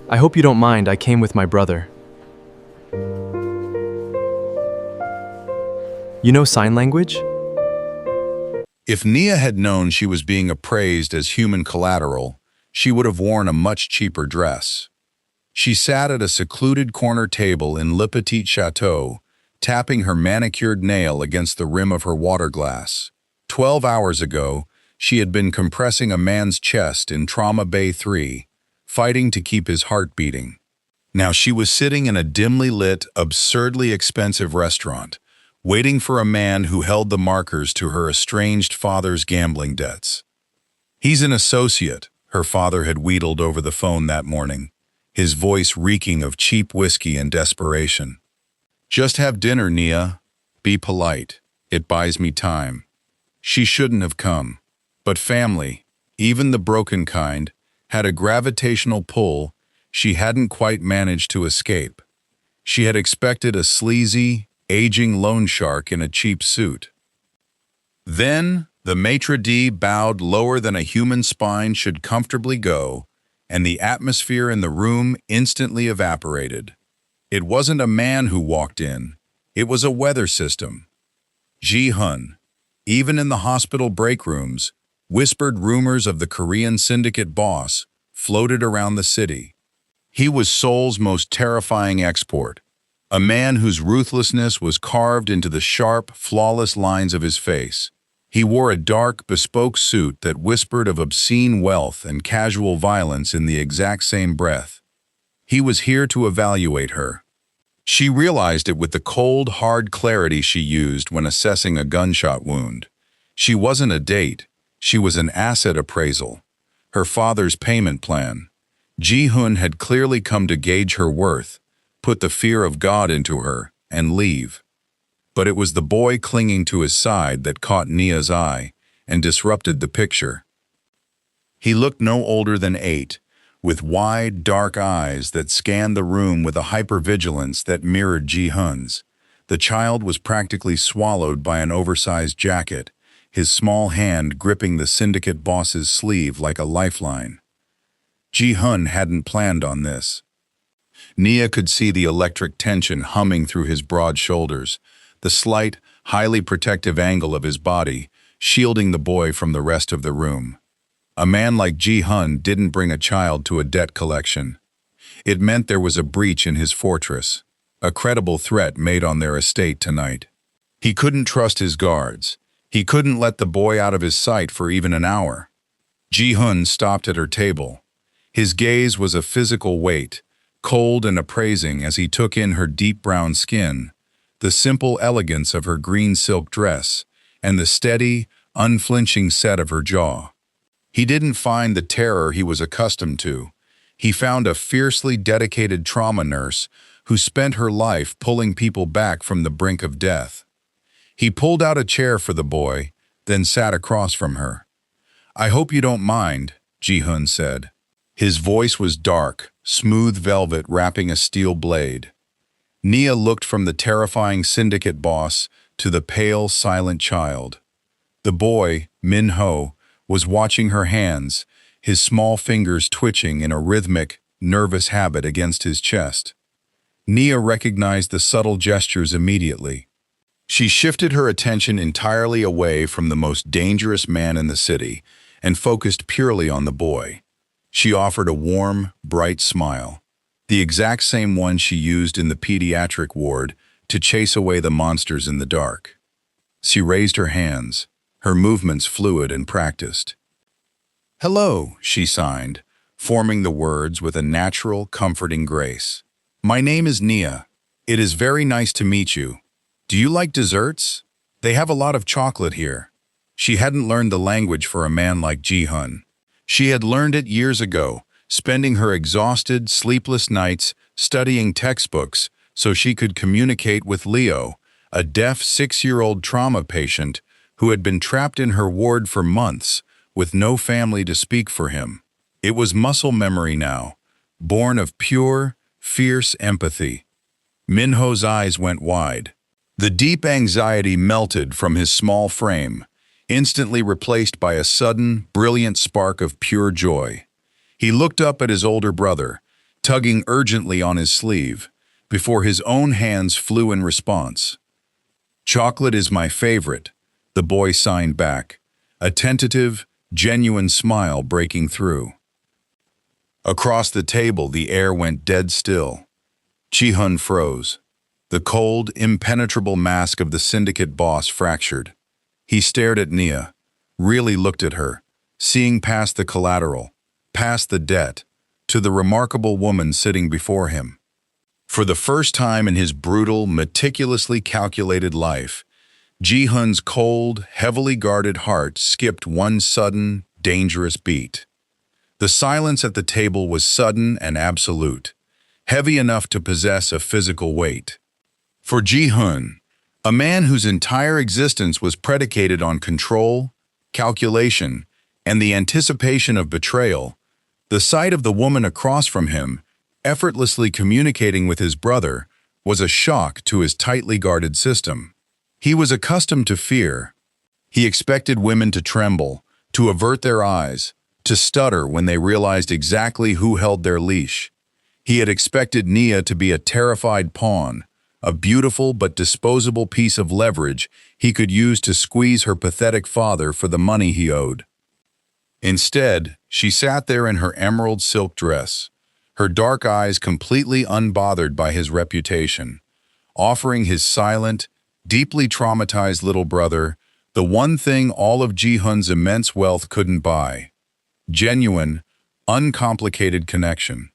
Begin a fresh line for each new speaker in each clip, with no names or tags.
I hope you don't mind, I came with my brother. You know sign language?
If Nia had known she was being appraised as human collateral, she would have worn a much cheaper dress. She sat at a secluded corner table in Le Petit Chateau, tapping her manicured nail against the rim of her water glass. 12 hours ago, she had been compressing a man's chest in Trauma Bay 3, fighting to keep his heart beating. Now she was sitting in a dimly lit, absurdly expensive restaurant, waiting for a man who held the markers to her estranged father's gambling debts. "He's an associate," her father had wheedled over the phone that morning, his voice reeking of cheap whiskey and desperation. "Just have dinner, Nia. Be polite. It buys me time." She shouldn't have come. But family, even the broken kind, had a gravitational pull she hadn't quite managed to escape. She had expected a sleazy, aging loan shark in a cheap suit. Then, the maitre d' bowed lower than a human spine should comfortably go, and the atmosphere in the room instantly evaporated. It wasn't a man who walked in, it was a weather system. Ji-hun, even in the hospital break rooms, whispered rumors of the Korean syndicate boss floated around the city. He was Seoul's most terrifying export, a man whose ruthlessness was carved into the sharp, flawless lines of his face. He wore a dark, bespoke suit that whispered of obscene wealth and casual violence in the exact same breath. He was here to evaluate her. She realized it with the cold, hard clarity she used when assessing a gunshot wound. She wasn't a date. She was an asset appraisal. Her father's payment plan. Ji-hun had clearly come to gauge her worth, put the fear of God into her, and leave. But it was the boy clinging to his side that caught Nia's eye and disrupted the picture. He looked no older than 8, with wide, dark eyes that scanned the room with a hypervigilance that mirrored Ji-hun's. The child was practically swallowed by an oversized jacket, his small hand gripping the syndicate boss's sleeve like a lifeline. Ji-hun hadn't planned on this. Nia could see the electric tension humming through his broad shoulders, the slight, highly protective angle of his body, shielding the boy from the rest of the room. A man like Ji-hun didn't bring a child to a debt collection. It meant there was a breach in his fortress, a credible threat made on their estate tonight. He couldn't trust his guards. He couldn't let the boy out of his sight for even an hour. Ji-hun stopped at her table. His gaze was a physical weight, cold and appraising as he took in her deep brown skin, the simple elegance of her green silk dress, and the steady, unflinching set of her jaw. He didn't find the terror he was accustomed to. He found a fiercely dedicated trauma nurse who spent her life pulling people back from the brink of death. He pulled out a chair for the boy, then sat across from her. "I hope you don't mind," Ji-hun said. His voice was dark, smooth velvet wrapping a steel blade. Nia looked from the terrifying syndicate boss to the pale, silent child. The boy, Min-ho, was watching her hands, his small fingers twitching in a rhythmic, nervous habit against his chest. Nia recognized the subtle gestures immediately. She shifted her attention entirely away from the most dangerous man in the city and focused purely on the boy. She offered a warm, bright smile, the exact same one she used in the pediatric ward to chase away the monsters in the dark. She raised her hands, her movements fluid and practiced. "Hello," she signed, forming the words with a natural, comforting grace. "My name is Nia. It is very nice to meet you. Do you like desserts? They have a lot of chocolate here." She hadn't learned the language for a man like Ji-hun. She had learned it years ago, spending her exhausted, sleepless nights studying textbooks so she could communicate with Leo, a deaf 6-year-old trauma patient who had been trapped in her ward for months with no family to speak for him. It was muscle memory now, born of pure, fierce empathy. Min-ho's eyes went wide. The deep anxiety melted from his small frame, instantly replaced by a sudden, brilliant spark of pure joy. He looked up at his older brother, tugging urgently on his sleeve, before his own hands flew in response. "Chocolate is my favorite," the boy signed back, a tentative, genuine smile breaking through. Across the table, the air went dead still. Ji-hun froze. The cold, impenetrable mask of the syndicate boss fractured. He stared at Nia, really looked at her, seeing past the collateral, past the debt, to the remarkable woman sitting before him. For the first time in his brutal, meticulously calculated life, Ji-hun's cold, heavily guarded heart skipped one sudden, dangerous beat. The silence at the table was sudden and absolute, heavy enough to possess a physical weight. For Ji-hun, a man whose entire existence was predicated on control, calculation, and the anticipation of betrayal, the sight of the woman across from him, effortlessly communicating with his brother, was a shock to his tightly guarded system. He was accustomed to fear. He expected women to tremble, to avert their eyes, to stutter when they realized exactly who held their leash. He had expected Nia to be a terrified pawn, a beautiful but disposable piece of leverage he could use to squeeze her pathetic father for the money he owed. Instead, she sat there in her emerald silk dress, her dark eyes completely unbothered by his reputation, offering his silent, deeply traumatized little brother the one thing all of Ji-hun's immense wealth couldn't buy: genuine, uncomplicated connection.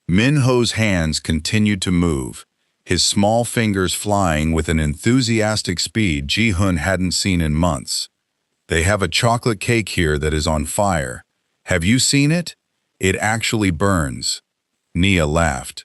Min-ho's hands continued to move, his small fingers flying with an enthusiastic speed Ji-hun hadn't seen in months. "They have a chocolate cake here that is on fire. Have you seen it? It actually burns." Nia laughed.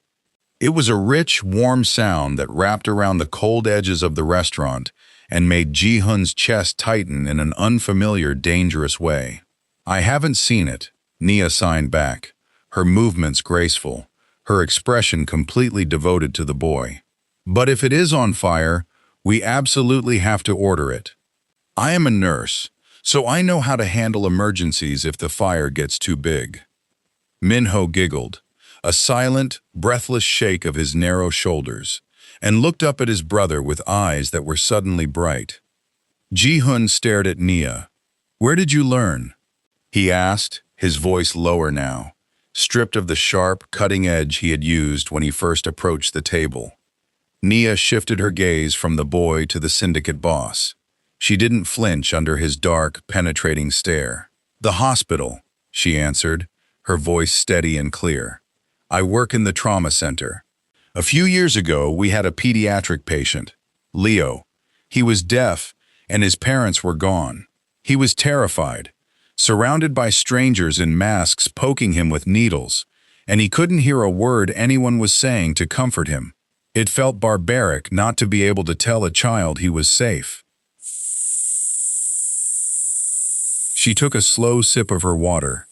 It was a rich, warm sound that wrapped around the cold edges of the restaurant and made Ji-hun's chest tighten in an unfamiliar, dangerous way. "I haven't seen it," Nia signed back, her movements graceful, her expression completely devoted to the boy. "But if it is on fire, we absolutely have to order it. I am a nurse, so I know how to handle emergencies if the fire gets too big." Min-ho giggled, a silent, breathless shake of his narrow shoulders, and looked up at his brother with eyes that were suddenly bright. Ji-hun stared at Nia. "Where did you learn?" he asked, his voice lower now, stripped of the sharp, cutting edge he had used when he first approached the table. Nia shifted her gaze from the boy to the syndicate boss. She didn't flinch under his dark, penetrating stare. "The hospital," she answered, her voice steady and clear. "I work in the trauma center. A few years ago, we had a pediatric patient, Leo. He was deaf, and his parents were gone. He was terrified, surrounded by strangers in masks poking him with needles, and he couldn't hear a word anyone was saying to comfort him. It felt barbaric not to be able to tell a child he was safe." She took a slow sip of her water.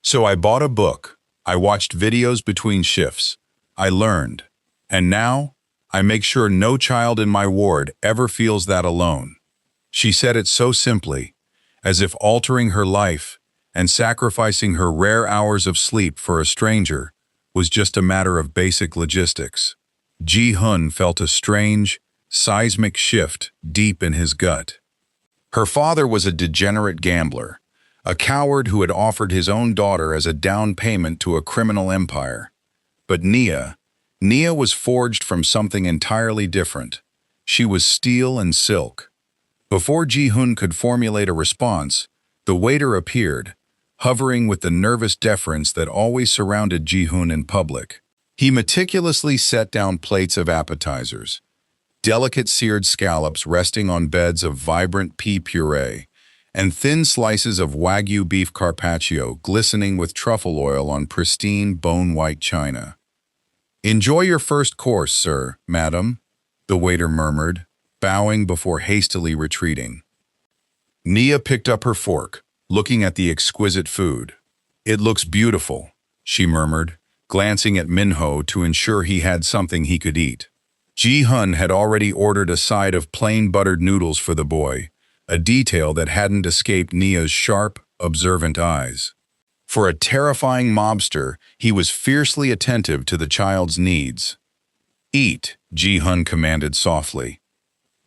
"So I bought a book. I watched videos between shifts. I learned. And now, I make sure no child in my ward ever feels that alone." She said it so simply, as if altering her life and sacrificing her rare hours of sleep for a stranger was just a matter of basic logistics. Ji-hun felt a strange, seismic shift deep in his gut. Her father was a degenerate gambler, a coward who had offered his own daughter as a down payment to a criminal empire. But Nia was forged from something entirely different. She was steel and silk. Before Ji-hun could formulate a response, the waiter appeared, hovering with the nervous deference that always surrounded Ji-hun in public. He meticulously set down plates of appetizers, delicate seared scallops resting on beds of vibrant pea puree, and thin slices of Wagyu beef carpaccio glistening with truffle oil on pristine bone-white china. "Enjoy your first course, sir, madam," the waiter murmured, bowing before hastily retreating. Nia picked up her fork, looking at the exquisite food. "It looks beautiful," she murmured, glancing at Min-ho to ensure he had something he could eat. Ji-hun had already ordered a side of plain buttered noodles for the boy, a detail that hadn't escaped Nia's sharp, observant eyes. For a terrifying mobster, he was fiercely attentive to the child's needs. "Eat," Ji-hun commanded softly.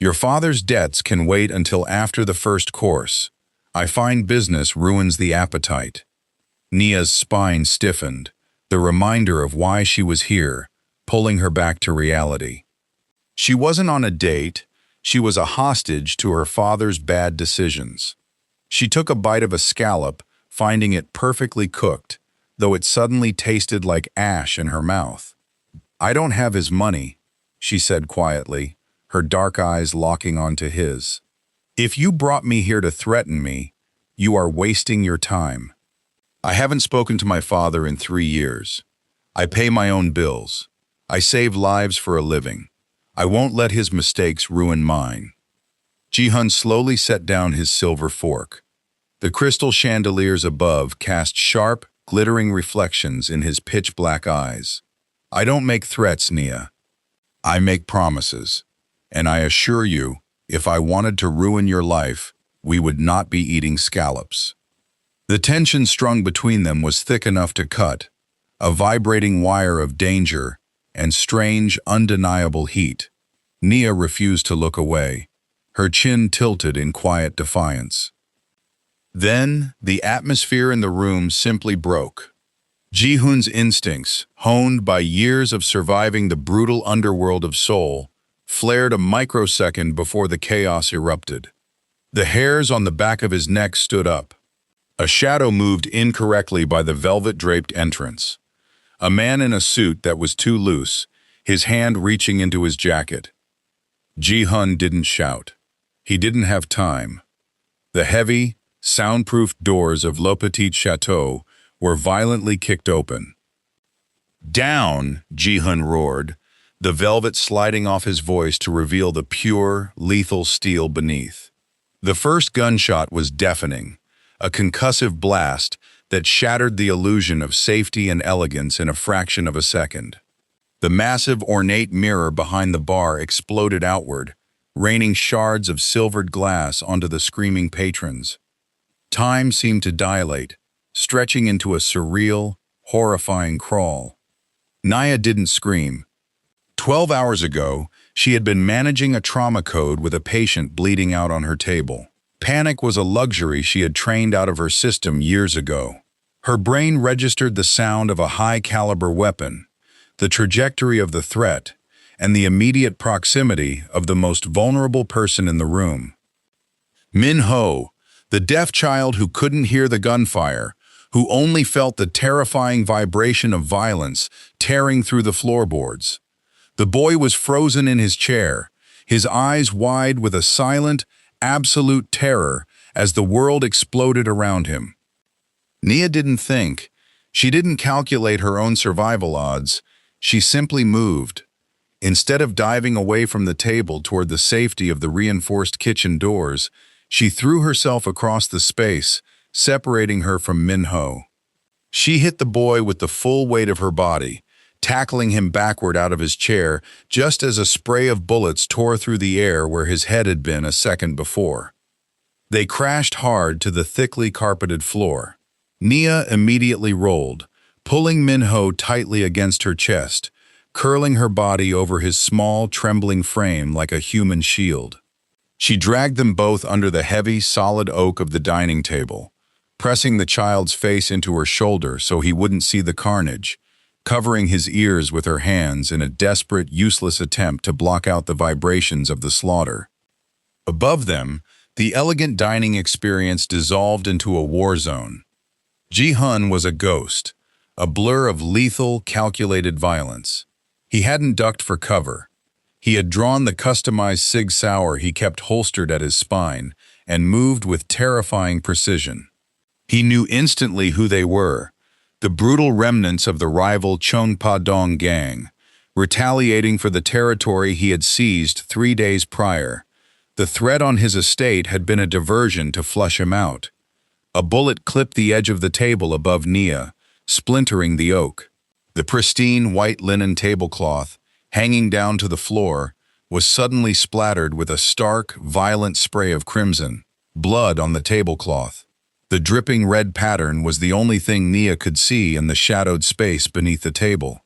"Your father's debts can wait until after the first course. I find business ruins the appetite." Nia's spine stiffened, the reminder of why she was here, pulling her back to reality. She wasn't on a date, she was a hostage to her father's bad decisions. She took a bite of a scallop, finding it perfectly cooked, though it suddenly tasted like ash in her mouth. "I don't have his money," she said quietly, her dark eyes locking onto his. "If you brought me here to threaten me, you are wasting your time. I haven't spoken to my father in 3 years. I pay my own bills. I save lives for a living. I won't let his mistakes ruin mine." Ji-hun slowly set down his silver fork. The crystal chandeliers above cast sharp, glittering reflections in his pitch-black eyes. "I don't make threats, Nia. I make promises. And I assure you, if I wanted to ruin your life, we would not be eating scallops." The tension strung between them was thick enough to cut, a vibrating wire of danger and strange, undeniable heat. Nia refused to look away, her chin tilted in quiet defiance. Then, the atmosphere in the room simply broke. Ji-hun's instincts, honed by years of surviving the brutal underworld of Seoul, flared a microsecond before the chaos erupted. The hairs on the back of his neck stood up. A shadow moved incorrectly by the velvet-draped entrance. A man in a suit that was too loose, his hand reaching into his jacket. Ji-hun didn't shout. He didn't have time. The heavy, soundproof doors of Le Petit Chateau were violently kicked open. "Down!" Ji-hun roared, the velvet sliding off his voice to reveal the pure, lethal steel beneath. The first gunshot was deafening, a concussive blast that shattered the illusion of safety and elegance in a fraction of a second. The massive, ornate mirror behind the bar exploded outward, raining shards of silvered glass onto the screaming patrons. Time seemed to dilate, stretching into a surreal, horrifying crawl. Nia didn't scream. 12 hours ago, she had been managing a trauma code with a patient bleeding out on her table. Panic was a luxury she had trained out of her system years ago. Her brain registered the sound of a high-caliber weapon, the trajectory of the threat, and the immediate proximity of the most vulnerable person in the room. Min-ho, the deaf child who couldn't hear the gunfire, who only felt the terrifying vibration of violence tearing through the floorboards. The boy was frozen in his chair, his eyes wide with a silent, absolute terror as the world exploded around him. Nia didn't think. She didn't calculate her own survival odds. She simply moved. Instead of diving away from the table toward the safety of the reinforced kitchen doors, she threw herself across the space, separating her from Min-ho. She hit the boy with the full weight of her body, tackling him backward out of his chair just as a spray of bullets tore through the air where his head had been a second before. They crashed hard to the thickly carpeted floor. Nia immediately rolled, pulling Min-ho tightly against her chest, curling her body over his small, trembling frame like a human shield. She dragged them both under the heavy, solid oak of the dining table, pressing the child's face into her shoulder so he wouldn't see the carnage, covering his ears with her hands in a desperate, useless attempt to block out the vibrations of the slaughter. Above them, the elegant dining experience dissolved into a war zone. Ji-hun was a ghost, a blur of lethal, calculated violence. He hadn't ducked for cover. He had drawn the customized Sig Sauer he kept holstered at his spine and moved with terrifying precision. He knew instantly who they were, the brutal remnants of the rival Cheongpa-dong gang, retaliating for the territory he had seized 3 days prior. The threat on his estate had been a diversion to flush him out. A bullet clipped the edge of the table above Nia, splintering the oak. The pristine white linen tablecloth, hanging down to the floor, was suddenly splattered with a stark, violent spray of crimson, blood on the tablecloth. The dripping red pattern was the only thing Nia could see in the shadowed space beneath the table.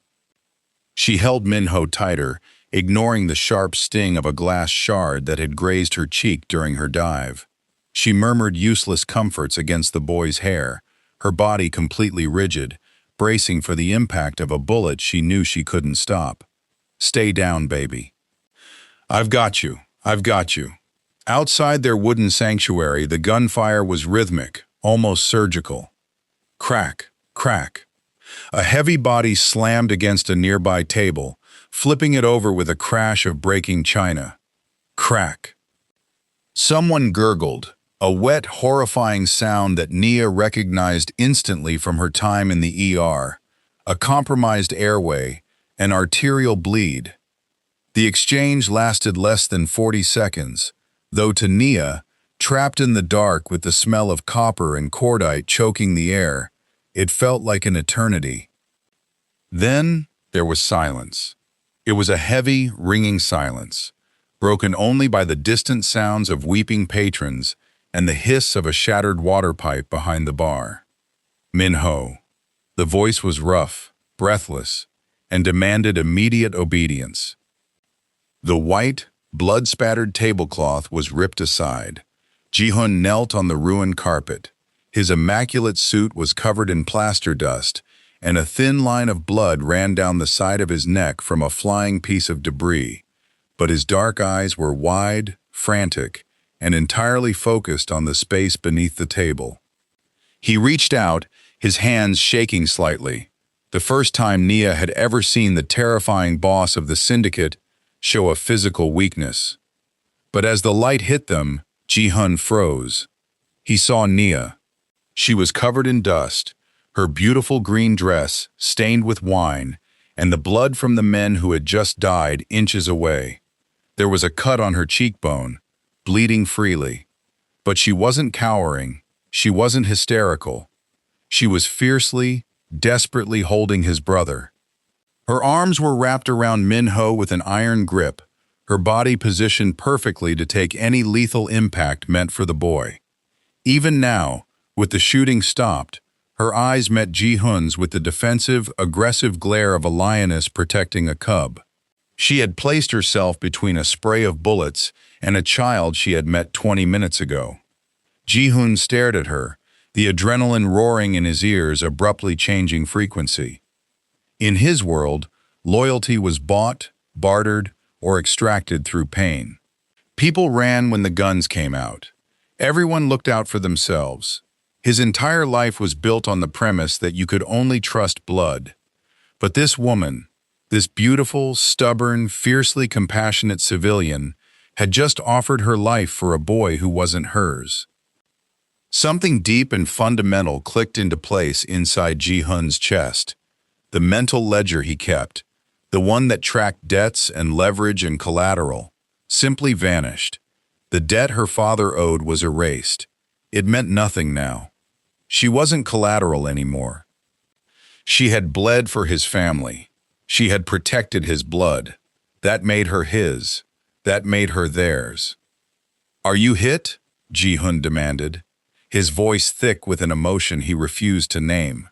She held Minho tighter, ignoring the sharp sting of a glass shard that had grazed her cheek during her dive. She murmured useless comforts against the boy's hair, her body completely rigid, bracing for the impact of a bullet she knew she couldn't stop. "Stay down, baby. I've got you. I've got you." Outside their wooden sanctuary, the gunfire was rhythmic, almost surgical. Crack, crack. A heavy body slammed against a nearby table, flipping it over with a crash of breaking china. Crack. Someone gurgled, a wet, horrifying sound that Nia recognized instantly from her time in the ER. A compromised airway, an arterial bleed. The exchange lasted less than 40 seconds, though to Nia, trapped in the dark with the smell of copper and cordite choking the air, it felt like an eternity. Then there was silence. It was a heavy, ringing silence, broken only by the distant sounds of weeping patrons and the hiss of a shattered water pipe behind the bar. "Minho." The voice was rough, breathless, and demanded immediate obedience. The white, blood-spattered tablecloth was ripped aside. Ji-hun knelt on the ruined carpet. His immaculate suit was covered in plaster dust, and a thin line of blood ran down the side of his neck from a flying piece of debris. But his dark eyes were wide, frantic, and entirely focused on the space beneath the table. He reached out, his hands shaking slightly, the first time Nia had ever seen the terrifying boss of the syndicate show a physical weakness. But as the light hit them, Ji-hun froze. He saw Nia. She was covered in dust, her beautiful green dress stained with wine, and the blood from the men who had just died inches away. There was a cut on her cheekbone, bleeding freely. But she wasn't cowering, she wasn't hysterical. She was fiercely, desperately holding his brother. Her arms were wrapped around Minho with an iron grip, her body positioned perfectly to take any lethal impact meant for the boy. Even now, with the shooting stopped, her eyes met Ji-hun's with the defensive, aggressive glare of a lioness protecting a cub. She had placed herself between a spray of bullets and a child she had met 20 minutes ago. Ji-hun stared at her, the adrenaline roaring in his ears abruptly changing frequency. In his world, loyalty was bought, bartered, or extracted through pain. People ran when the guns came out. Everyone looked out for themselves. His entire life was built on the premise that you could only trust blood. But this woman, this beautiful, stubborn, fiercely compassionate civilian, had just offered her life for a boy who wasn't hers. Something deep and fundamental clicked into place inside Ji-hun's chest. The mental ledger he kept, the one that tracked debts and leverage and collateral, simply vanished. The debt her father owed was erased. It meant nothing now. She wasn't collateral anymore. She had bled for his family. She had protected his blood. That made her his. That made her theirs. "Are you hit?" Ji-hun demanded, his voice thick with an emotion he refused to name.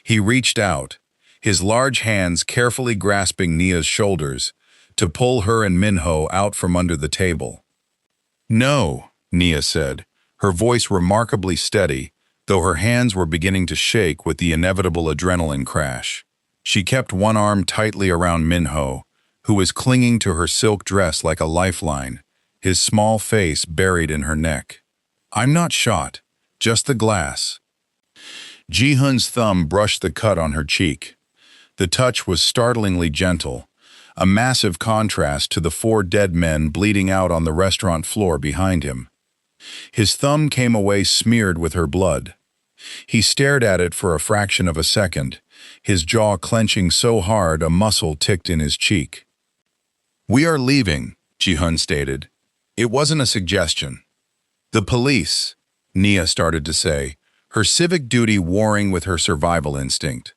He reached out, his large hands carefully grasping Nia's shoulders, to pull her and Minho out from under the table. "No," Nia said, her voice remarkably steady, though her hands were beginning to shake with the inevitable adrenaline crash. She kept one arm tightly around Minho, who was clinging to her silk dress like a lifeline, his small face buried in her neck. "I'm not shot, just the glass." Ji-hun's thumb brushed the cut on her cheek. The touch was startlingly gentle, a massive contrast to the 4 dead men bleeding out on the restaurant floor behind him. His thumb came away smeared with her blood. He stared at it for a fraction of a second, his jaw clenching so hard a muscle ticked in his cheek. "We are leaving," Ji-hun stated. It wasn't a suggestion. "The police," Nia started to say, her civic duty warring with her survival instinct.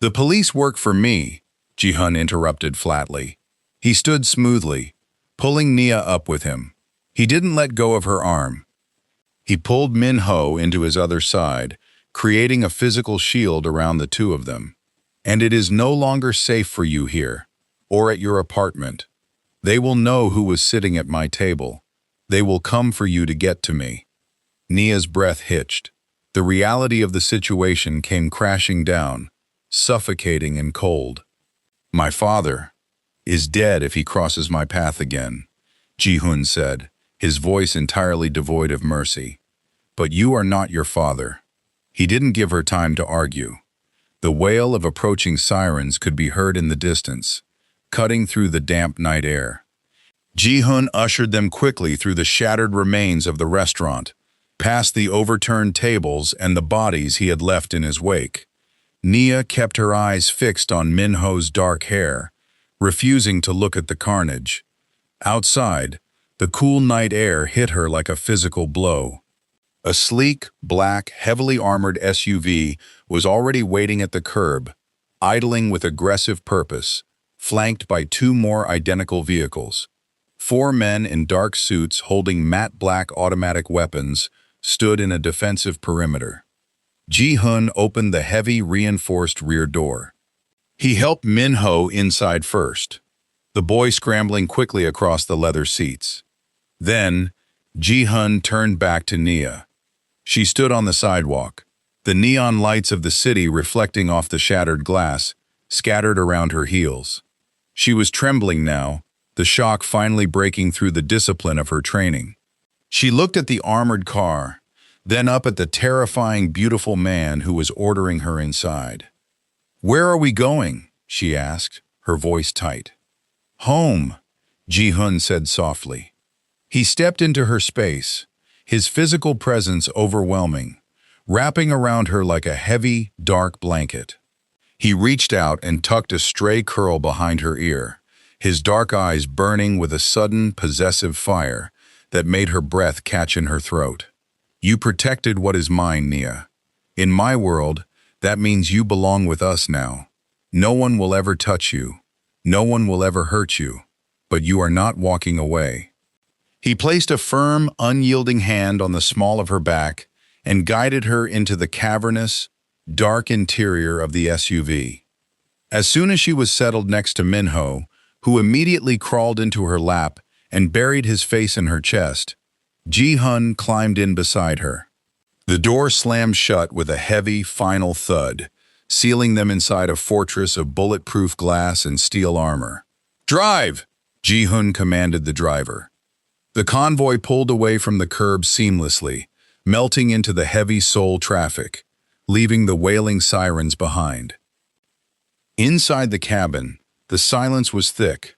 "The police work for me," Ji-hun interrupted flatly. He stood smoothly, pulling Nia up with him. He didn't let go of her arm. He pulled Min-ho into his other side, creating a physical shield around the two of them. And it is no longer safe for you here, or at your apartment. They will know who was sitting at my table. They will come for you to get to me. Nia's breath hitched. The reality of the situation came crashing down, suffocating and cold. My father is dead if he crosses my path again, Ji-hun said, his voice entirely devoid of mercy. But you are not your father. He didn't give her time to argue. The wail of approaching sirens could be heard in the distance, cutting through the damp night air. Ji-hun ushered them quickly through the shattered remains of the restaurant, past the overturned tables and the bodies he had left in his wake. Nia kept her eyes fixed on Min-ho's dark hair, refusing to look at the carnage. Outside, the cool night air hit her like a physical blow. A sleek, black, heavily armored SUV was already waiting at the curb, idling with aggressive purpose, flanked by two more identical vehicles. 4 men in dark suits holding matte black automatic weapons stood in a defensive perimeter. Ji-hun opened the heavy, reinforced rear door. He helped Min-ho inside first, the boy scrambling quickly across the leather seats. Then, Ji-hun turned back to Nia. She stood on the sidewalk, the neon lights of the city reflecting off the shattered glass, scattered around her heels. She was trembling now, the shock finally breaking through the discipline of her training. She looked at the armored car, then up at the terrifying, beautiful man who was ordering her inside. "Where are we going?" she asked, her voice tight. "Home," Ji-hun said softly. He stepped into her space, his physical presence overwhelming, wrapping around her like a heavy, dark blanket. He reached out and tucked a stray curl behind her ear, his dark eyes burning with a sudden, possessive fire that made her breath catch in her throat. "You protected what is mine, Nia. In my world, that means you belong with us now. No one will ever touch you. No one will ever hurt you. But you are not walking away." He placed a firm, unyielding hand on the small of her back and guided her into the cavernous, dark interior of the SUV. As soon as she was settled next to Min-ho, who immediately crawled into her lap and buried his face in her chest, Ji-hun climbed in beside her. The door slammed shut with a heavy, final thud, sealing them inside a fortress of bulletproof glass and steel armor. "Drive!" Ji-hun commanded the driver. The convoy pulled away from the curb seamlessly, melting into the heavy Seoul traffic, leaving the wailing sirens behind. Inside the cabin, the silence was thick,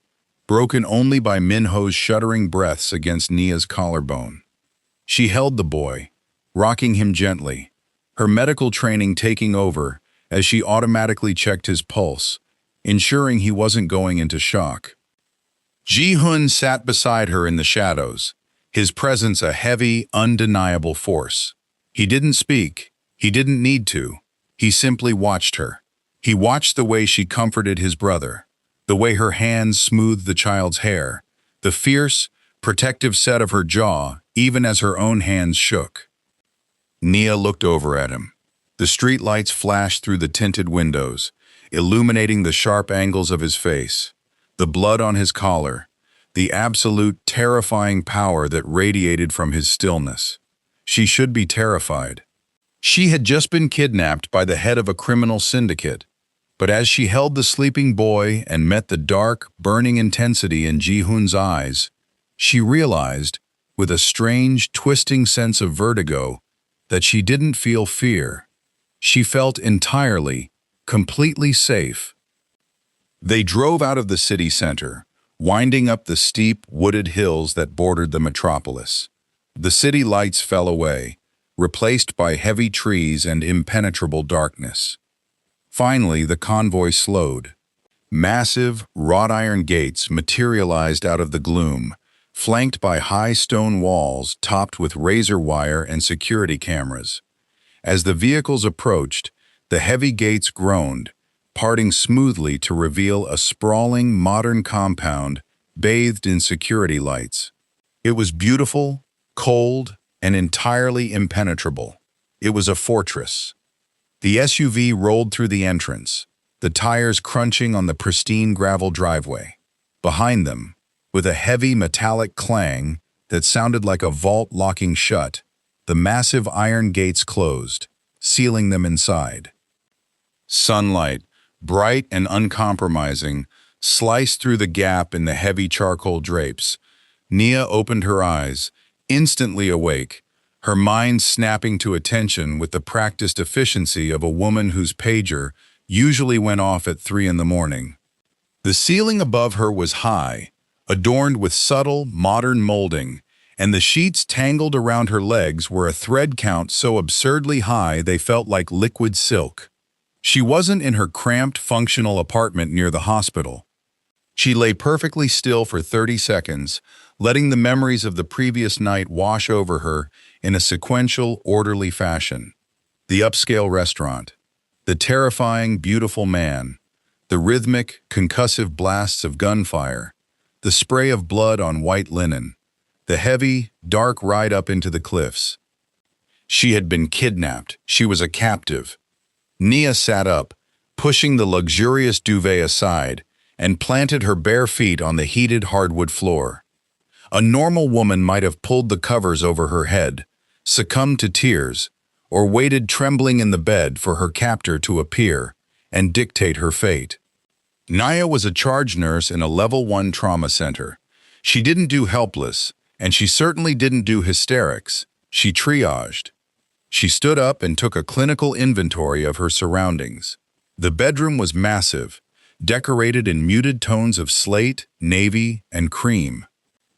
broken only by Min-ho's shuddering breaths against Nia's collarbone. She held the boy, rocking him gently, her medical training taking over as she automatically checked his pulse, ensuring he wasn't going into shock. Ji-hun sat beside her in the shadows, his presence a heavy, undeniable force. He didn't speak. He didn't need to. He simply watched her. He watched the way she comforted his brother, the way her hands smoothed the child's hair, the fierce, protective set of her jaw, even as her own hands shook. Nia looked over at him. The street lights flashed through the tinted windows, illuminating the sharp angles of his face, the blood on his collar, the absolute terrifying power that radiated from his stillness. She should be terrified. She had just been kidnapped by the head of a criminal syndicate, but as she held the sleeping boy and met the dark, burning intensity in Ji-hun's eyes, she realized, with a strange, twisting sense of vertigo, that she didn't feel fear. She felt entirely, completely safe. They drove out of the city center, winding up the steep, wooded hills that bordered the metropolis. The city lights fell away, replaced by heavy trees and impenetrable darkness. Finally, the convoy slowed. Massive, wrought-iron gates materialized out of the gloom, flanked by high stone walls topped with razor wire and security cameras. As the vehicles approached, the heavy gates groaned, parting smoothly to reveal a sprawling, modern compound bathed in security lights. It was beautiful, cold, and entirely impenetrable. It was a fortress. The SUV rolled through the entrance, the tires crunching on the pristine gravel driveway. Behind them, with a heavy metallic clang that sounded like a vault locking shut, the massive iron gates closed, sealing them inside. Sunlight, bright and uncompromising, sliced through the gap in the heavy charcoal drapes. Nia opened her eyes, instantly awake, her mind snapping to attention with the practiced efficiency of a woman whose pager usually went off at 3 in the morning. The ceiling above her was high, adorned with subtle, modern molding, and the sheets tangled around her legs were a thread count so absurdly high they felt like liquid silk. She wasn't in her cramped, functional apartment near the hospital. She lay perfectly still for 30 seconds, letting the memories of the previous night wash over her in a sequential, orderly fashion. The upscale restaurant, the terrifying, beautiful man, the rhythmic, concussive blasts of gunfire, the spray of blood on white linen, the heavy, dark ride up into the cliffs. She had been kidnapped. She was a captive. Nia sat up, pushing the luxurious duvet aside, and planted her bare feet on the heated hardwood floor. A normal woman might have pulled the covers over her head, succumbed to tears, or waited trembling in the bed for her captor to appear and dictate her fate. Nia was a charge nurse in a level 1 trauma center. She didn't do helpless, and she certainly didn't do hysterics. She triaged. She stood up and took a clinical inventory of her surroundings. The bedroom was massive, decorated in muted tones of slate, navy, and cream.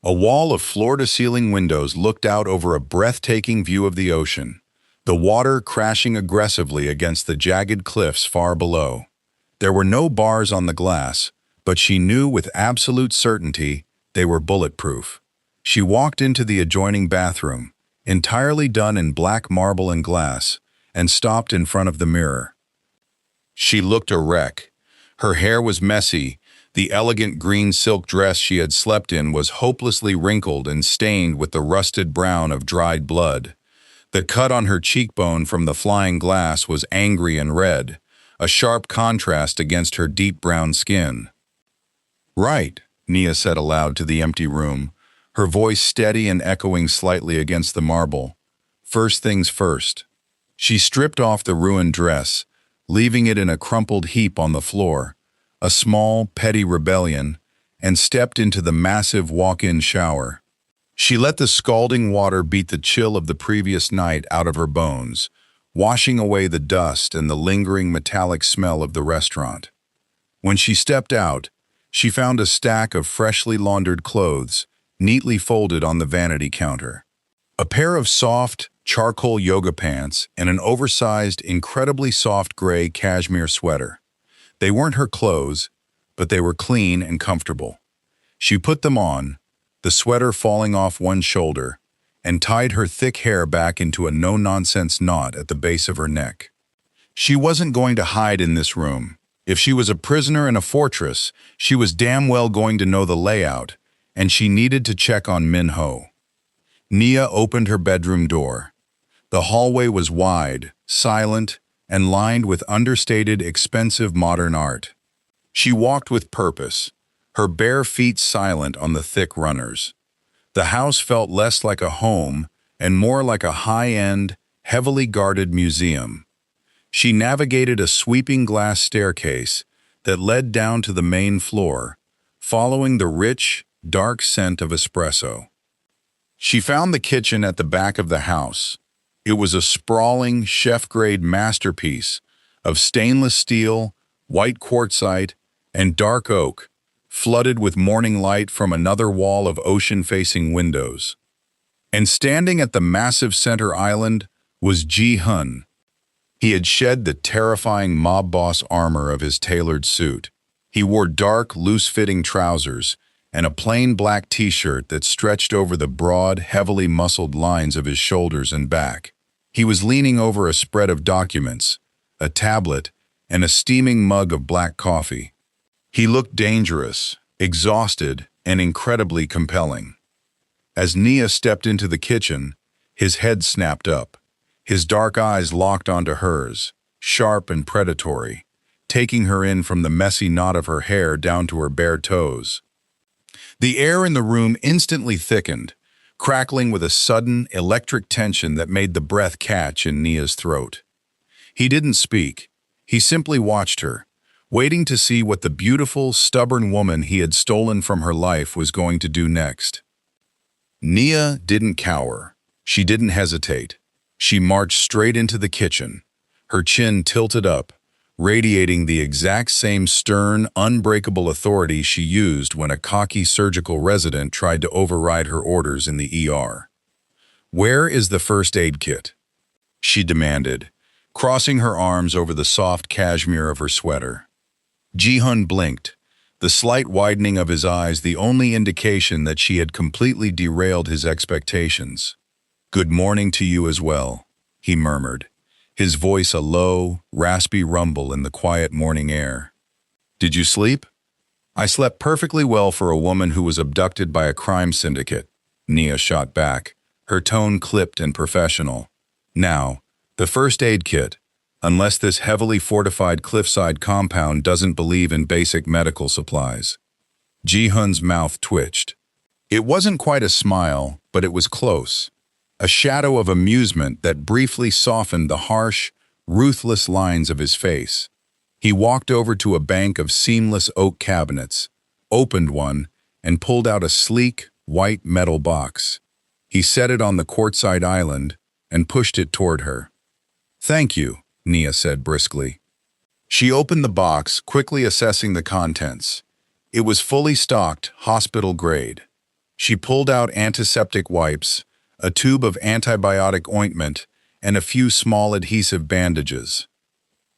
A wall of floor-to-ceiling windows looked out over a breathtaking view of the ocean, the water crashing aggressively against the jagged cliffs far below. There were no bars on the glass, but she knew with absolute certainty they were bulletproof. She walked into the adjoining bathroom, entirely done in black marble and glass, and stopped in front of the mirror. She looked a wreck. Her hair was messy, the elegant green silk dress she had slept in was hopelessly wrinkled and stained with the rusted brown of dried blood. The cut on her cheekbone from the flying glass was angry and red, a sharp contrast against her deep brown skin. "Right," Nia said aloud to the empty room, her voice steady and echoing slightly against the marble. "First things first." She stripped off the ruined dress, leaving it in a crumpled heap on the floor, a small, petty rebellion, and stepped into the massive walk-in shower. She let the scalding water beat the chill of the previous night out of her bones, washing away the dust and the lingering metallic smell of the restaurant. When she stepped out, she found a stack of freshly laundered clothes, neatly folded on the vanity counter. A pair of soft, charcoal yoga pants and an oversized, incredibly soft gray cashmere sweater. They weren't her clothes, but they were clean and comfortable. She put them on, the sweater falling off one shoulder, and tied her thick hair back into a no-nonsense knot at the base of her neck. She wasn't going to hide in this room. If she was a prisoner in a fortress, she was damn well going to know the layout, and she needed to check on Min-ho. Nia opened her bedroom door. The hallway was wide, silent, and lined with understated, expensive modern art. She walked with purpose, her bare feet silent on the thick runners. The house felt less like a home and more like a high-end, heavily guarded museum. She navigated a sweeping glass staircase that led down to the main floor, following the rich, dark scent of espresso. She found the kitchen at the back of the house. It was a sprawling, chef-grade masterpiece of stainless steel, white quartzite, and dark oak, flooded with morning light from another wall of ocean-facing windows. And standing at the massive center island was Ji-hun. He had shed the terrifying mob boss armor of his tailored suit. He wore dark, loose-fitting trousers and a plain black t-shirt that stretched over the broad, heavily muscled lines of his shoulders and back. He was leaning over a spread of documents, a tablet, and a steaming mug of black coffee. He looked dangerous, exhausted, and incredibly compelling. As Nia stepped into the kitchen, His head snapped up. His dark eyes locked onto hers, sharp and predatory, taking her in from the messy knot of her hair down to her bare toes. The air in the room instantly thickened, crackling with a sudden, electric tension that made the breath catch in Nia's throat. He didn't speak. He simply watched her, waiting to see what the beautiful, stubborn woman he had stolen from her life was going to do next. Nia didn't cower. She didn't hesitate. She marched straight into the kitchen, her chin tilted up, radiating the exact same stern, unbreakable authority she used when a cocky surgical resident tried to override her orders in the ER. "Where is the first aid kit?" she demanded, crossing her arms over the soft cashmere of her sweater. Ji-hun blinked, the slight widening of his eyes the only indication that she had completely derailed his expectations. "Good morning to you as well," he murmured, his voice a low, raspy rumble in the quiet morning air. "Did you sleep?" "I slept perfectly well for a woman who was abducted by a crime syndicate," Nia shot back, her tone clipped and professional. "Now, the first aid kit, unless this heavily fortified cliffside compound doesn't believe in basic medical supplies." Ji-hun's mouth twitched. It wasn't quite a smile, but it was close. A shadow of amusement that briefly softened the harsh, ruthless lines of his face. He walked over to a bank of seamless oak cabinets, opened one, and pulled out a sleek, white metal box. He set it on the quartzite island and pushed it toward her. "Thank you," Nia said briskly. She opened the box, quickly assessing the contents. It was fully stocked, hospital grade. She pulled out antiseptic wipes, a tube of antibiotic ointment, and a few small adhesive bandages.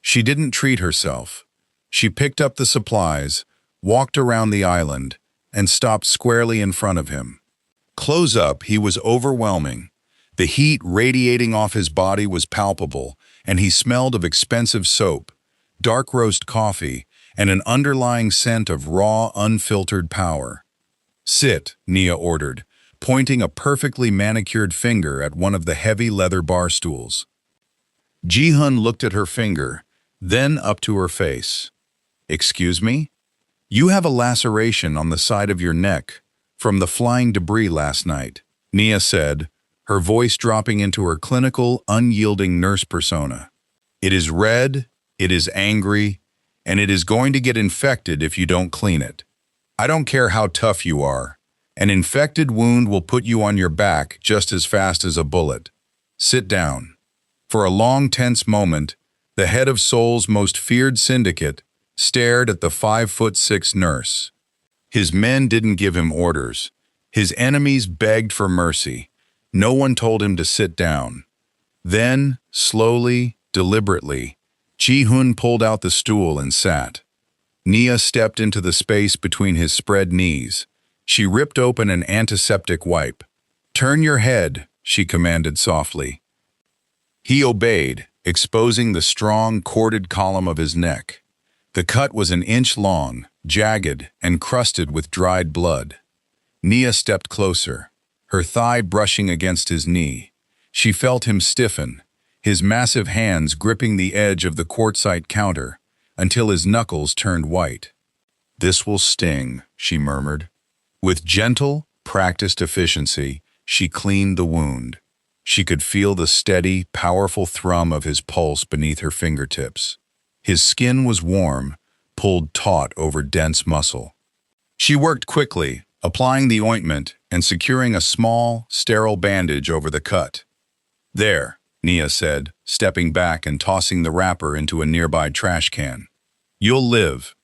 She didn't treat herself. She picked up the supplies, walked around the island, and stopped squarely in front of him. Close up, he was overwhelming. The heat radiating off his body was palpable, and he smelled of expensive soap, dark roast coffee, and an underlying scent of raw, unfiltered power. "Sit," Nia ordered, pointing a perfectly manicured finger at one of the heavy leather bar stools. Ji-hun looked at her finger, then up to her face. "Excuse me? You have a laceration on the side of your neck from the flying debris last night," Nia said, her voice dropping into her clinical, unyielding nurse persona. "It is red, it is angry, and it is going to get infected if you don't clean it. I don't care how tough you are. An infected wound will put you on your back just as fast as a bullet. Sit down." For a long, tense moment, the head of Seoul's most feared syndicate stared at the 5'6" nurse. His men didn't give him orders. His enemies begged for mercy. No one told him to sit down. Then, slowly, deliberately, Ji-hun pulled out the stool and sat. Nia stepped into the space between his spread knees. She ripped open an antiseptic wipe. "Turn your head," she commanded softly. He obeyed, exposing the strong, corded column of his neck. The cut was an inch long, jagged, and crusted with dried blood. Nia stepped closer, her thigh brushing against his knee. She felt him stiffen, his massive hands gripping the edge of the quartzite counter, until his knuckles turned white. "This will sting," she murmured. With gentle, practiced efficiency, she cleaned the wound. She could feel the steady, powerful thrum of his pulse beneath her fingertips. His skin was warm, pulled taut over dense muscle. She worked quickly, applying the ointment and securing a small, sterile bandage over the cut. "There," Nia said, stepping back and tossing the wrapper into a nearby trash can. "You'll live."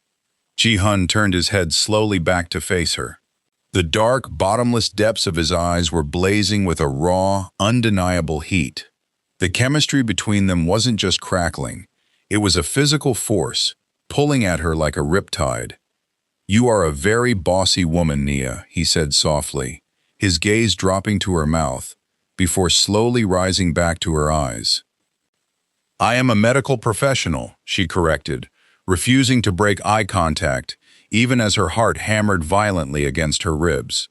Ji-hun turned his head slowly back to face her. The dark, bottomless depths of his eyes were blazing with a raw, undeniable heat. The chemistry between them wasn't just crackling. It was a physical force, pulling at her like a riptide. "You are a very bossy woman, Nia," he said softly, his gaze dropping to her mouth, before slowly rising back to her eyes. "I am a medical professional," she corrected, refusing to break eye contact, even as her heart hammered violently against her ribs.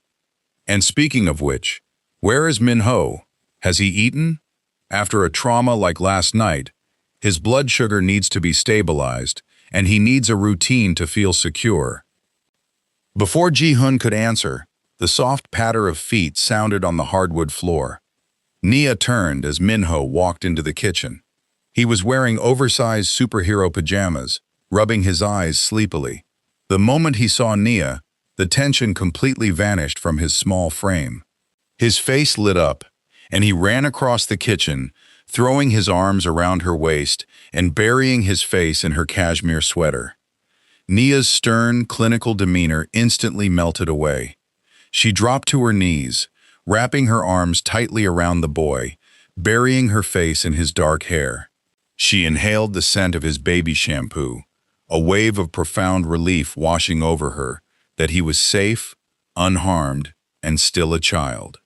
"And speaking of which, where is Min-ho?" Has he eaten? After a trauma like last night, his blood sugar needs to be stabilized, and he needs a routine to feel secure. Before Ji-hun could answer, the soft patter of feet sounded on the hardwood floor. Nia turned as Minho walked into the kitchen. He was wearing oversized superhero pajamas, rubbing his eyes sleepily. The moment he saw Nia, the tension completely vanished from his small frame. His face lit up, and he ran across the kitchen, throwing his arms around her waist and burying his face in her cashmere sweater. Nia's stern, clinical demeanor instantly melted away. She dropped to her knees, wrapping her arms tightly around the boy, burying her face in his dark hair. She inhaled the scent of his baby shampoo, a wave of profound relief washing over her that he was safe, unharmed, and still a child.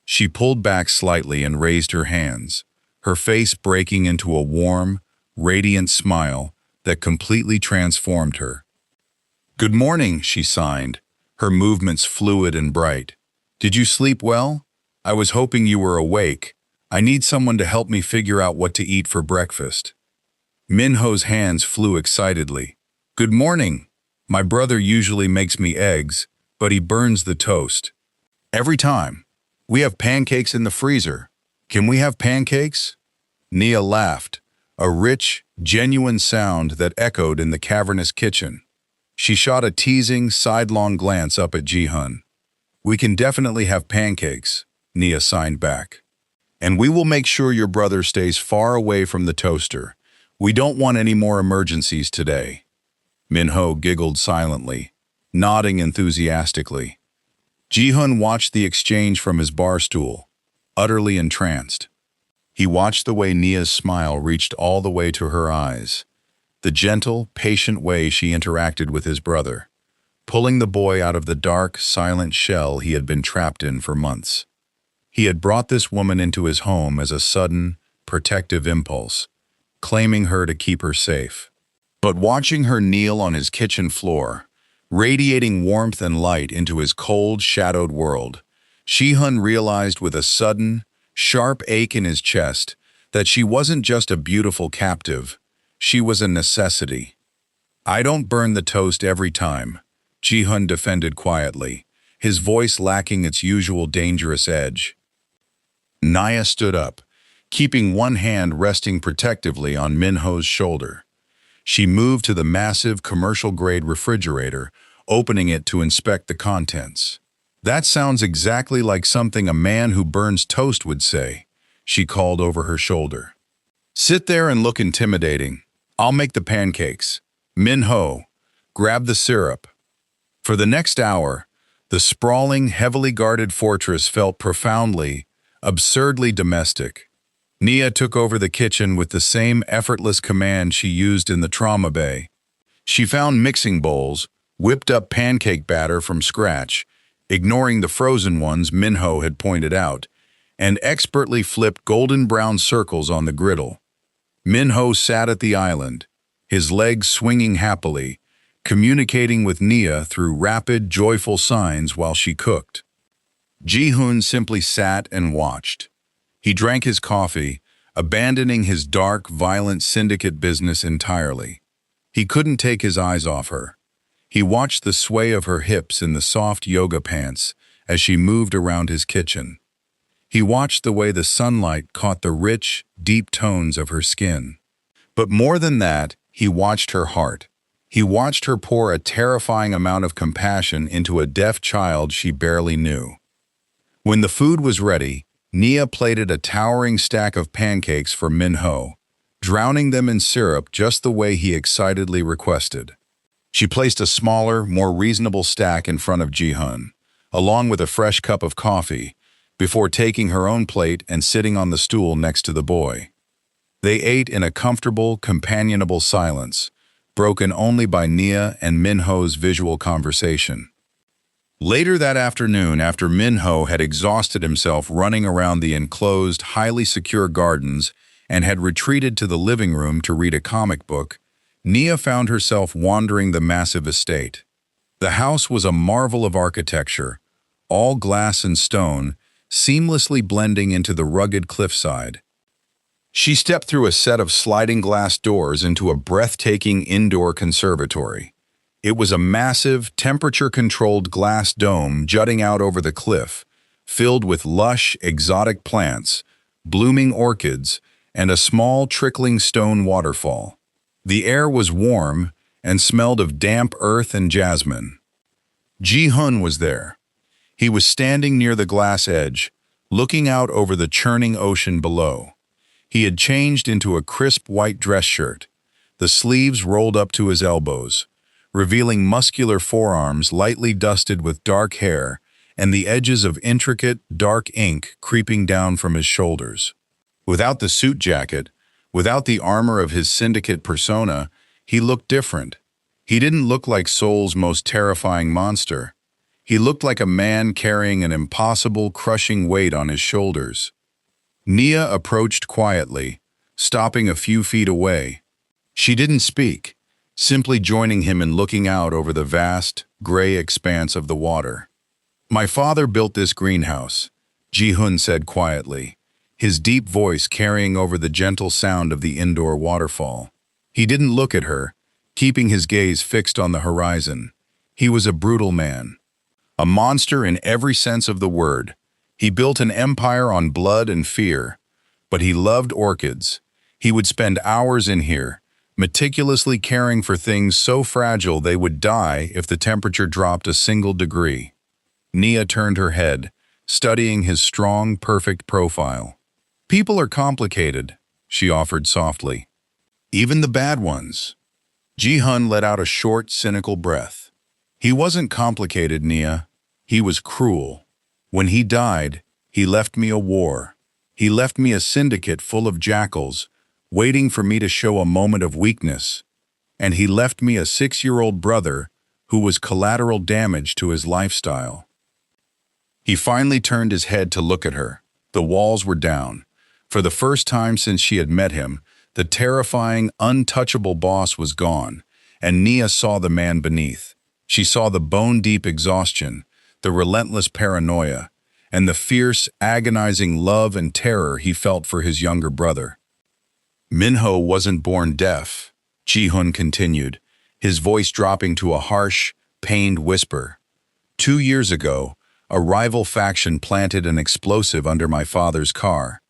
She pulled back slightly and raised her hands, her face breaking into a warm, radiant smile that completely transformed her. "Good morning," she signed, her movements fluid and bright. "Did you sleep well? I was hoping you were awake. I need someone to help me figure out what to eat for breakfast." Minho's hands flew excitedly. "Good morning. My brother usually makes me eggs, but he burns the toast. Every time. We have pancakes in the freezer. Can we have pancakes?" Nia laughed, a rich, genuine sound that echoed in the cavernous kitchen. She shot a teasing, sidelong glance up at Ji-hun. "We can definitely have pancakes," Nia signed back. "And we will make sure your brother stays far away from the toaster. We don't want any more emergencies today." Minho giggled silently, nodding enthusiastically. Ji-hun watched the exchange from his bar stool, utterly entranced. He watched the way Nia's smile reached all the way to her eyes, the gentle, patient way she interacted with his brother, pulling the boy out of the dark, silent shell he had been trapped in for months. He had brought this woman into his home as a sudden, protective impulse, claiming her to keep her safe. But watching her kneel on his kitchen floor, radiating warmth and light into his cold, shadowed world, Ji-hun realized with a sudden, sharp ache in his chest that she wasn't just a beautiful captive, she was a necessity. "I don't burn the toast every time," Ji-hun defended quietly, his voice lacking its usual dangerous edge. Nia stood up, keeping one hand resting protectively on Minho's shoulder. She moved to the massive commercial-grade refrigerator, opening it to inspect the contents. "That sounds exactly like something a man who burns toast would say," she called over her shoulder. "Sit there and look intimidating. I'll make the pancakes. Minho, grab the syrup." For the next hour, the sprawling, heavily guarded fortress felt profoundly, absurdly domestic. Nia took over the kitchen with the same effortless command she used in the trauma bay. She found mixing bowls, whipped up pancake batter from scratch, ignoring the frozen ones Minho had pointed out, and expertly flipped golden brown circles on the griddle. Minho sat at the island, his legs swinging happily, communicating with Nia through rapid, joyful signs while she cooked. Ji-hun simply sat and watched. He drank his coffee, abandoning his dark, violent syndicate business entirely. He couldn't take his eyes off her. He watched the sway of her hips in the soft yoga pants as she moved around his kitchen. He watched the way the sunlight caught the rich, deep tones of her skin. But more than that, he watched her heart. He watched her pour a terrifying amount of compassion into a deaf child she barely knew. When the food was ready, Nia plated a towering stack of pancakes for Minho, drowning them in syrup just the way he excitedly requested. She placed a smaller, more reasonable stack in front of Ji-hun, along with a fresh cup of coffee, before taking her own plate and sitting on the stool next to the boy. They ate in a comfortable, companionable silence, broken only by Nia and Minho's visual conversation. Later that afternoon, after Minho had exhausted himself running around the enclosed, highly secure gardens and had retreated to the living room to read a comic book, Nia found herself wandering the massive estate. The house was a marvel of architecture, all glass and stone, seamlessly blending into the rugged cliffside. She stepped through a set of sliding glass doors into a breathtaking indoor conservatory. It was a massive, temperature-controlled glass dome jutting out over the cliff, filled with lush, exotic plants, blooming orchids, and a small, trickling stone waterfall. The air was warm and smelled of damp earth and jasmine. Ji-hun was there. He was standing near the glass edge, looking out over the churning ocean below. He had changed into a crisp white dress shirt, the sleeves rolled up to his elbows, revealing muscular forearms lightly dusted with dark hair and the edges of intricate, dark ink creeping down from his shoulders. Without the suit jacket, without the armor of his syndicate persona, he looked different. He didn't look like Seoul's most terrifying monster. He looked like a man carrying an impossible, crushing weight on his shoulders. Nia approached quietly, stopping a few feet away. She didn't speak, simply joining him in looking out over the vast, gray expanse of the water. "My father built this greenhouse," Ji-hun said quietly, his deep voice carrying over the gentle sound of the indoor waterfall. He didn't look at her, keeping his gaze fixed on the horizon. He was a brutal man, a monster in every sense of the word. He built an empire on blood and fear, but he loved orchids. He would spend hours in here, meticulously caring for things so fragile they would die if the temperature dropped a single degree. Nia turned her head, studying his strong, perfect profile. "People are complicated," she offered softly. "Even the bad ones." Ji-hun let out a short, cynical breath. "He wasn't complicated, Nia. He was cruel. When he died, he left me a war. He left me a syndicate full of jackals, waiting for me to show a moment of weakness. And he left me a 6-year-old brother who was collateral damage to his lifestyle." He finally turned his head to look at her. The walls were down. For the first time since she had met him, the terrifying, untouchable boss was gone, and Nia saw the man beneath. She saw the bone-deep exhaustion, the relentless paranoia, and the fierce, agonizing love and terror he felt for his younger brother. "Minho wasn't born deaf," Ji-hun continued, his voice dropping to a harsh, pained whisper. "2 years ago, a rival faction planted an explosive under my father's car.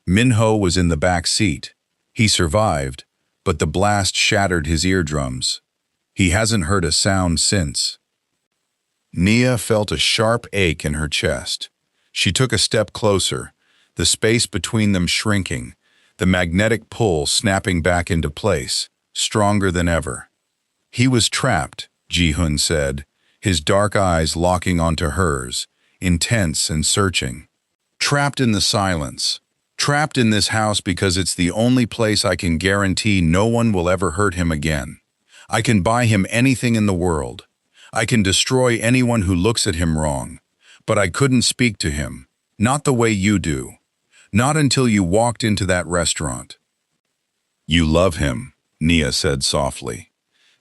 Minho was in the back seat. He survived, but the blast shattered his eardrums. He hasn't heard a sound since." Nia felt a sharp ache in her chest. She took a step closer, the space between them shrinking, the magnetic pull snapping back into place, stronger than ever. "He was trapped," Ji-hun said, his dark eyes locking onto hers, intense and searching. "Trapped in the silence. Trapped in this house because it's the only place I can guarantee no one will ever hurt him again. I can buy him anything in the world. I can destroy anyone who looks at him wrong. But I couldn't speak to him. Not the way you do. Not until you walked into that restaurant." "You love him," Nia said softly.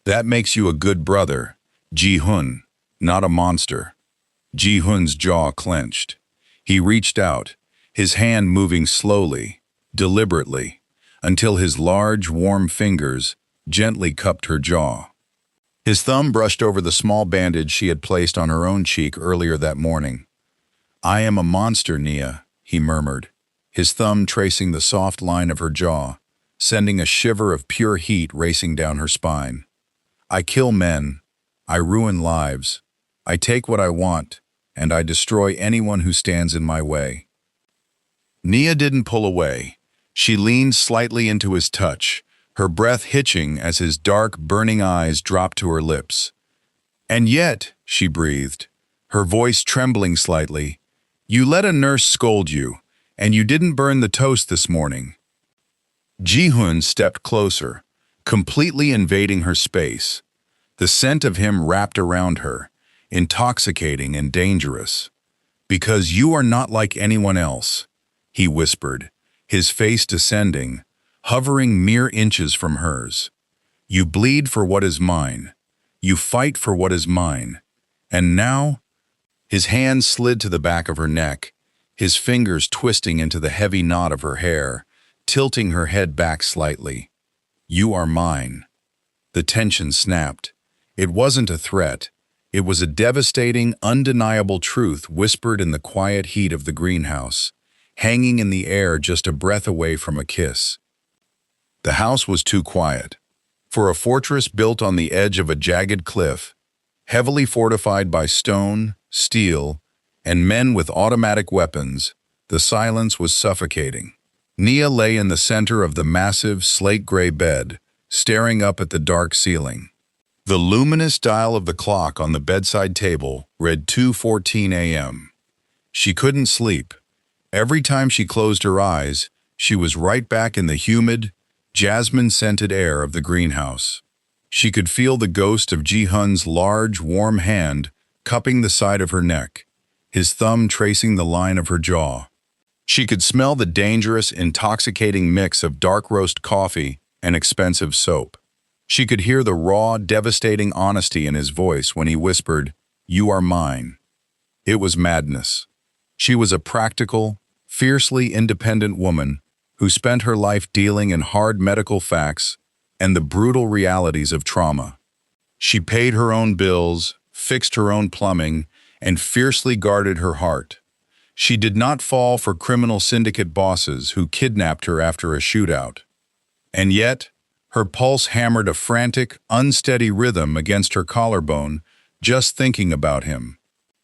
"That makes you a good brother, Ji-hun, not a monster." Ji-hun's jaw clenched. He reached out, his hand moving slowly, deliberately, until his large, warm fingers gently cupped her jaw. His thumb brushed over the small bandage she had placed on her own cheek earlier that morning. "I am a monster, Nia," he murmured, his thumb tracing the soft line of her jaw, sending a shiver of pure heat racing down her spine. "I kill men, I ruin lives, I take what I want, and I destroy anyone who stands in my way." Nia didn't pull away. She leaned slightly into his touch, her breath hitching as his dark, burning eyes dropped to her lips. "And yet," she breathed, her voice trembling slightly, "you let a nurse scold you, and you didn't burn the toast this morning." Ji-hun stepped closer, completely invading her space. The scent of him wrapped around her, intoxicating and dangerous. "Because you are not like anyone else," he whispered, his face descending, hovering mere inches from hers. "You bleed for what is mine. You fight for what is mine. And now?" His hand slid to the back of her neck, his fingers twisting into the heavy knot of her hair, tilting her head back slightly. "You are mine." The tension snapped. It wasn't a threat. It was a devastating, undeniable truth whispered in the quiet heat of the greenhouse, hanging in the air just a breath away from a kiss. The house was too quiet. For a fortress built on the edge of a jagged cliff, heavily fortified by stone, steel, and men with automatic weapons, the silence was suffocating. Nia lay in the center of the massive slate-gray bed, staring up at the dark ceiling. The luminous dial of the clock on the bedside table read 2:14 a.m. She couldn't sleep. Every time she closed her eyes, she was right back in the humid, jasmine-scented air of the greenhouse. She could feel the ghost of Ji-hun's large, warm hand cupping the side of her neck, his thumb tracing the line of her jaw. She could smell the dangerous, intoxicating mix of dark roast coffee and expensive soap. She could hear the raw, devastating honesty in his voice when he whispered, "You are mine." It was madness. She was a practical, fiercely independent woman who spent her life dealing in hard medical facts and the brutal realities of trauma. She paid her own bills, fixed her own plumbing, and fiercely guarded her heart. She did not fall for criminal syndicate bosses who kidnapped her after a shootout. And yet, her pulse hammered a frantic, unsteady rhythm against her collarbone just thinking about him.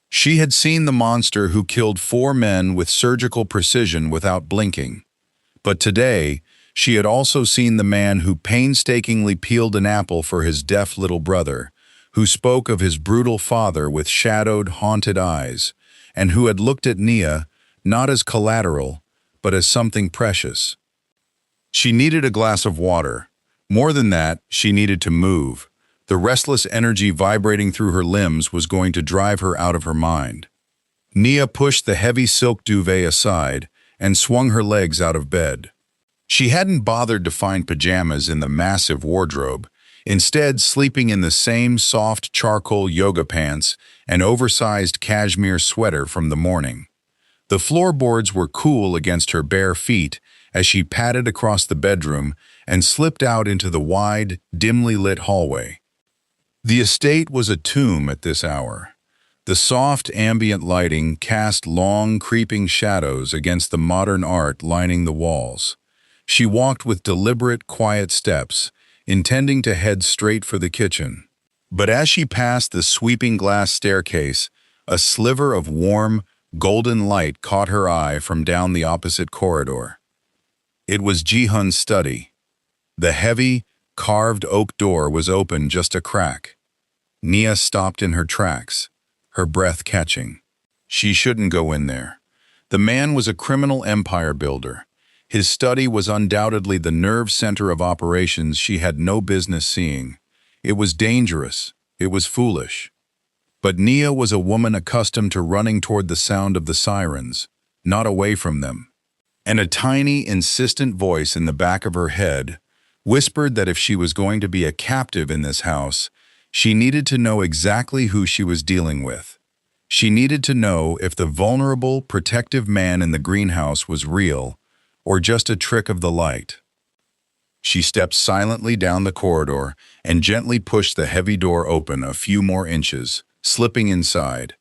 She had seen the monster who killed 4 men with surgical precision without blinking. But today, she had also seen the man who painstakingly peeled an apple for his deaf little brother, who spoke of his brutal father with shadowed, haunted eyes, and who had looked at Nia not as collateral, but as something precious. She needed a glass of water. More than that, she needed to move. The restless energy vibrating through her limbs was going to drive her out of her mind. Nia pushed the heavy silk duvet aside and swung her legs out of bed. She hadn't bothered to find pajamas in the massive wardrobe, instead sleeping in the same soft charcoal yoga pants and oversized cashmere sweater from the morning. The floorboards were cool against her bare feet as she padded across the bedroom and slipped out into the wide, dimly lit hallway. The estate was a tomb at this hour. The soft ambient lighting cast long, creeping shadows against the modern art lining the walls. She walked with deliberate, quiet steps, intending to head straight for the kitchen. But as she passed the sweeping glass staircase, a sliver of warm, golden light caught her eye from down the opposite corridor. It was Ji-hun's study. The heavy, carved oak door was open just a crack. Nia stopped in her tracks, her breath catching. She shouldn't go in there. The man was a criminal empire builder. His study was undoubtedly the nerve center of operations she had no business seeing. It was dangerous. It was foolish. But Nia was a woman accustomed to running toward the sound of the sirens, not away from them. And a tiny, insistent voice in the back of her head whispered that if she was going to be a captive in this house, she needed to know exactly who she was dealing with. She needed to know if the vulnerable, protective man in the greenhouse was real or just a trick of the light. She stepped silently down the corridor and gently pushed the heavy door open a few more inches, slipping inside.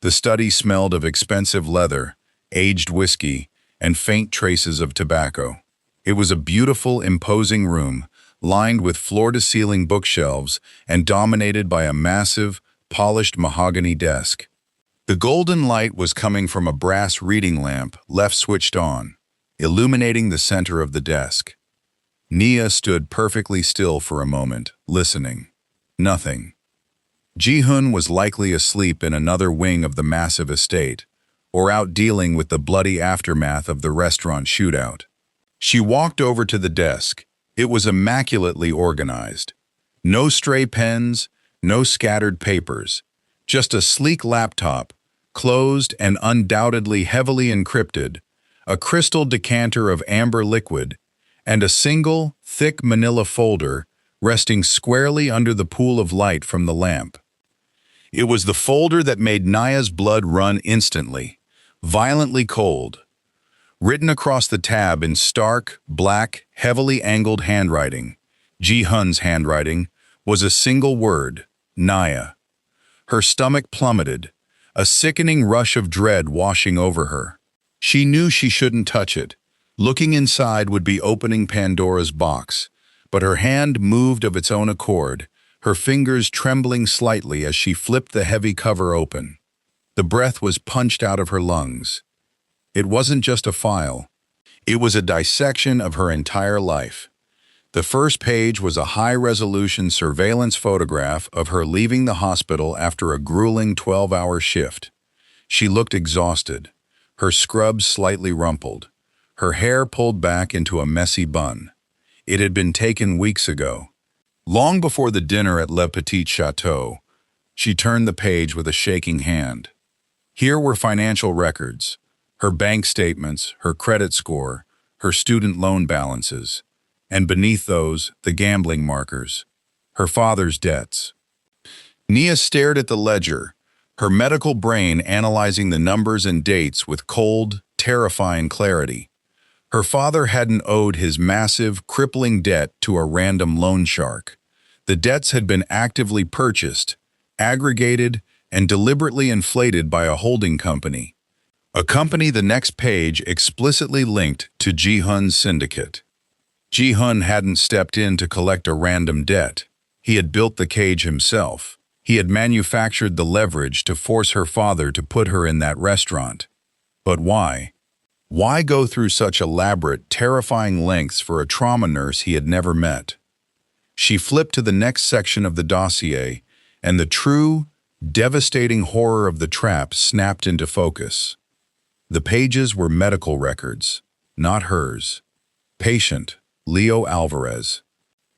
The study smelled of expensive leather, aged whiskey, and faint traces of tobacco. It was a beautiful, imposing room, lined with floor-to-ceiling bookshelves and dominated by a massive, polished mahogany desk. The golden light was coming from a brass reading lamp left switched on, illuminating the center of the desk. Nia stood perfectly still for a moment, listening. Nothing. Ji-hun was likely asleep in another wing of the massive estate, or out dealing with the bloody aftermath of the restaurant shootout. She walked over to the desk. It was immaculately organized. No stray pens, no scattered papers, just a sleek laptop, closed and undoubtedly heavily encrypted, a crystal decanter of amber liquid, and a single, thick manila folder resting squarely under the pool of light from the lamp. It was the folder that made Nia's blood run instantly. violently cold. Written across the tab in stark, black, heavily angled handwriting, Ji-hun's handwriting, was a single word, Naya. Her stomach plummeted, a sickening rush of dread washing over her. She knew she shouldn't touch it. Looking inside would be opening Pandora's box, but her hand moved of its own accord, her fingers trembling slightly as she flipped the heavy cover open. The breath was punched out of her lungs. It wasn't just a file. It was a dissection of her entire life. The first page was a high-resolution surveillance photograph of her leaving the hospital after a grueling 12-hour shift. She looked exhausted, her scrubs slightly rumpled, her hair pulled back into a messy bun. It had been taken weeks ago. Long before the dinner at Le Petit Chateau, she turned the page with a shaking hand. Here were financial records, her bank statements, her credit score, her student loan balances, and beneath those, the gambling markers, her father's debts. Nia stared at the ledger, her medical brain analyzing the numbers and dates with cold, terrifying clarity. Her father hadn't owed his massive, crippling debt to a random loan shark. The debts had been actively purchased, aggregated, and deliberately inflated by a holding company. A company the next page explicitly linked to Ji-hun's syndicate. Ji-hun hadn't stepped in to collect a random debt. He had built the cage himself. He had manufactured the leverage to force her father to put her in that restaurant. But why? Why go through such elaborate, terrifying lengths for a trauma nurse he had never met? She flipped to the next section of the dossier, and the true, devastating horror of the trap snapped into focus. The pages were medical records, not hers. Patient, Leo Alvarez.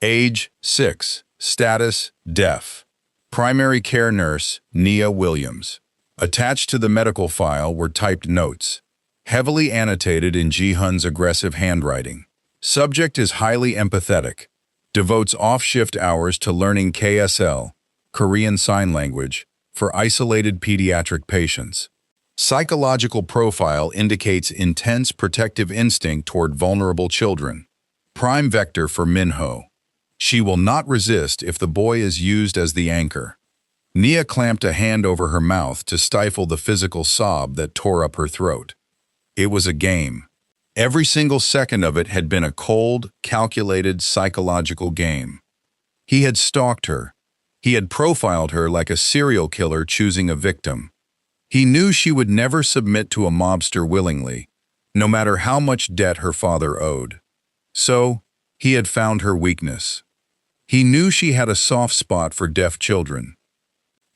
Age, 6. Status, deaf. Primary care nurse, Nia Williams. Attached to the medical file were typed notes, heavily annotated in Ji-hun's aggressive handwriting. Subject is highly empathetic, devotes off-shift hours to learning KSL, Korean Sign Language, for isolated pediatric patients. Psychological profile indicates intense protective instinct toward vulnerable children. Prime vector for Minho. She will not resist if the boy is used as the anchor. Nia clamped a hand over her mouth to stifle the physical sob that tore up her throat. It was a game. Every single second of it had been a cold, calculated psychological game. He had stalked her. He had profiled her like a serial killer choosing a victim. He knew she would never submit to a mobster willingly, no matter how much debt her father owed. So, he had found her weakness. He knew she had a soft spot for deaf children.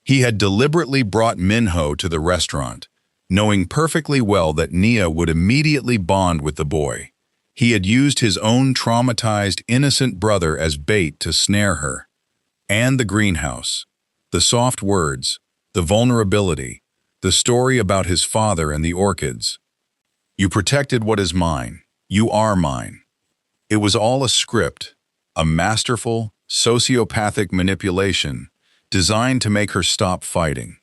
He had deliberately brought Minho to the restaurant, knowing perfectly well that Nia would immediately bond with the boy. He had used his own traumatized, innocent brother as bait to snare her. And the greenhouse, the soft words, the vulnerability, the story about his father and the orchids. You protected what is mine. You are mine. It was all a script, a masterful, sociopathic manipulation designed to make her stop fighting.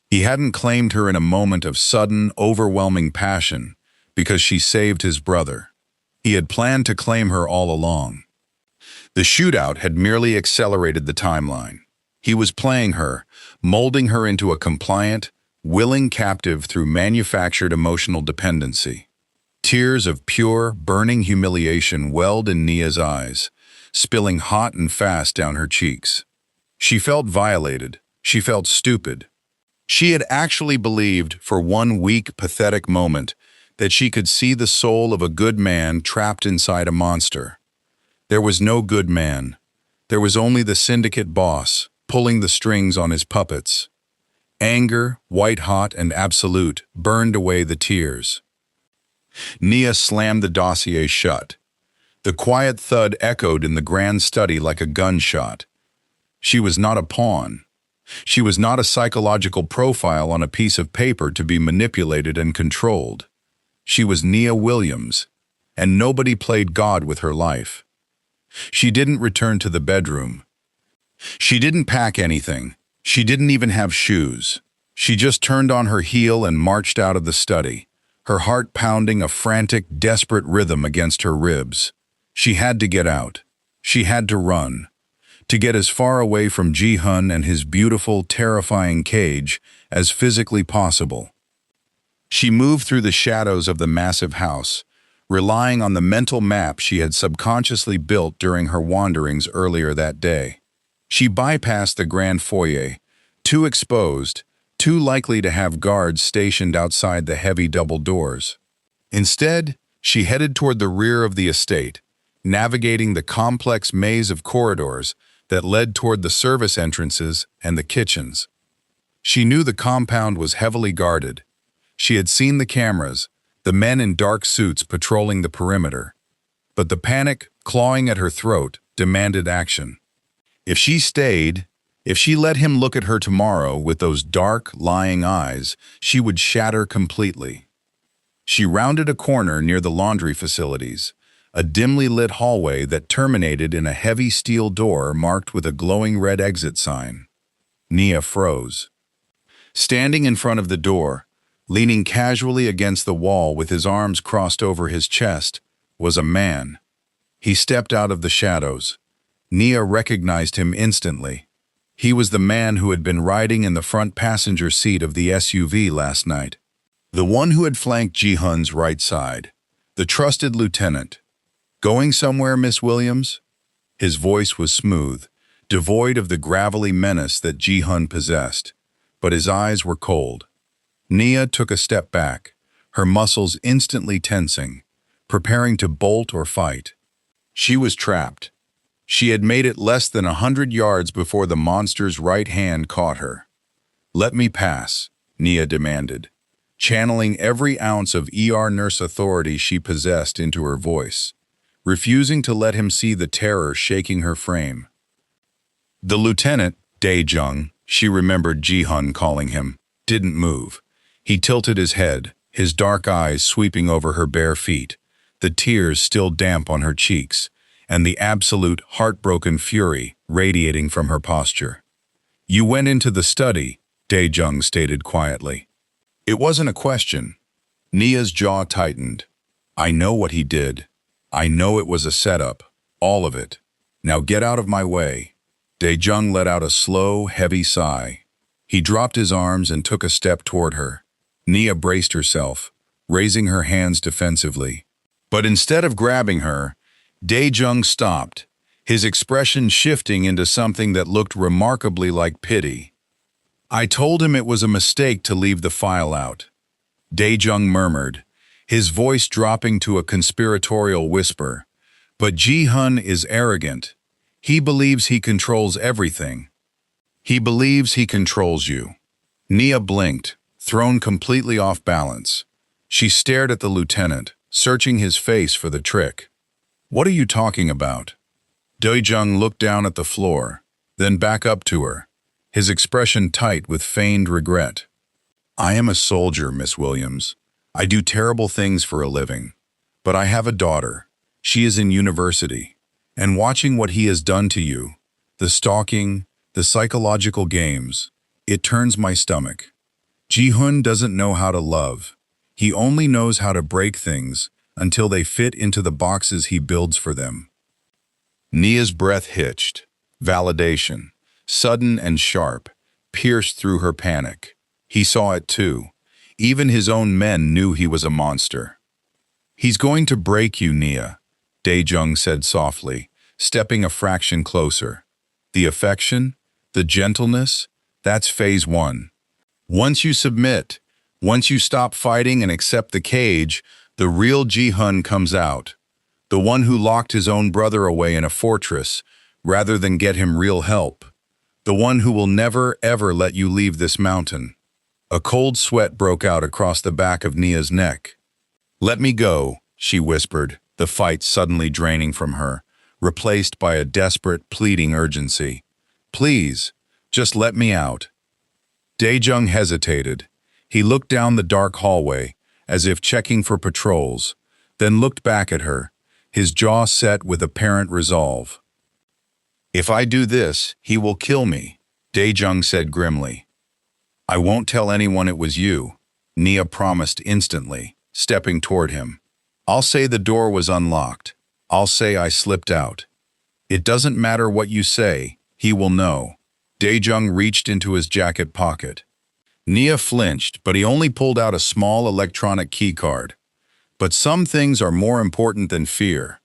He hadn't claimed her in a moment of sudden, overwhelming passion because she saved his brother. He had planned to claim her all along. The shootout had merely accelerated the timeline. He was playing her, molding her into a compliant, willing captive through manufactured emotional dependency. Tears of pure, burning humiliation welled in Nia's eyes, spilling hot and fast down her cheeks. She felt violated. She felt stupid. She had actually believed for one weak, pathetic moment that she could see the soul of a good man trapped inside a monster. There was no good man. There was only the syndicate boss, pulling the strings on his puppets. Anger, white-hot and absolute, burned away the tears. Nia slammed the dossier shut. The quiet thud echoed in the grand study like a gunshot. She was not a pawn. She was not a psychological profile on a piece of paper to be manipulated and controlled. She was Nia Williams, and nobody played God with her life. She didn't return to the bedroom. She didn't pack anything. She didn't even have shoes. She just turned on her heel and marched out of the study, her heart pounding a frantic, desperate rhythm against her ribs. She had to get out. She had to run. To get as far away from Ji-hun and his beautiful, terrifying cage as physically possible. She moved through the shadows of the massive house, relying on the mental map she had subconsciously built during her wanderings earlier that day. She bypassed the grand foyer, too exposed, too likely to have guards stationed outside the heavy double doors. Instead, she headed toward the rear of the estate, navigating the complex maze of corridors that led toward the service entrances and the kitchens. She knew the compound was heavily guarded. She had seen the cameras, the men in dark suits patrolling the perimeter. But the panic, clawing at her throat, demanded action. If she stayed, if she let him look at her tomorrow with those dark, lying eyes, she would shatter completely. She rounded a corner near the laundry facilities, a dimly lit hallway that terminated in a heavy steel door marked with a glowing red exit sign. Nia froze. Standing in front of the door, leaning casually against the wall with his arms crossed over his chest, was a man. He stepped out of the shadows. Nia recognized him instantly. He was the man who had been riding in the front passenger seat of the SUV last night. The one who had flanked Ji-hun's right side. The trusted lieutenant. "Going somewhere, Miss Williams?" His voice was smooth, devoid of the gravelly menace that Ji-hun possessed, but his eyes were cold. Nia took a step back, her muscles instantly tensing, preparing to bolt or fight. She was trapped. She had made it less than 100 yards before the monster's right hand caught her. "Let me pass," Nia demanded, channeling every ounce of nurse authority she possessed into her voice, refusing to let him see the terror shaking her frame. The lieutenant, Dae-jung, she remembered Ji-hun calling him, didn't move. He tilted his head, his dark eyes sweeping over her bare feet, the tears still damp on her cheeks, and the absolute, heartbroken fury radiating from her posture. "You went into the study," Dae-jung stated quietly. It wasn't a question. Nia's jaw tightened. "I know what he did. I know it was a setup, all of it. Now get out of my way." Dae-jung let out a slow, heavy sigh. He dropped his arms and took a step toward her. Nia braced herself, raising her hands defensively. But instead of grabbing her, Dae-jung stopped, his expression shifting into something that looked remarkably like pity. "I told him it was a mistake to leave the file out," Dae-jung murmured, his voice dropping to a conspiratorial whisper. "But Ji-hun is arrogant. He believes he controls everything. He believes he controls you." Nia blinked, thrown completely off balance. She stared at the lieutenant, searching his face for the trick. "What are you talking about?" Dae-jung looked down at the floor, then back up to her, his expression tight with feigned regret. "I am a soldier, Miss Williams. I do terrible things for a living. But I have a daughter. She is in university. And watching what he has done to you, the stalking, the psychological games, it turns my stomach. Ji-hun doesn't know how to love. He only knows how to break things until they fit into the boxes he builds for them." Nia's breath hitched. Validation, sudden and sharp, pierced through her panic. He saw it too. Even his own men knew he was a monster. "He's going to break you, Nia," Dae-jung said softly, stepping a fraction closer. "The affection, the gentleness, that's phase 1. Once you submit, once you stop fighting and accept the cage, the real Ji-hun comes out. The one who locked his own brother away in a fortress, rather than get him real help. The one who will never, ever let you leave this mountain." A cold sweat broke out across the back of Nia's neck. "Let me go," she whispered, the fight suddenly draining from her, replaced by a desperate, pleading urgency. "Please, just let me out." Dae-jung hesitated. He looked down the dark hallway, as if checking for patrols, then looked back at her, his jaw set with apparent resolve. "If I do this, he will kill me," Dae-jung said grimly. I won't tell anyone it was you, Nia promised instantly, stepping toward him. I'll say the door was unlocked. I'll say I slipped out. It doesn't matter what you say, he will know. Daejung reached into his jacket pocket. Nia flinched, but he only pulled out a small electronic keycard. But some things are more important than fear.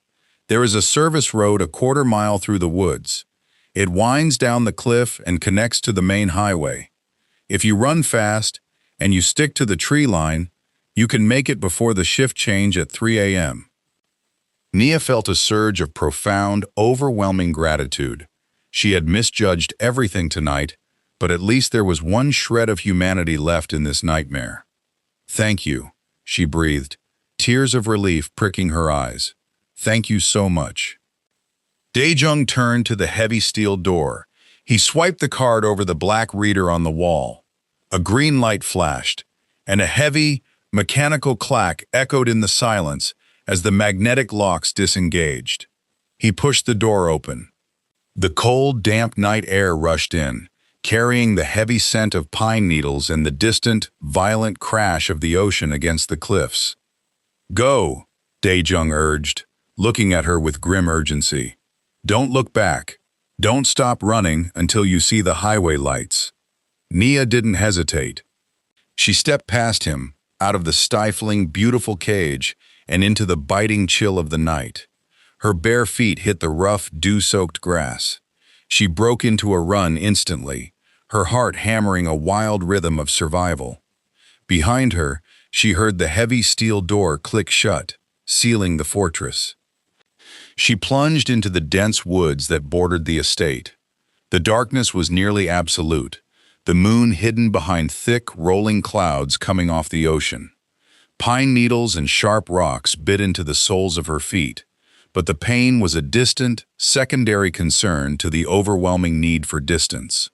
There is a service road a quarter-mile through the woods. It winds down the cliff and connects to the main highway. If you run fast and you stick to the tree line, you can make it before the shift change at 3 a.m. Nia felt a surge of profound, overwhelming gratitude. She had misjudged everything tonight, but at least there was one shred of humanity left in this nightmare. Thank you, she breathed, tears of relief pricking her eyes. Thank you so much. Daejung turned to the heavy steel door. He swiped the card over the black reader on the wall. A green light flashed, and a heavy, mechanical clack echoed in the silence as the magnetic locks disengaged. He pushed the door open. The cold, damp night air rushed in, carrying the heavy scent of pine needles and the distant, violent crash of the ocean against the cliffs. Go, Daejung urged, looking at her with grim urgency. Don't look back. Don't stop running until you see the highway lights. Nia didn't hesitate. She stepped past him, out of the stifling, beautiful cage, and into the biting chill of the night. Her bare feet hit the rough, dew-soaked grass. She broke into a run instantly, her heart hammering a wild rhythm of survival. Behind her, she heard the heavy steel door click shut, sealing the fortress. She plunged into the dense woods that bordered the estate. The darkness was nearly absolute, the moon hidden behind thick, rolling clouds coming off the ocean. Pine needles and sharp rocks bit into the soles of her feet, but the pain was a distant, secondary concern to the overwhelming need for distance.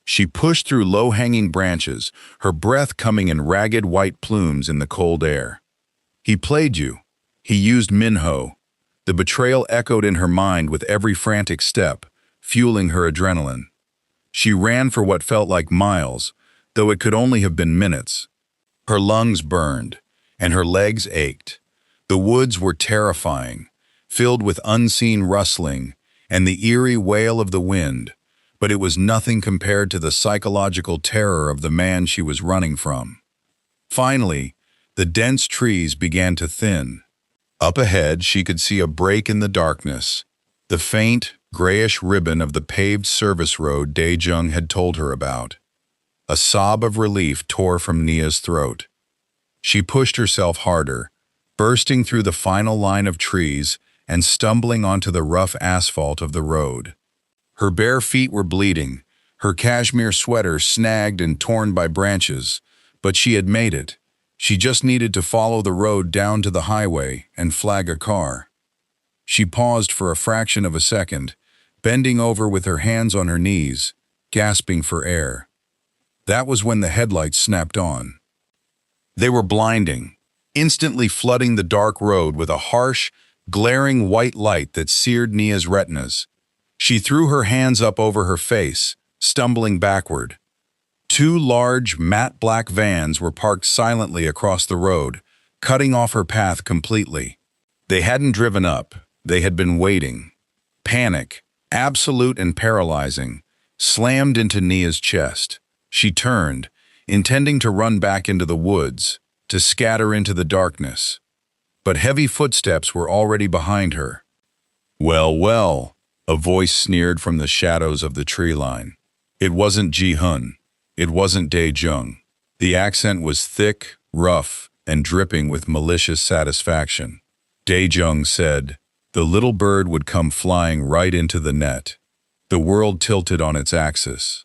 She pushed through low-hanging branches, her breath coming in ragged white plumes in the cold air. He played you. He used Minho. The betrayal echoed in her mind with every frantic step, fueling her adrenaline. She ran for what felt like miles, though it could only have been minutes. Her lungs burned, and her legs ached. The woods were terrifying, filled with unseen rustling and the eerie wail of the wind, but it was nothing compared to the psychological terror of the man she was running from. Finally, the dense trees began to thin. Up ahead, she could see a break in the darkness, the faint, grayish ribbon of the paved service road Daejung had told her about. A sob of relief tore from Nia's throat. She pushed herself harder, bursting through the final line of trees and stumbling onto the rough asphalt of the road. Her bare feet were bleeding, her cashmere sweater snagged and torn by branches, but she had made it. She just needed to follow the road down to the highway and flag a car. She paused for a fraction of a second, bending over with her hands on her knees, gasping for air. That was when the headlights snapped on. They were blinding, instantly flooding the dark road with a harsh, glaring white light that seared Nia's retinas. She threw her hands up over her face, stumbling backward. Two large, matte black vans were parked silently across the road, cutting off her path completely. They hadn't driven up, they had been waiting. Panic, absolute and paralyzing, slammed into Nia's chest. She turned, intending to run back into the woods, to scatter into the darkness. But heavy footsteps were already behind her. Well, well, a voice sneered from the shadows of the tree line. It wasn't Ji-hun. It wasn't Daejung. The accent was thick, rough, and dripping with malicious satisfaction. Daejung said, "The little bird would come flying right into the net." The world tilted on its axis.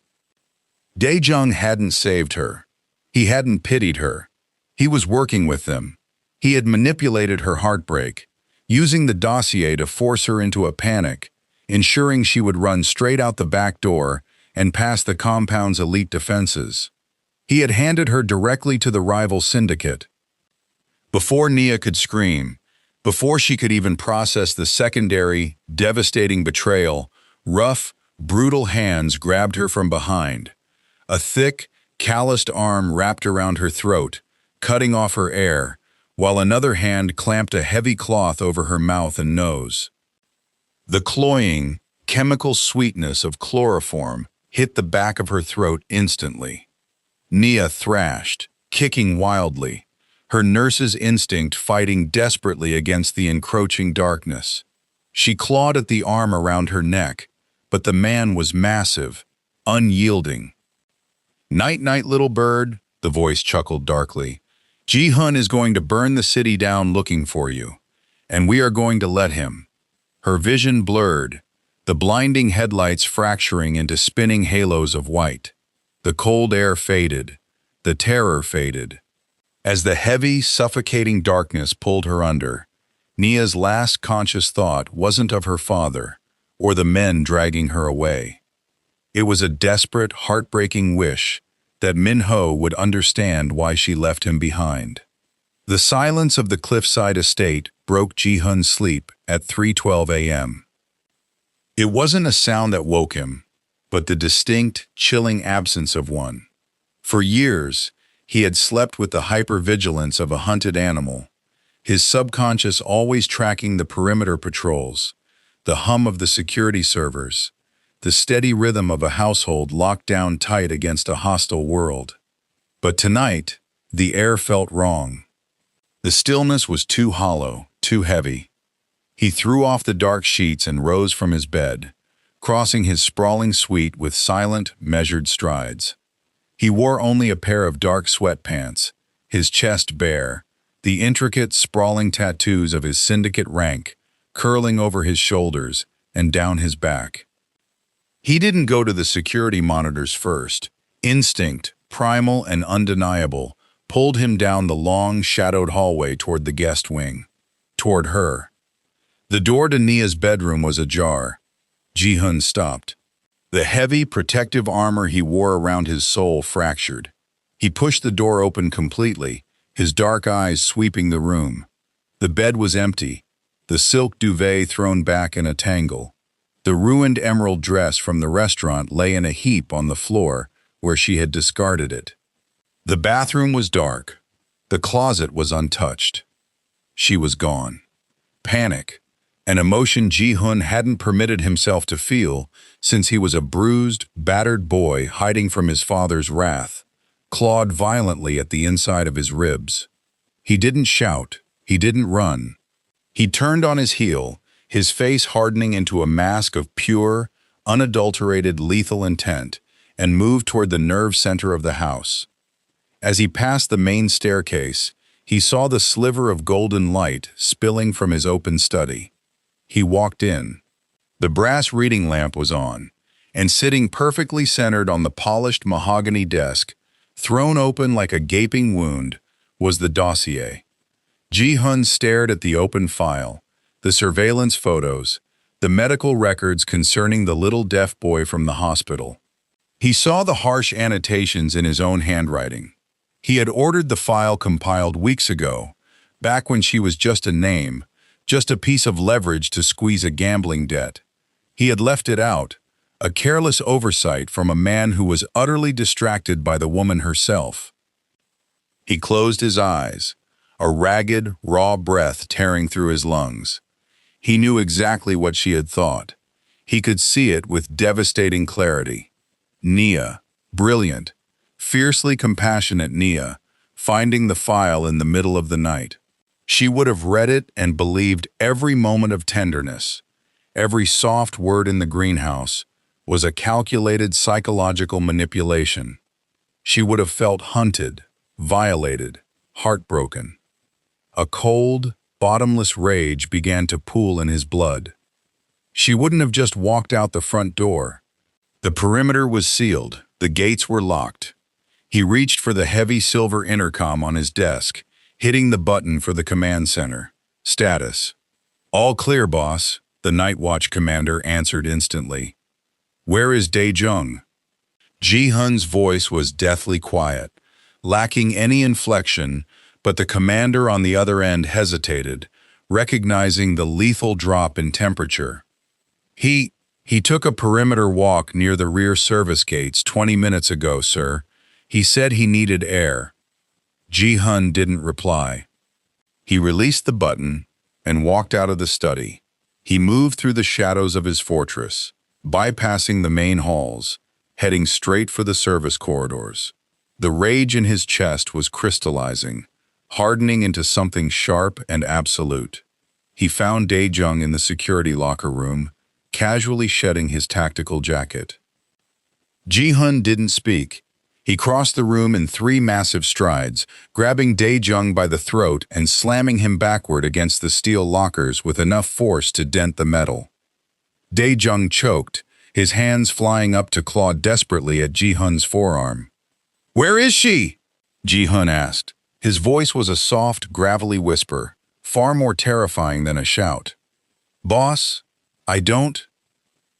Daejung hadn't saved her. He hadn't pitied her. He was working with them. He had manipulated her heartbreak, using the dossier to force her into a panic, ensuring she would run straight out the back door and past the compound's elite defenses. He had handed her directly to the rival syndicate. Before Nia could scream, before she could even process the secondary, devastating betrayal, rough, brutal hands grabbed her from behind. A thick, calloused arm wrapped around her throat, cutting off her air, while another hand clamped a heavy cloth over her mouth and nose. The cloying, chemical sweetness of chloroform hit the back of her throat instantly. Nia thrashed, kicking wildly, her nurse's instinct fighting desperately against the encroaching darkness. She clawed at the arm around her neck, but the man was massive, unyielding. "Night-night, little bird," the voice chuckled darkly. "Ji-hun is going to burn the city down looking for you, and we are going to let him." Her vision blurred, the blinding headlights fracturing into spinning halos of white. The cold air faded, the terror faded. As the heavy, suffocating darkness pulled her under, Nia's last conscious thought wasn't of her father or the men dragging her away. It was a desperate, heartbreaking wish that Min-ho would understand why she left him behind. The silence of the cliffside estate broke Ji-hun's sleep at 3:12 a.m. It wasn't a sound that woke him, but the distinct, chilling absence of one. For years, he had slept with the hypervigilance of a hunted animal, his subconscious always tracking the perimeter patrols, the hum of the security servers, the steady rhythm of a household locked down tight against a hostile world. But tonight, the air felt wrong. The stillness was too hollow, too heavy. He threw off the dark sheets and rose from his bed, crossing his sprawling suite with silent, measured strides. He wore only a pair of dark sweatpants, his chest bare, the intricate, sprawling tattoos of his syndicate rank curling over his shoulders and down his back. He didn't go to the security monitors first. Instinct, primal and undeniable, pulled him down the long, shadowed hallway toward the guest wing. Toward her. The door to Nia's bedroom was ajar. Ji-hun stopped. The heavy, protective armor he wore around his soul fractured. He pushed the door open completely, his dark eyes sweeping the room. The bed was empty, the silk duvet thrown back in a tangle. The ruined emerald dress from the restaurant lay in a heap on the floor where she had discarded it. The bathroom was dark. The closet was untouched. She was gone. Panic, an emotion Ji-hun hadn't permitted himself to feel since he was a bruised, battered boy hiding from his father's wrath, clawed violently at the inside of his ribs. He didn't shout. He didn't run. He turned on his heel, his face hardening into a mask of pure, unadulterated lethal intent, and moved toward the nerve center of the house. As he passed the main staircase, he saw the sliver of golden light spilling from his open study. He walked in. The brass reading lamp was on, and sitting perfectly centered on the polished mahogany desk, thrown open like a gaping wound, was the dossier. Ji-hun stared at the open file, the surveillance photos, the medical records concerning the little deaf boy from the hospital. He saw the harsh annotations in his own handwriting. He had ordered the file compiled weeks ago, back when she was just a name, just a piece of leverage to squeeze a gambling debt. He had left it out, a careless oversight from a man who was utterly distracted by the woman herself. He closed his eyes, a ragged, raw breath tearing through his lungs. He knew exactly what she had thought. He could see it with devastating clarity. Nia, brilliant, fiercely compassionate Nia, finding the file in the middle of the night. She would have read it and believed every moment of tenderness, every soft word in the greenhouse, was a calculated psychological manipulation. She would have felt hunted, violated, heartbroken. A cold, bottomless rage began to pool in his blood. She wouldn't have just walked out the front door. The perimeter was sealed, the gates were locked. He reached for the heavy silver intercom on his desk, hitting the button for the command center. Status. "All clear, boss," the night watch commander answered instantly. "Where is Dae-jung?" Ji-hun's voice was deathly quiet, lacking any inflection, but the commander on the other end hesitated, recognizing the lethal drop in temperature. He took a perimeter walk near the rear service gates 20 minutes ago, sir. He said he needed air. Ji-hun didn't reply. He released the button and walked out of the study. He moved through the shadows of his fortress, bypassing the main halls, heading straight for the service corridors. The rage in his chest was crystallizing, hardening into something sharp and absolute. He found Dae-jung in the security locker room, casually shedding his tactical jacket. Ji-hun didn't speak. He crossed the room in 3 massive strides, grabbing Dae-jung by the throat and slamming him backward against the steel lockers with enough force to dent the metal. Dae-jung choked, his hands flying up to claw desperately at Ji-hun's forearm. "Where is she?" Ji-hun asked. His voice was a soft, gravelly whisper, far more terrifying than a shout. "Boss, I don't."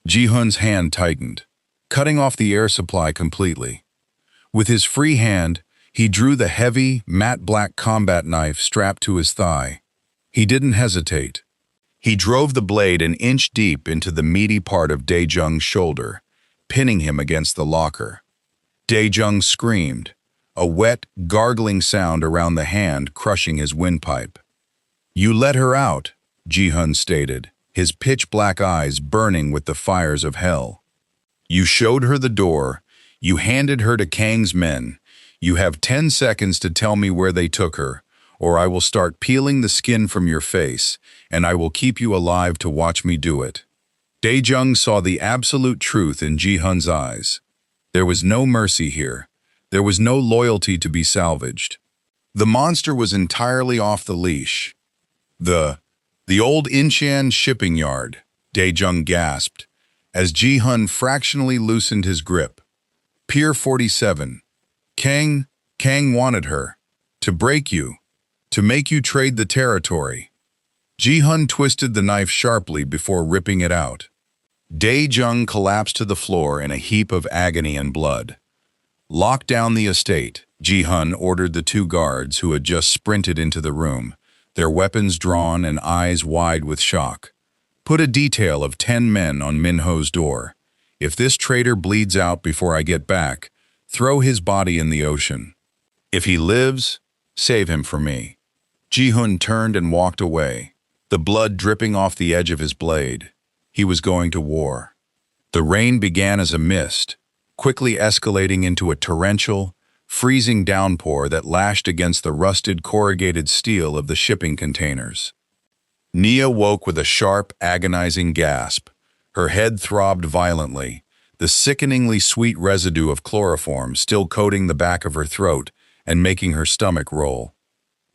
Ji-hun's hand tightened, cutting off the air supply completely. With his free hand, he drew the heavy, matte black combat knife strapped to his thigh. He didn't hesitate. He drove the blade an inch deep into the meaty part of Dae-jung's shoulder, pinning him against the locker. Dae-jung screamed, a wet, gargling sound around the hand crushing his windpipe. "You let her out," Ji-hun stated, his pitch-black eyes burning with the fires of hell. "You showed her the door. You handed her to Kang's men. You have 10 seconds to tell me where they took her, or I will start peeling the skin from your face, and I will keep you alive to watch me do it." Dae-jung saw the absolute truth in Ji-hun's eyes. There was no mercy here. There was no loyalty to be salvaged. The monster was entirely off the leash. The old Inshan shipping yard, Dae-jung gasped, as Ji-hun fractionally loosened his grip. Pier 47. Kang wanted her. To break you. To make you trade the territory. Ji-hun twisted the knife sharply before ripping it out. Dae-jung collapsed to the floor in a heap of agony and blood. "Lock down the estate," Ji-hun ordered the 2 guards who had just sprinted into the room, their weapons drawn and eyes wide with shock. "Put a detail of 10 men on Minho's door. If this traitor bleeds out before I get back, throw his body in the ocean. If he lives, save him for me." Ji-hun turned and walked away, the blood dripping off the edge of his blade. He was going to war. The rain began as a mist, quickly escalating into a torrential, freezing downpour that lashed against the rusted corrugated steel of the shipping containers. Nia woke with a sharp, agonizing gasp. Her head throbbed violently, the sickeningly sweet residue of chloroform still coating the back of her throat and making her stomach roll.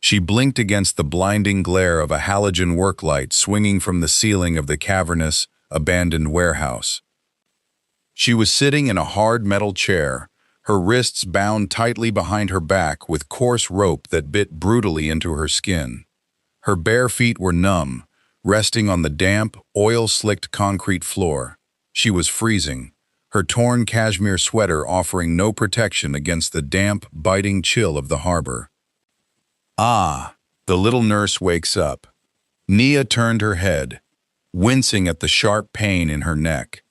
She blinked against the blinding glare of a halogen work light swinging from the ceiling of the cavernous, abandoned warehouse. She was sitting in a hard metal chair, her wrists bound tightly behind her back with coarse rope that bit brutally into her skin. Her bare feet were numb, resting on the damp, oil-slicked concrete floor. She was freezing, her torn cashmere sweater offering no protection against the damp, biting chill of the harbor. "Ah," the little nurse wakes up. Nia turned her head, wincing at the sharp pain in her neck.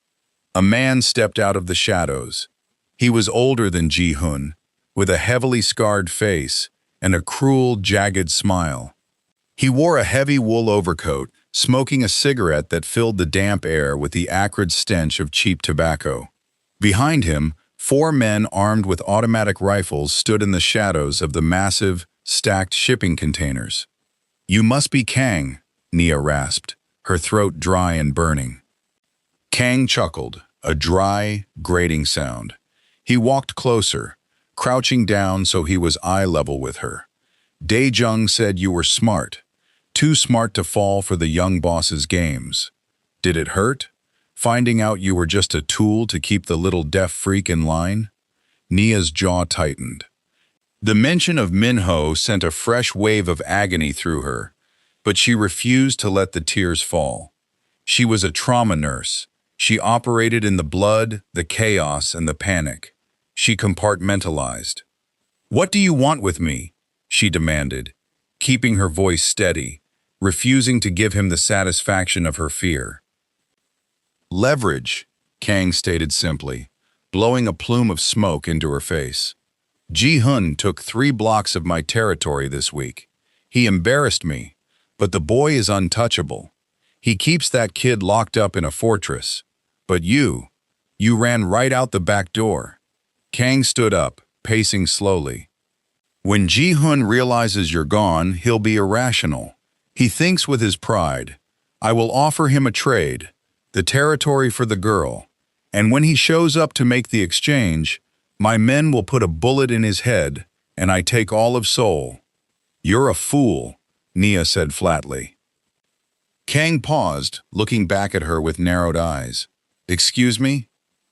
A man stepped out of the shadows. He was older than Ji-hun, with a heavily scarred face and a cruel, jagged smile. He wore a heavy wool overcoat, smoking a cigarette that filled the damp air with the acrid stench of cheap tobacco. Behind him, 4 men armed with automatic rifles stood in the shadows of the massive, stacked shipping containers. "You must be Kang," Nia rasped, her throat dry and burning. Kang chuckled, a dry, grating sound. He walked closer, crouching down so he was eye level with her. "Dae-jung said you were smart. Too smart to fall for the young boss's games. Did it hurt? Finding out you were just a tool to keep the little deaf freak in line?" Nia's jaw tightened. The mention of Minho sent a fresh wave of agony through her, but she refused to let the tears fall. She was a trauma nurse. She operated in the blood, the chaos, and the panic. She compartmentalized. "What do you want with me?" she demanded, keeping her voice steady, refusing to give him the satisfaction of her fear. "Leverage," Kang stated simply, blowing a plume of smoke into her face. Ji-hun took 3 blocks of my territory this week. He embarrassed me, but the boy is untouchable. He keeps that kid locked up in a fortress. But you ran right out the back door. Kang stood up, pacing slowly. When Ji-hun realizes you're gone, he'll be irrational. He thinks with his pride, I will offer him a trade, the territory for the girl, and when he shows up to make the exchange, my men will put a bullet in his head, and I take all of Seoul. You're a fool, Nia said flatly. Kang paused, looking back at her with narrowed eyes. Excuse me?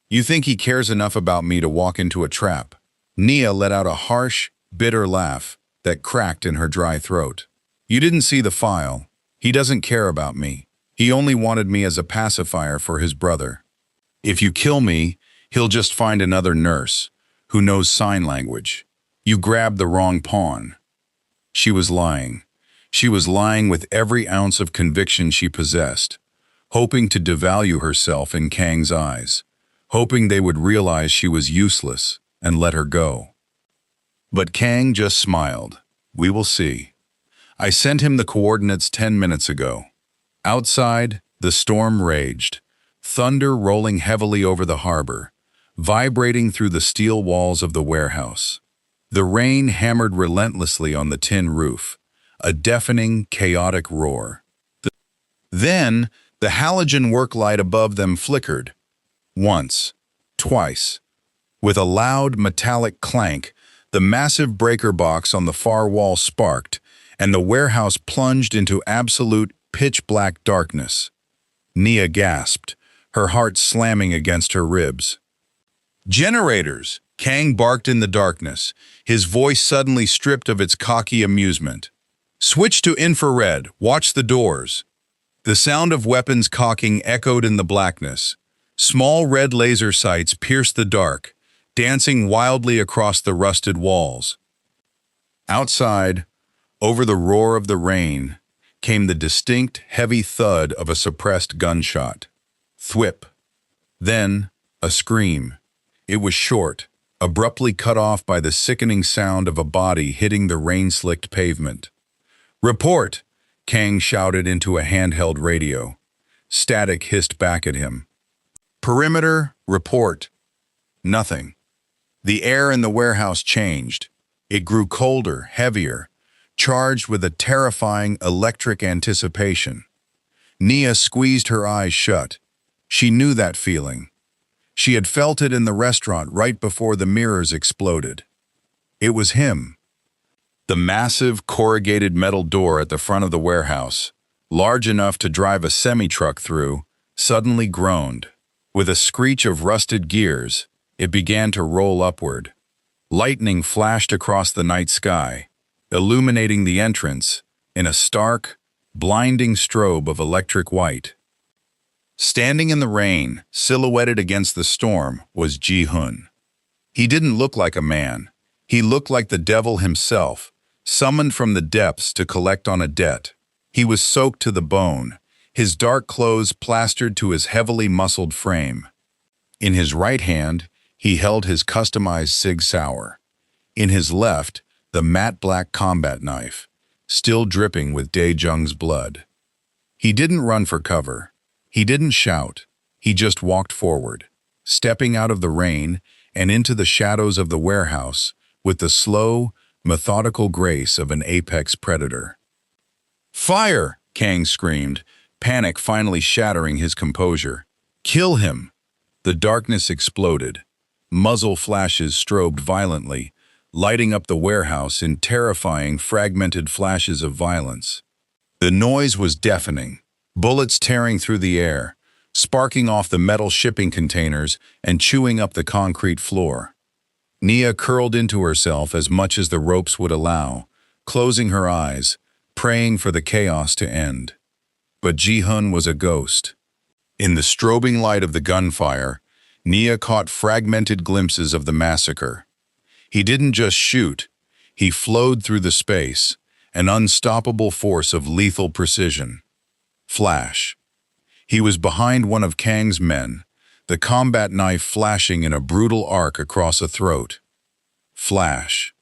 You think he cares enough about me to walk into a trap? Nia let out a harsh, bitter laugh that cracked in her dry throat. You didn't see the file. He doesn't care about me. He only wanted me as a pacifier for his brother. If you kill me, he'll just find another nurse who knows sign language. You grabbed the wrong pawn. She was lying. She was lying with every ounce of conviction she possessed, hoping to devalue herself in Kang's eyes, hoping they would realize she was useless and let her go. But Kang just smiled. We will see. I sent him the coordinates 10 minutes ago. Outside, the storm raged, thunder rolling heavily over the harbor, vibrating through the steel walls of the warehouse. The rain hammered relentlessly on the tin roof, a deafening, chaotic roar. Then, the halogen work light above them flickered. Once, twice. With a loud, metallic clank, the massive breaker box on the far wall sparked, and the warehouse plunged into absolute pitch-black darkness. Nia gasped, her heart slamming against her ribs. Generators! Kang barked in the darkness, his voice suddenly stripped of its cocky amusement. Switch to infrared, watch the doors. The sound of weapons cocking echoed in the blackness. Small red laser sights pierced the dark, dancing wildly across the rusted walls. Outside, over the roar of the rain, came the distinct, heavy thud of a suppressed gunshot. Thwip. Then, a scream. It was short, abruptly cut off by the sickening sound of a body hitting the rain-slicked pavement. Report! Kang shouted into a handheld radio. Static hissed back at him. Perimeter, report. Nothing. The air in the warehouse changed. It grew colder, heavier, charged with a terrifying electric anticipation. Nia squeezed her eyes shut. She knew that feeling. She had felt it in the restaurant right before the mirrors exploded. It was him. The massive, corrugated metal door at the front of the warehouse, large enough to drive a semi-truck through, suddenly groaned. With a screech of rusted gears, it began to roll upward. Lightning flashed across the night sky, illuminating the entrance in a stark, blinding strobe of electric white. Standing in the rain, silhouetted against the storm, was Ji-hun. He didn't look like a man. He looked like the devil himself, summoned from the depths to collect on a debt. He was soaked to the bone, his dark clothes plastered to his heavily muscled frame. In his right hand, he held his customized Sig Sauer. In his left, the matte black combat knife, still dripping with Dae-jung's blood. He didn't run for cover. He didn't shout. He just walked forward, stepping out of the rain and into the shadows of the warehouse with the slow, methodical grace of an apex predator. Fire! Kang screamed, panic finally shattering his composure. Kill him! The darkness exploded. Muzzle flashes strobed violently, lighting up the warehouse in terrifying, fragmented flashes of violence. The noise was deafening, bullets tearing through the air, sparking off the metal shipping containers and chewing up the concrete floor. Nia curled into herself as much as the ropes would allow, closing her eyes, praying for the chaos to end. But Ji-hun was a ghost. In the strobing light of the gunfire, Nia caught fragmented glimpses of the massacre. He didn't just shoot, he flowed through the space, an unstoppable force of lethal precision. Flash. He was behind one of Kang's men, the combat knife flashing in a brutal arc across a throat. Flash.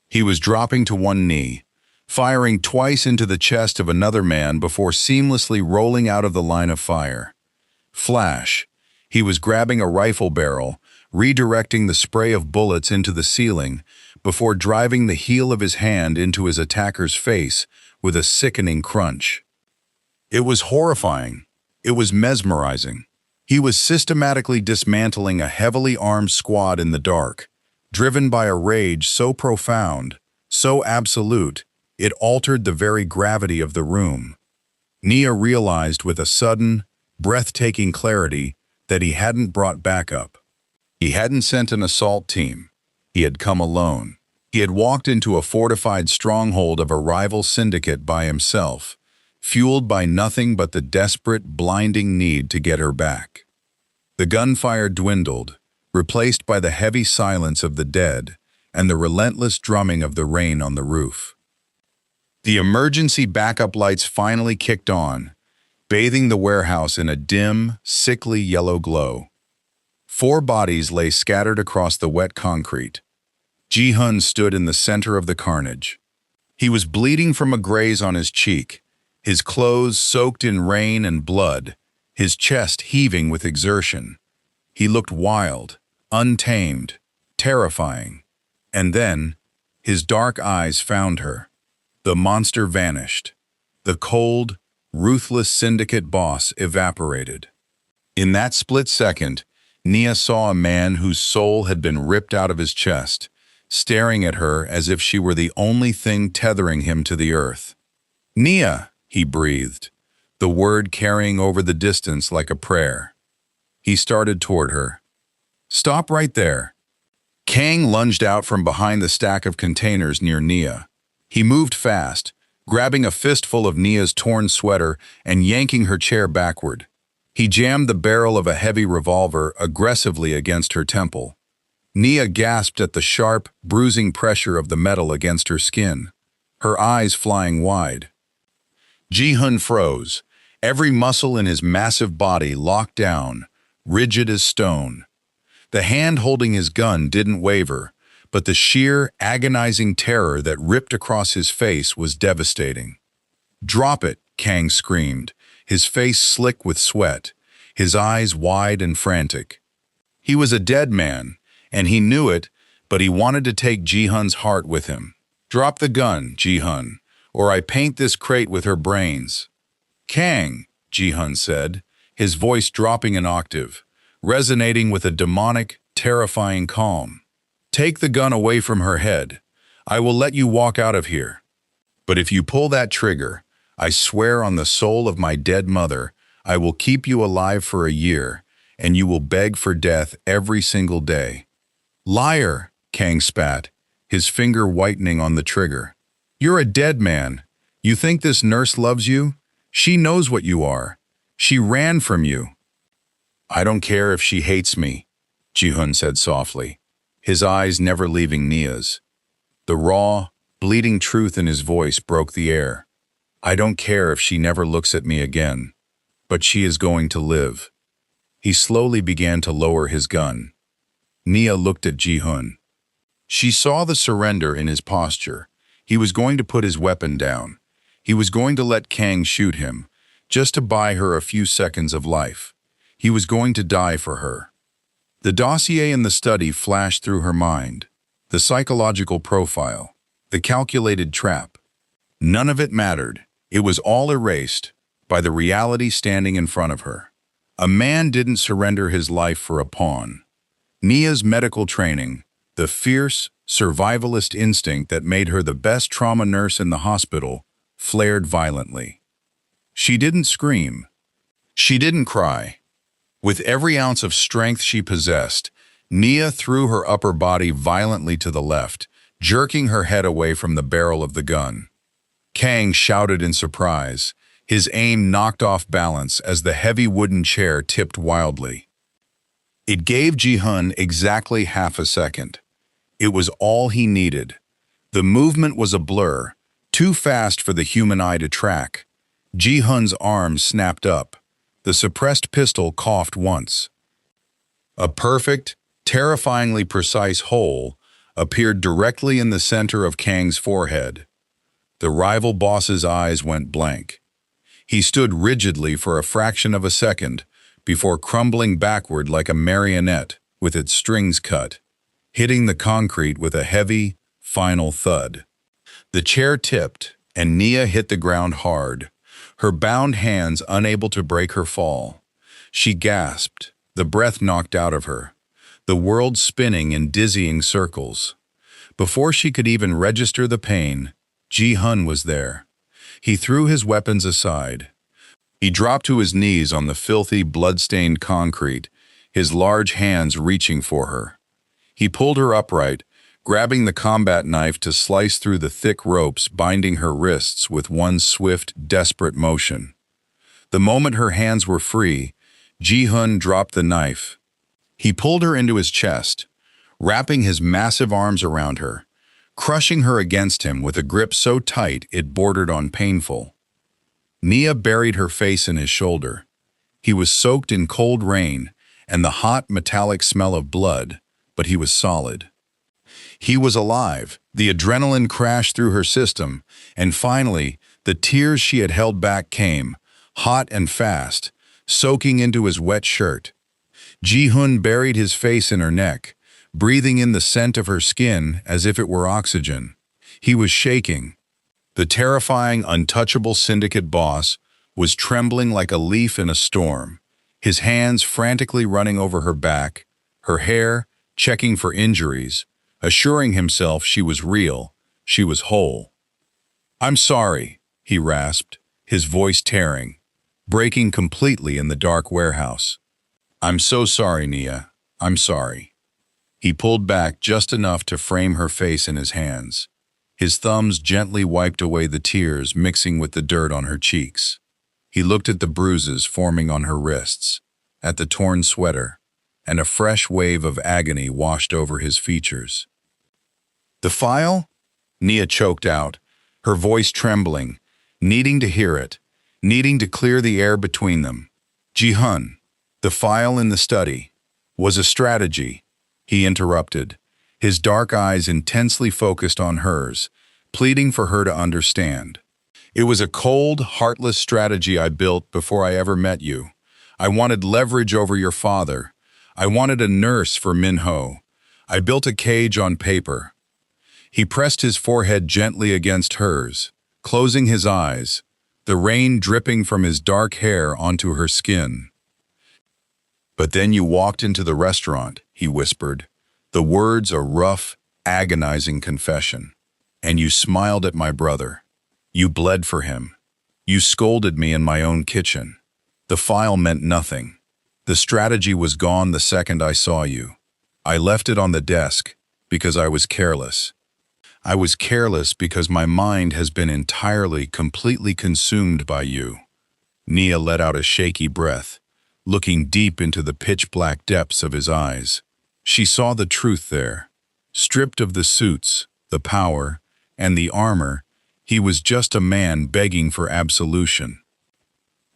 He was dropping to one knee, firing twice into the chest of another man before seamlessly rolling out of the line of fire. Flash. He was grabbing a rifle barrel, redirecting the spray of bullets into the ceiling before driving the heel of his hand into his attacker's face with a sickening crunch. It was horrifying. It was mesmerizing. He was systematically dismantling a heavily armed squad in the dark, driven by a rage so profound, so absolute, it altered the very gravity of the room. Nia realized with a sudden, breathtaking clarity that he hadn't brought backup. He hadn't sent an assault team. He had come alone. He had walked into a fortified stronghold of a rival syndicate by himself, fueled by nothing but the desperate, blinding need to get her back. The gunfire dwindled, replaced by the heavy silence of the dead and the relentless drumming of the rain on the roof. The emergency backup lights finally kicked on, bathing the warehouse in a dim, sickly yellow glow. 4 bodies lay scattered across the wet concrete. Ji-hun stood in the center of the carnage. He was bleeding from a graze on his cheek, his clothes soaked in rain and blood, his chest heaving with exertion. He looked wild, untamed, terrifying. And then, his dark eyes found her. The monster vanished. The cold, ruthless syndicate boss evaporated. In that split second, Nia saw a man whose soul had been ripped out of his chest, staring at her as if she were the only thing tethering him to the earth. "Nia," he breathed, the word carrying over the distance like a prayer. He started toward her. "Stop right there." Kang lunged out from behind the stack of containers near Nia. He moved fast, grabbing a fistful of Nia's torn sweater and yanking her chair backward. He jammed the barrel of a heavy revolver aggressively against her temple. Nia gasped at the sharp, bruising pressure of the metal against her skin, her eyes flying wide. Ji-hun froze, every muscle in his massive body locked down, rigid as stone. The hand holding his gun didn't waver, but the sheer, agonizing terror that ripped across his face was devastating. "Drop it," Kang screamed, his face slick with sweat, his eyes wide and frantic. He was a dead man, and he knew it, but he wanted to take Ji-hun's heart with him. "Drop the gun, Ji-hun, or I paint this crate with her brains." "Kang," Ji-hun said, his voice dropping an octave, resonating with a demonic, terrifying calm. "Take the gun away from her head. I will let you walk out of here. But if you pull that trigger, I swear on the soul of my dead mother, I will keep you alive for a year, and you will beg for death every single day." "Liar," Kang spat, his finger whitening on the trigger. "You're a dead man. You think this nurse loves you? She knows what you are. She ran from you." "I don't care if she hates me," Ji-hun said softly, his eyes never leaving Nia's. The raw, bleeding truth in his voice broke the air. "I don't care if she never looks at me again, but she is going to live." He slowly began to lower his gun. Nia looked at Ji-hun. She saw the surrender in his posture. He was going to put his weapon down. He was going to let Kang shoot him, just to buy her a few seconds of life. He was going to die for her. The dossier in the study flashed through her mind. The psychological profile, the calculated trap. None of it mattered. It was all erased by the reality standing in front of her. A man didn't surrender his life for a pawn. Nia's medical training, the fierce, survivalist instinct that made her the best trauma nurse in the hospital, flared violently. She didn't scream. She didn't cry. With every ounce of strength she possessed, Nia threw her upper body violently to the left, jerking her head away from the barrel of the gun. Kang shouted in surprise, his aim knocked off balance as the heavy wooden chair tipped wildly. It gave Ji-hun exactly half a second. It was all he needed. The movement was a blur, too fast for the human eye to track. Ji-hun's arm snapped up. The suppressed pistol coughed once. A perfect, terrifyingly precise hole, appeared directly in the center of Kang's forehead. The rival boss's eyes went blank. He stood rigidly for a fraction of a second before crumbling backward like a marionette with its strings cut, hitting the concrete with a heavy, final thud. The chair tipped, and Nia hit the ground hard, her bound hands unable to break her fall. She gasped, the breath knocked out of her, the world spinning in dizzying circles. Before she could even register the pain, Ji-hun was there. He threw his weapons aside. He dropped to his knees on the filthy, blood-stained concrete, his large hands reaching for her. He pulled her upright, grabbing the combat knife to slice through the thick ropes binding her wrists with one swift, desperate motion. The moment her hands were free, Ji-hun dropped the knife. He pulled her into his chest, wrapping his massive arms around her, crushing her against him with a grip so tight it bordered on painful. Nia buried her face in his shoulder. He was soaked in cold rain and the hot, metallic smell of blood, but he was solid. He was alive. The adrenaline crashed through her system, and finally, the tears she had held back came, hot and fast, soaking into his wet shirt. Ji-hun buried his face in her neck, breathing in the scent of her skin as if it were oxygen. He was shaking. The terrifying, untouchable syndicate boss was trembling like a leaf in a storm, his hands frantically running over her back, her hair checking for injuries, assuring himself she was real, she was whole. "I'm sorry," he rasped, his voice tearing, breaking completely in the dark warehouse. "I'm so sorry, Nia. I'm sorry." He pulled back just enough to frame her face in his hands. His thumbs gently wiped away the tears mixing with the dirt on her cheeks. He looked at the bruises forming on her wrists, at the torn sweater, and a fresh wave of agony washed over his features. "The file?" Nia choked out, her voice trembling, needing to hear it, needing to clear the air between them. "Ji-hun, the file in the study was a strategy," he interrupted, his dark eyes intensely focused on hers, pleading for her to understand. "It was a cold, heartless strategy I built before I ever met you. I wanted leverage over your father. I wanted a nurse for Min-ho. I built a cage on paper." He pressed his forehead gently against hers, closing his eyes, the rain dripping from his dark hair onto her skin. "But then you walked into the restaurant," he whispered, the words a rough, agonizing confession. "And you smiled at my brother. You bled for him. You scolded me in my own kitchen. The file meant nothing. The strategy was gone the second I saw you. I left it on the desk because I was careless. I was careless because my mind has been entirely, completely consumed by you." Nia let out a shaky breath, looking deep into the pitch-black depths of his eyes. She saw the truth there. Stripped of the suits, the power, and the armor, he was just a man begging for absolution.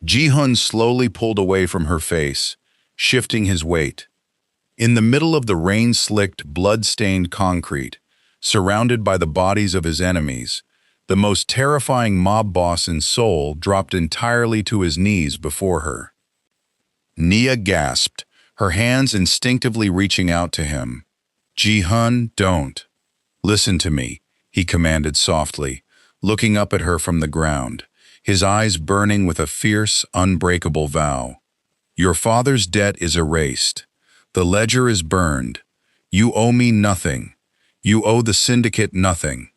Ji-hun slowly pulled away from her face, shifting his weight. In the middle of the rain-slicked, blood-stained concrete, surrounded by the bodies of his enemies, the most terrifying mob boss in Seoul dropped entirely to his knees before her. Nia gasped, her hands instinctively reaching out to him. "Ji-hun, don't. Listen to me," he commanded softly, looking up at her from the ground, his eyes burning with a fierce, unbreakable vow. "Your father's debt is erased. The ledger is burned. You owe me nothing. You owe the syndicate nothing.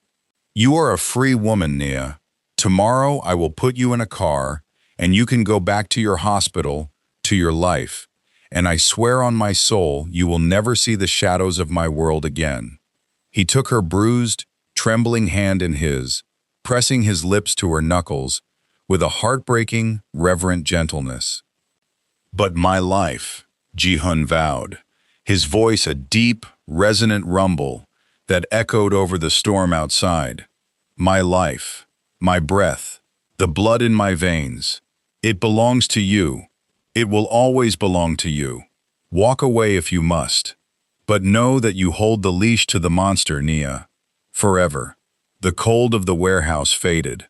You are a free woman, Nia. Tomorrow I will put you in a car, and you can go back to your hospital, to your life, and I swear on my soul you will never see the shadows of my world again." He took her bruised, trembling hand in his, pressing his lips to her knuckles, with a heartbreaking, reverent gentleness. "But my life," Ji-hun vowed, his voice a deep, resonant rumble that echoed over the storm outside. "My life, my breath, the blood in my veins, it belongs to you. It will always belong to you. Walk away if you must. But know that you hold the leash to the monster, Nia. Forever. The cold of the warehouse faded.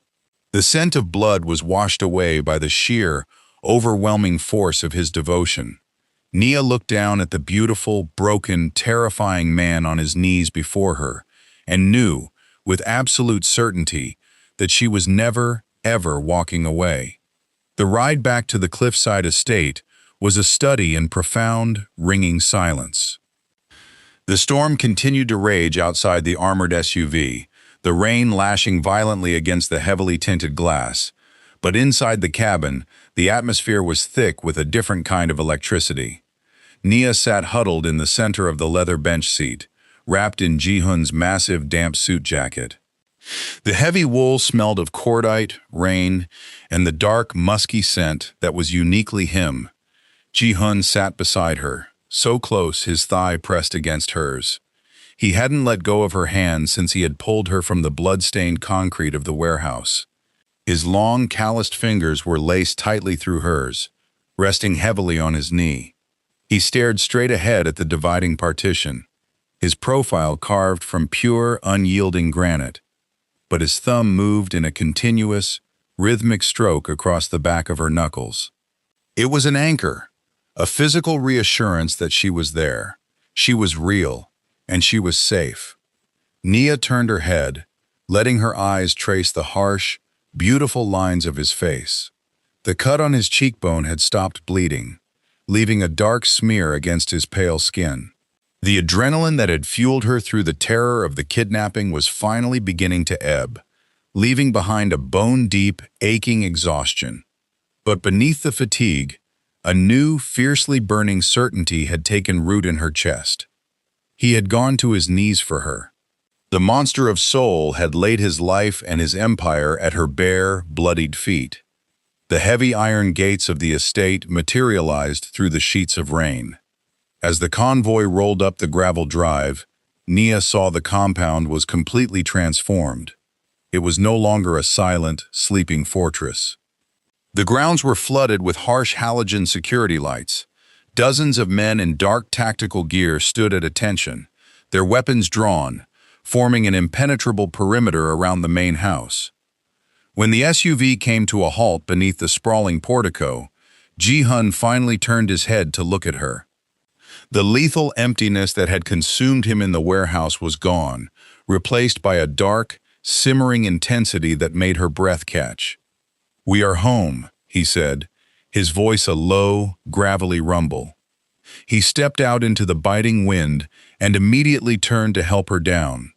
The scent of blood was washed away by the sheer, overwhelming force of his devotion. Nia looked down at the beautiful, broken, terrifying man on his knees before her, and knew, with absolute certainty, that she was never, ever walking away. The ride back to the cliffside estate was a study in profound, ringing silence. The storm continued to rage outside the armored SUV, the rain lashing violently against the heavily tinted glass. But inside the cabin, the atmosphere was thick with a different kind of electricity. Nia sat huddled in the center of the leather bench seat, wrapped in Ji-hun's massive damp suit jacket. The heavy wool smelled of cordite, rain, and the dark, musky scent that was uniquely him. Ji-hun sat beside her, so close his thigh pressed against hers. He hadn't let go of her hand since he had pulled her from the blood-stained concrete of the warehouse. His long, calloused fingers were laced tightly through hers, resting heavily on his knee. He stared straight ahead at the dividing partition, his profile carved from pure, unyielding granite, but his thumb moved in a continuous, rhythmic stroke across the back of her knuckles. It was an anchor, a physical reassurance that she was there, she was real, and she was safe. Nia turned her head, letting her eyes trace the harsh, beautiful lines of his face. The cut on his cheekbone had stopped bleeding, leaving a dark smear against his pale skin. The adrenaline that had fueled her through the terror of the kidnapping was finally beginning to ebb, leaving behind a bone-deep, aching exhaustion. But beneath the fatigue, a new, fiercely burning certainty had taken root in her chest. He had gone to his knees for her. The monster of soul had laid his life and his empire at her bare, bloodied feet. The heavy iron gates of the estate materialized through the sheets of rain. As the convoy rolled up the gravel drive, Nia saw the compound was completely transformed. It was no longer a silent, sleeping fortress. The grounds were flooded with harsh halogen security lights. Dozens of men in dark tactical gear stood at attention, their weapons drawn, forming an impenetrable perimeter around the main house. When the SUV came to a halt beneath the sprawling portico, Ji-hun finally turned his head to look at her. The lethal emptiness that had consumed him in the warehouse was gone, replaced by a dark, simmering intensity that made her breath catch. "We are home," he said, his voice a low, gravelly rumble. He stepped out into the biting wind and immediately turned to help her down.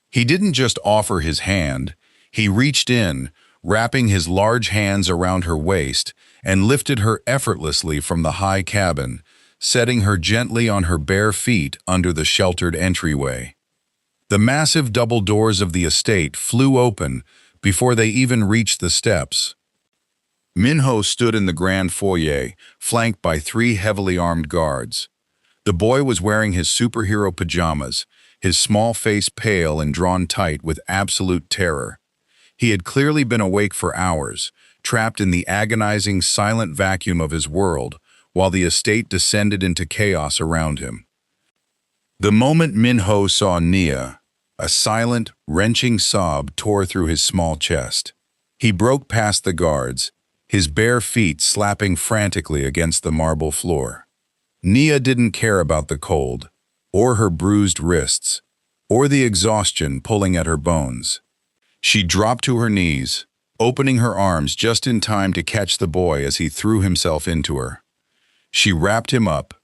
He didn't just offer his hand, he reached in, wrapping his large hands around her waist, and lifted her effortlessly from the high cabin, setting her gently on her bare feet under the sheltered entryway. The massive double doors of the estate flew open before they even reached the steps. Minho stood in the grand foyer, flanked by 3 heavily armed guards. The boy was wearing his superhero pajamas, his small face pale and drawn tight with absolute terror. He had clearly been awake for hours, trapped in the agonizing, silent vacuum of his world, while the estate descended into chaos around him. The moment Minho saw Nia, a silent, wrenching sob tore through his small chest. He broke past the guards, his bare feet slapping frantically against the marble floor. Nia didn't care about the cold, or her bruised wrists, or the exhaustion pulling at her bones. She dropped to her knees, opening her arms just in time to catch the boy as he threw himself into her. She wrapped him up,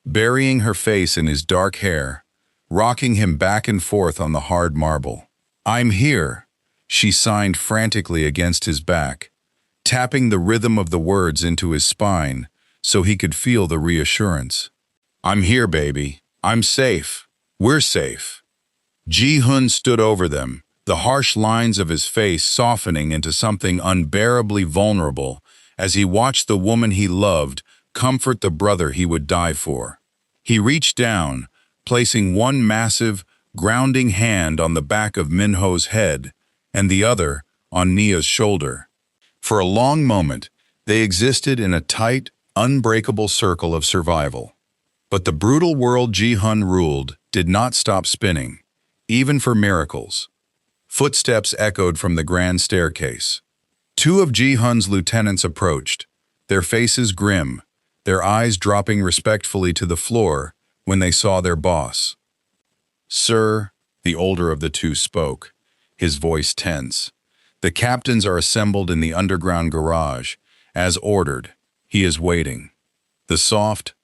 burying her face in his dark hair, rocking him back and forth on the hard marble. "I'm here," she signed frantically against his back, tapping the rhythm of the words into his spine so he could feel the reassurance. "I'm here, baby. I'm safe. We're safe." Ji-hun stood over them, the harsh lines of his face softening into something unbearably vulnerable as he watched the woman he loved comfort the brother he would die for. He reached down, placing one massive, grounding hand on the back of Minho's head and the other on Nia's shoulder. For a long moment, they existed in a tight, unbreakable circle of survival. But the brutal world Ji-hun ruled did not stop spinning, even for miracles. Footsteps echoed from the grand staircase. Two of Ji-hun's lieutenants approached, their faces grim, their eyes dropping respectfully to the floor when they saw their boss. "Sir," the older of the two spoke, his voice tense. "The captains are assembled in the underground garage. As ordered, he is waiting." The soft,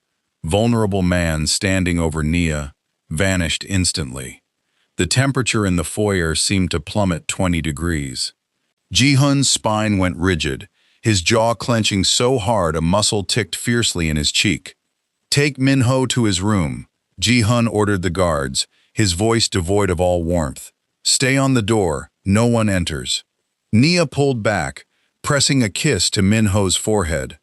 vulnerable man standing over Nia vanished instantly. The temperature in the foyer seemed to plummet 20 degrees. Ji-hun's spine went rigid, his jaw clenching so hard a muscle ticked fiercely in his cheek. "Take Min-ho to his room," Ji-hun ordered the guards, his voice devoid of all warmth. "Stay on the door, no one enters." Nia pulled back, pressing a kiss to Min-ho's forehead.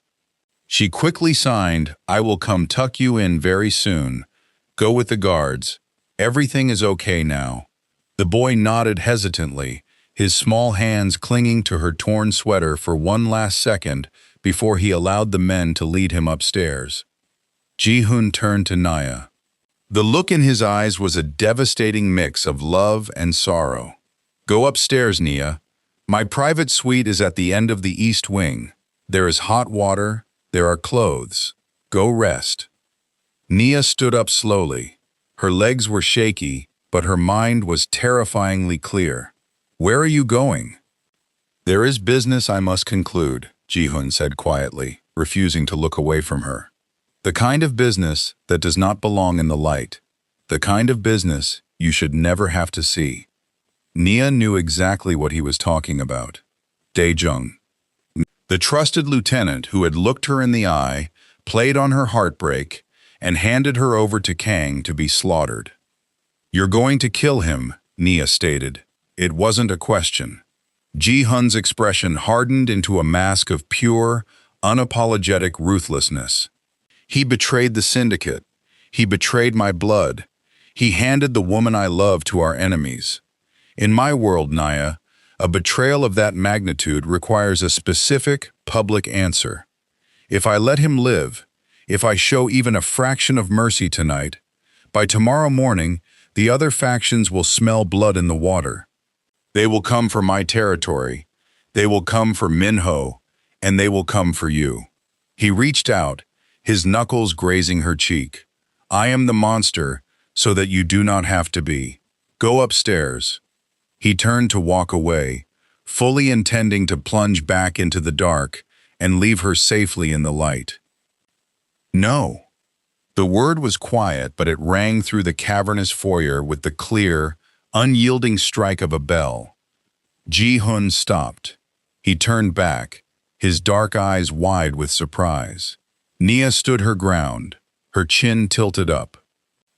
She quickly signed, "I will come tuck you in very soon. Go with the guards. Everything is okay now." The boy nodded hesitantly, his small hands clinging to her torn sweater for one last second before he allowed the men to lead him upstairs. Ji-hun turned to Nia. The look in his eyes was a devastating mix of love and sorrow. "Go upstairs, Nia. My private suite is at the end of the east wing. There is hot water, there are clothes. Go rest." Nia stood up slowly. Her legs were shaky, but her mind was terrifyingly clear. "Where are you going?" "There is business I must conclude," Ji-hun said quietly, refusing to look away from her. "The kind of business that does not belong in the light. The kind of business you should never have to see." Nia knew exactly what he was talking about. Dae-jung. The trusted lieutenant who had looked her in the eye, played on her heartbreak, and handed her over to Kang to be slaughtered. "You're going to kill him," Nia stated. It wasn't a question. Ji-hun's expression hardened into a mask of pure, unapologetic ruthlessness. "He betrayed the syndicate. He betrayed my blood. He handed the woman I love to our enemies. In my world, Nia, a betrayal of that magnitude requires a specific, public answer. If I let him live, if I show even a fraction of mercy tonight, by tomorrow morning, the other factions will smell blood in the water. They will come for my territory. They will come for Min-ho, and they will come for you." He reached out, his knuckles grazing her cheek. "I am the monster, so that you do not have to be. Go upstairs." He turned to walk away, fully intending to plunge back into the dark and leave her safely in the light. "No." The word was quiet, but it rang through the cavernous foyer with the clear, unyielding strike of a bell. Ji-hun stopped. He turned back, his dark eyes wide with surprise. Nia stood her ground, her chin tilted up.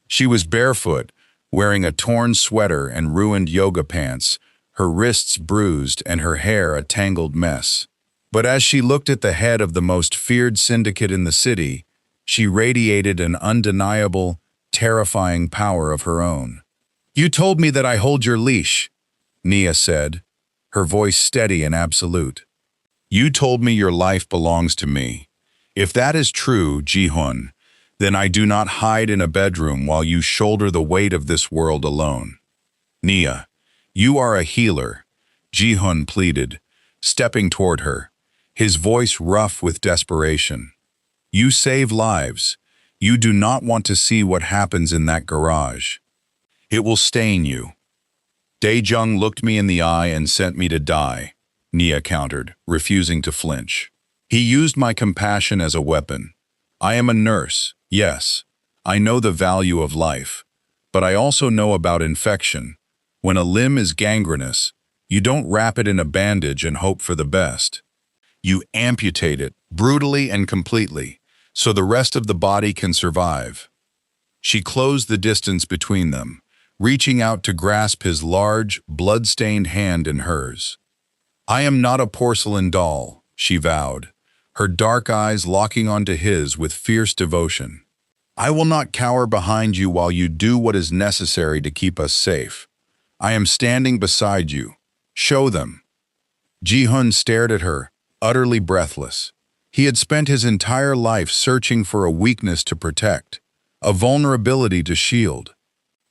She was barefoot, wearing a torn sweater and ruined yoga pants, her wrists bruised and her hair a tangled mess. But as she looked at the head of the most feared syndicate in the city, she radiated an undeniable, terrifying power of her own. "You told me that I hold your leash," Nia said, her voice steady and absolute. "You told me your life belongs to me. If that is true, Ji-hun, then I do not hide in a bedroom while you shoulder the weight of this world alone." "Nia, you are a healer," Ji-hun pleaded, stepping toward her, his voice rough with desperation. "You save lives. You do not want to see what happens in that garage. It will stain you." "Dae-jung looked me in the eye and sent me to die," Nia countered, refusing to flinch. "He used my compassion as a weapon. I am a nurse, yes. I know the value of life. But I also know about infection. When a limb is gangrenous, you don't wrap it in a bandage and hope for the best. You amputate it, brutally and completely, so the rest of the body can survive." She closed the distance between them, reaching out to grasp his large, blood-stained hand in hers. "I am not a porcelain doll," she vowed, her dark eyes locking onto his with fierce devotion. "I will not cower behind you while you do what is necessary to keep us safe. I am standing beside you. Show them." Ji-hun stared at her, utterly breathless. He had spent his entire life searching for a weakness to protect, a vulnerability to shield.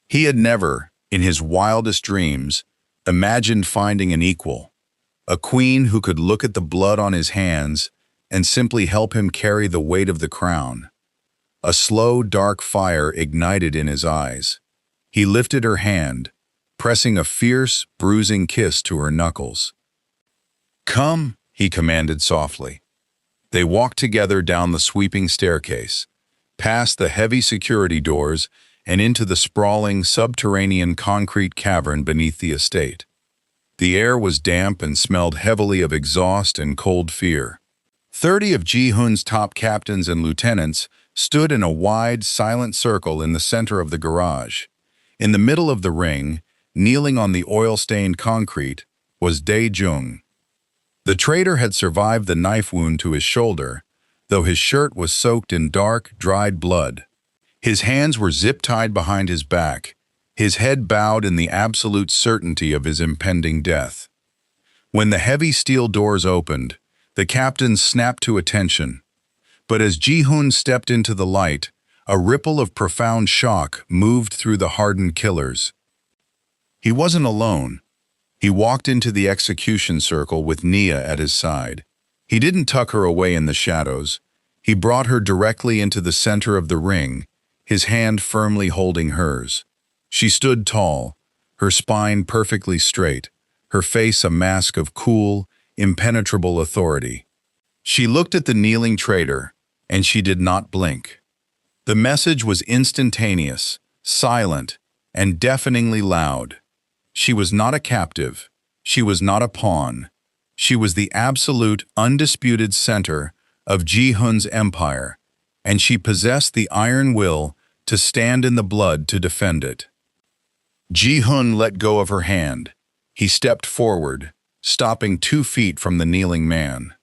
He had never, in his wildest dreams, imagined finding an equal, a queen who could look at the blood on his hands and simply help him carry the weight of the crown. A slow, dark fire ignited in his eyes. He lifted her hand, pressing a fierce, bruising kiss to her knuckles. "Come," he commanded softly. They walked together down the sweeping staircase, past the heavy security doors and into the sprawling subterranean concrete cavern beneath the estate. The air was damp and smelled heavily of exhaust and cold fear. 30 of Ji-hun's top captains and lieutenants stood in a wide, silent circle in the center of the garage. In the middle of the ring, kneeling on the oil-stained concrete, was Dae-jung. The traitor had survived the knife wound to his shoulder, though his shirt was soaked in dark, dried blood. His hands were zip-tied behind his back, his head bowed in the absolute certainty of his impending death. When the heavy steel doors opened, the captains snapped to attention. But as Ji-hun stepped into the light, a ripple of profound shock moved through the hardened killers. He wasn't alone. He walked into the execution circle with Nia at his side. He didn't tuck her away in the shadows. He brought her directly into the center of the ring, his hand firmly holding hers. She stood tall, her spine perfectly straight, her face a mask of cool, impenetrable authority. She looked at the kneeling traitor, and she did not blink. The message was instantaneous, silent, and deafeningly loud. She was not a captive. She was not a pawn. She was the absolute, undisputed center of Ji-hun's empire, and she possessed the iron will to stand in the blood to defend it. Ji-hun let go of her hand. He stepped forward, stopping 2 feet from the kneeling man.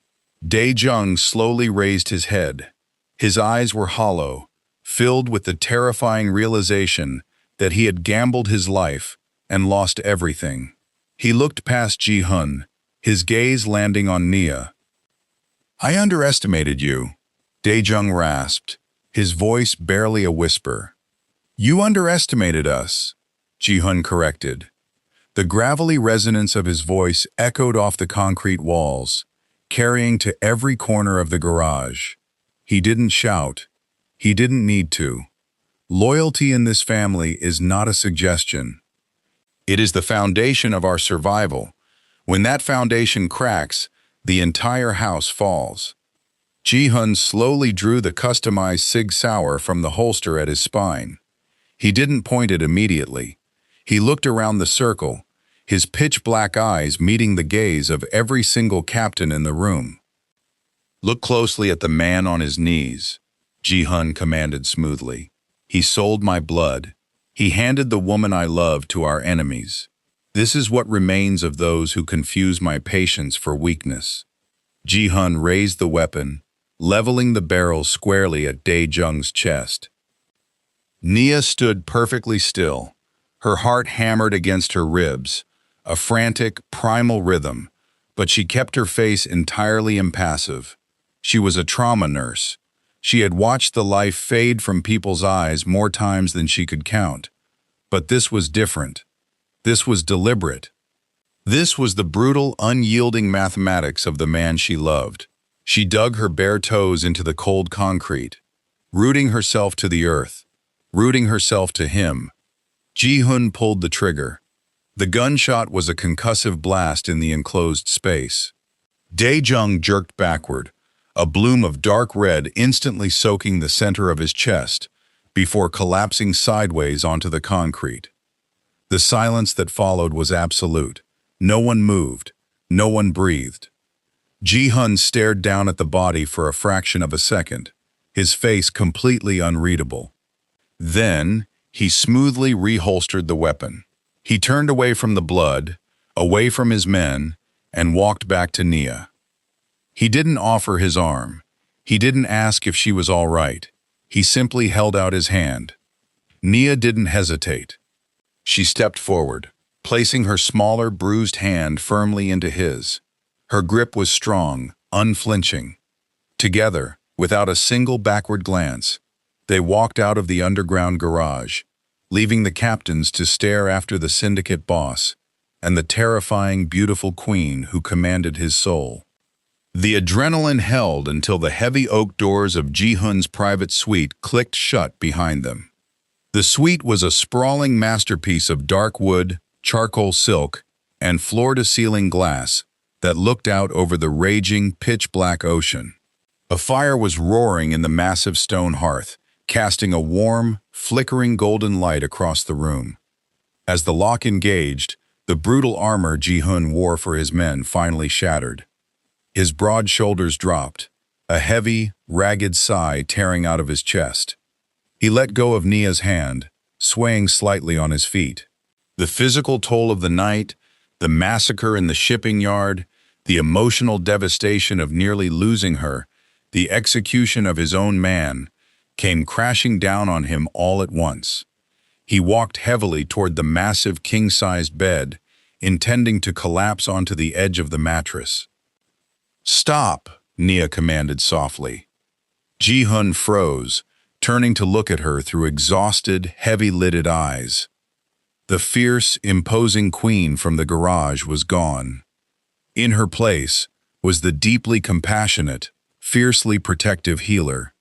Dae-jung slowly raised his head. His eyes were hollow, filled with the terrifying realization that he had gambled his life and lost everything. He looked past Ji-hun, his gaze landing on Nia. "I underestimated you," Dae-jung rasped, his voice barely a whisper. "You underestimated us," Ji-hun corrected. The gravelly resonance of his voice echoed off the concrete walls, carrying to every corner of the garage. He didn't shout. He didn't need to. Loyalty in this family is not a suggestion. It is the foundation of our survival. When that foundation cracks, the entire house falls. Ji-hun slowly drew the customized Sig Sauer from the holster at his spine. He didn't point it immediately. He looked around the circle, his pitch-black eyes meeting the gaze of every single captain in the room. "Look closely at the man on his knees," Ji-hun commanded smoothly. "He sold my blood. He handed the woman I love to our enemies. This is what remains of those who confuse my patience for weakness." Ji-hun raised the weapon, leveling the barrel squarely at Dae-jung's chest. Nia stood perfectly still, her heart hammered against her ribs, a frantic, primal rhythm, but she kept her face entirely impassive. She was a trauma nurse. She had watched the life fade from people's eyes more times than she could count. But this was different. This was deliberate. This was the brutal, unyielding mathematics of the man she loved. She dug her bare toes into the cold concrete, rooting herself to the earth, rooting herself to him. Ji-hun pulled the trigger. The gunshot was a concussive blast in the enclosed space. Dae-jung jerked backward, a bloom of dark red instantly soaking the center of his chest, before collapsing sideways onto the concrete. The silence that followed was absolute. No one moved. No one breathed. Ji-hun stared down at the body for a fraction of a second, his face completely unreadable. Then, he smoothly reholstered the weapon. He turned away from the blood, away from his men, and walked back to Nia. He didn't offer his arm. He didn't ask if she was all right. He simply held out his hand. Nia didn't hesitate. She stepped forward, placing her smaller, bruised hand firmly into his. Her grip was strong, unflinching. Together, without a single backward glance, They walked out of the underground garage, leaving the captains to stare after the syndicate boss and the terrifying, beautiful queen who commanded his soul. The adrenaline held until the heavy oak doors of Ji-hun's private suite clicked shut behind them. The suite was a sprawling masterpiece of dark wood, charcoal silk, and floor-to-ceiling glass that looked out over the raging, pitch-black ocean. A fire was roaring in the massive stone hearth, casting a warm, flickering golden light across the room. As the lock engaged, the brutal armor Ji-hun wore for his men finally shattered. His broad shoulders dropped, a heavy, ragged sigh tearing out of his chest. He let go of Nia's hand, swaying slightly on his feet. The physical toll of the night, the massacre in the shipping yard, the emotional devastation of nearly losing her, the execution of his own man, came crashing down on him all at once. He walked heavily toward the massive king-sized bed, intending to collapse onto the edge of the mattress. "Stop," Nia commanded softly. Ji-hun froze, turning to look at her through exhausted, heavy-lidded eyes. The fierce, imposing queen from the garage was gone. In her place was the deeply compassionate, fiercely protective healer.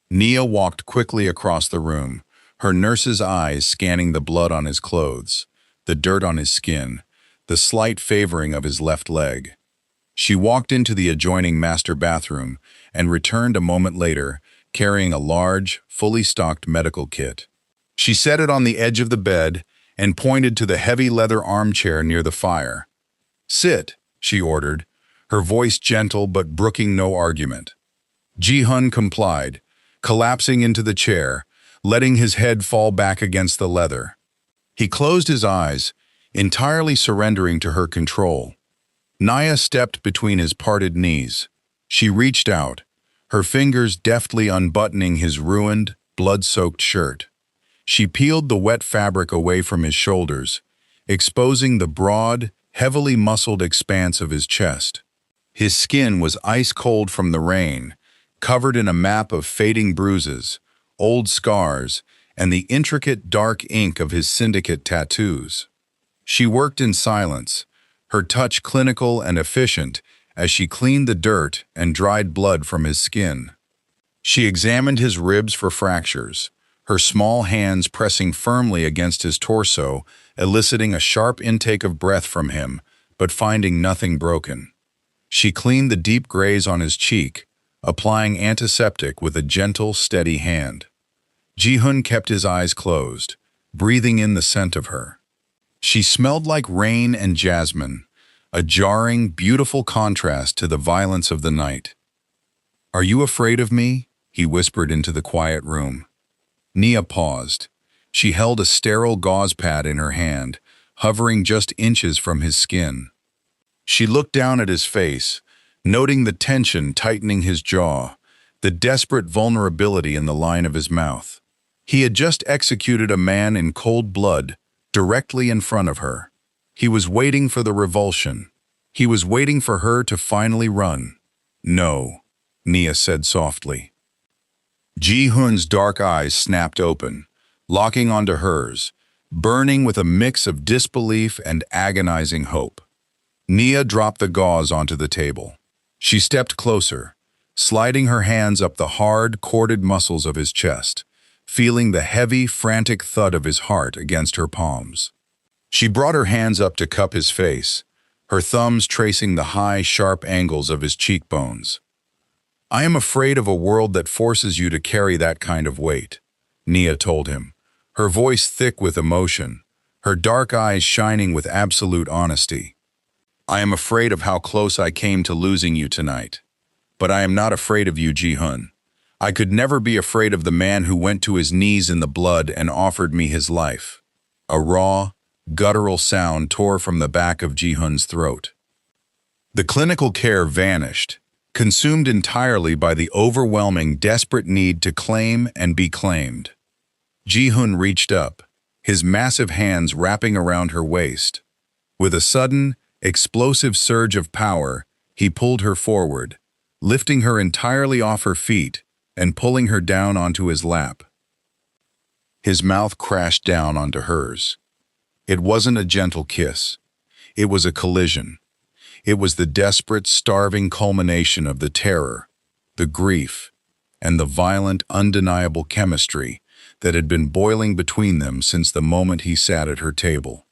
Nia walked quickly across the room, her nurse's eyes scanning the blood on his clothes, the dirt on his skin, the slight favoring of his left leg. She walked into the adjoining master bathroom and returned a moment later, carrying a large, fully stocked medical kit. She set it on the edge of the bed and pointed to the heavy leather armchair near the fire. "Sit," she ordered, her voice gentle but brooking no argument. Ji-hun complied, collapsing into the chair, letting his head fall back against the leather. He closed his eyes, entirely surrendering to her control. Nia stepped between his parted knees. She reached out, her fingers deftly unbuttoning his ruined, blood-soaked shirt. She peeled the wet fabric away from his shoulders, exposing the broad, heavily muscled expanse of his chest. His skin was ice-cold from the rain, covered in a map of fading bruises, old scars, and the intricate dark ink of his syndicate tattoos. She worked in silence, her touch clinical and efficient as she cleaned the dirt and dried blood from his skin. She examined his ribs for fractures, her small hands pressing firmly against his torso, eliciting a sharp intake of breath from him, but finding nothing broken. She cleaned the deep graze on his cheek, applying antiseptic with a gentle, steady hand. Ji-hun kept his eyes closed, breathing in the scent of her. She smelled like rain and jasmine, a jarring, beautiful contrast to the violence of the night. "Are you afraid of me?" he whispered into the quiet room. Nia paused. She held a sterile gauze pad in her hand, hovering just inches from his skin. She looked down at his face, noting the tension tightening his jaw, the desperate vulnerability in the line of his mouth. He had just executed a man in cold blood, directly in front of her. He was waiting for the revulsion. He was waiting for her to finally run. "No," Nia said softly. Ji-hun's dark eyes snapped open, locking onto hers, burning with a mix of disbelief and agonizing hope. Nia dropped the gauze onto the table. She stepped closer, sliding her hands up the hard, corded muscles of his chest, feeling the heavy, frantic thud of his heart against her palms. She brought her hands up to cup his face, her thumbs tracing the high, sharp angles of his cheekbones. "I am afraid of a world that forces you to carry that kind of weight," Nia told him, her voice thick with emotion, her dark eyes shining with absolute honesty. "I am afraid of how close I came to losing you tonight. But I am not afraid of you, Ji-hun. I could never be afraid of the man who went to his knees in the blood and offered me his life." A raw, guttural sound tore from the back of Ji-hun's throat. The clinical care vanished, consumed entirely by the overwhelming, desperate need to claim and be claimed. Ji-hun reached up, his massive hands wrapping around her waist. With a sudden, explosive surge of power, he pulled her forward, lifting her entirely off her feet, and pulling her down onto his lap. His mouth crashed down onto hers. It wasn't a gentle kiss. It was a collision. It was the desperate, starving culmination of the terror, the grief, and the violent, undeniable chemistry that had been boiling between them since the moment he sat at her table.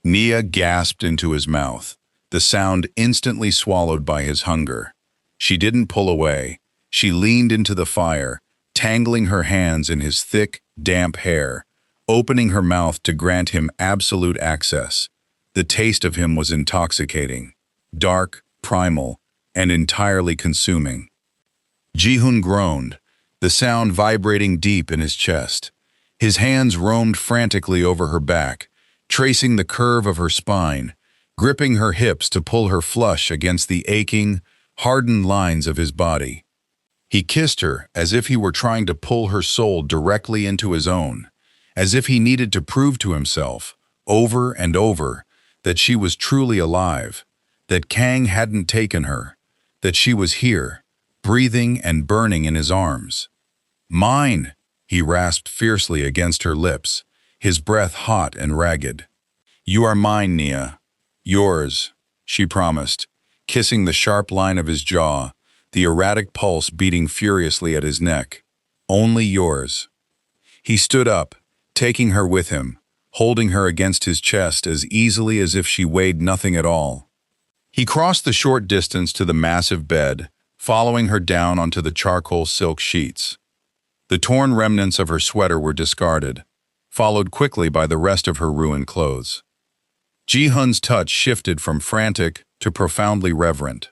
Nia gasped into his mouth, the sound instantly swallowed by his hunger. She didn't pull away. She leaned into the fire, tangling her hands in his thick, damp hair, opening her mouth to grant him absolute access. The taste of him was intoxicating, dark, primal, and entirely consuming. Ji-hoon groaned, the sound vibrating deep in his chest. His hands roamed frantically over her back, tracing the curve of her spine, gripping her hips to pull her flush against the aching, hardened lines of his body. He kissed her as if he were trying to pull her soul directly into his own, as if he needed to prove to himself, over and over, that she was truly alive, that Kang hadn't taken her, that she was here, breathing and burning in his arms. "Mine!" he rasped fiercely against her lips, his breath hot and ragged. "You are mine, Nia. Yours," she promised, kissing the sharp line of his jaw, the erratic pulse beating furiously at his neck. "Only yours." He stood up, taking her with him, holding her against his chest as easily as if she weighed nothing at all. He crossed the short distance to the massive bed, following her down onto the charcoal silk sheets. The torn remnants of her sweater were discarded, followed quickly by the rest of her ruined clothes. Ji-hoon's touch shifted from frantic to profoundly reverent.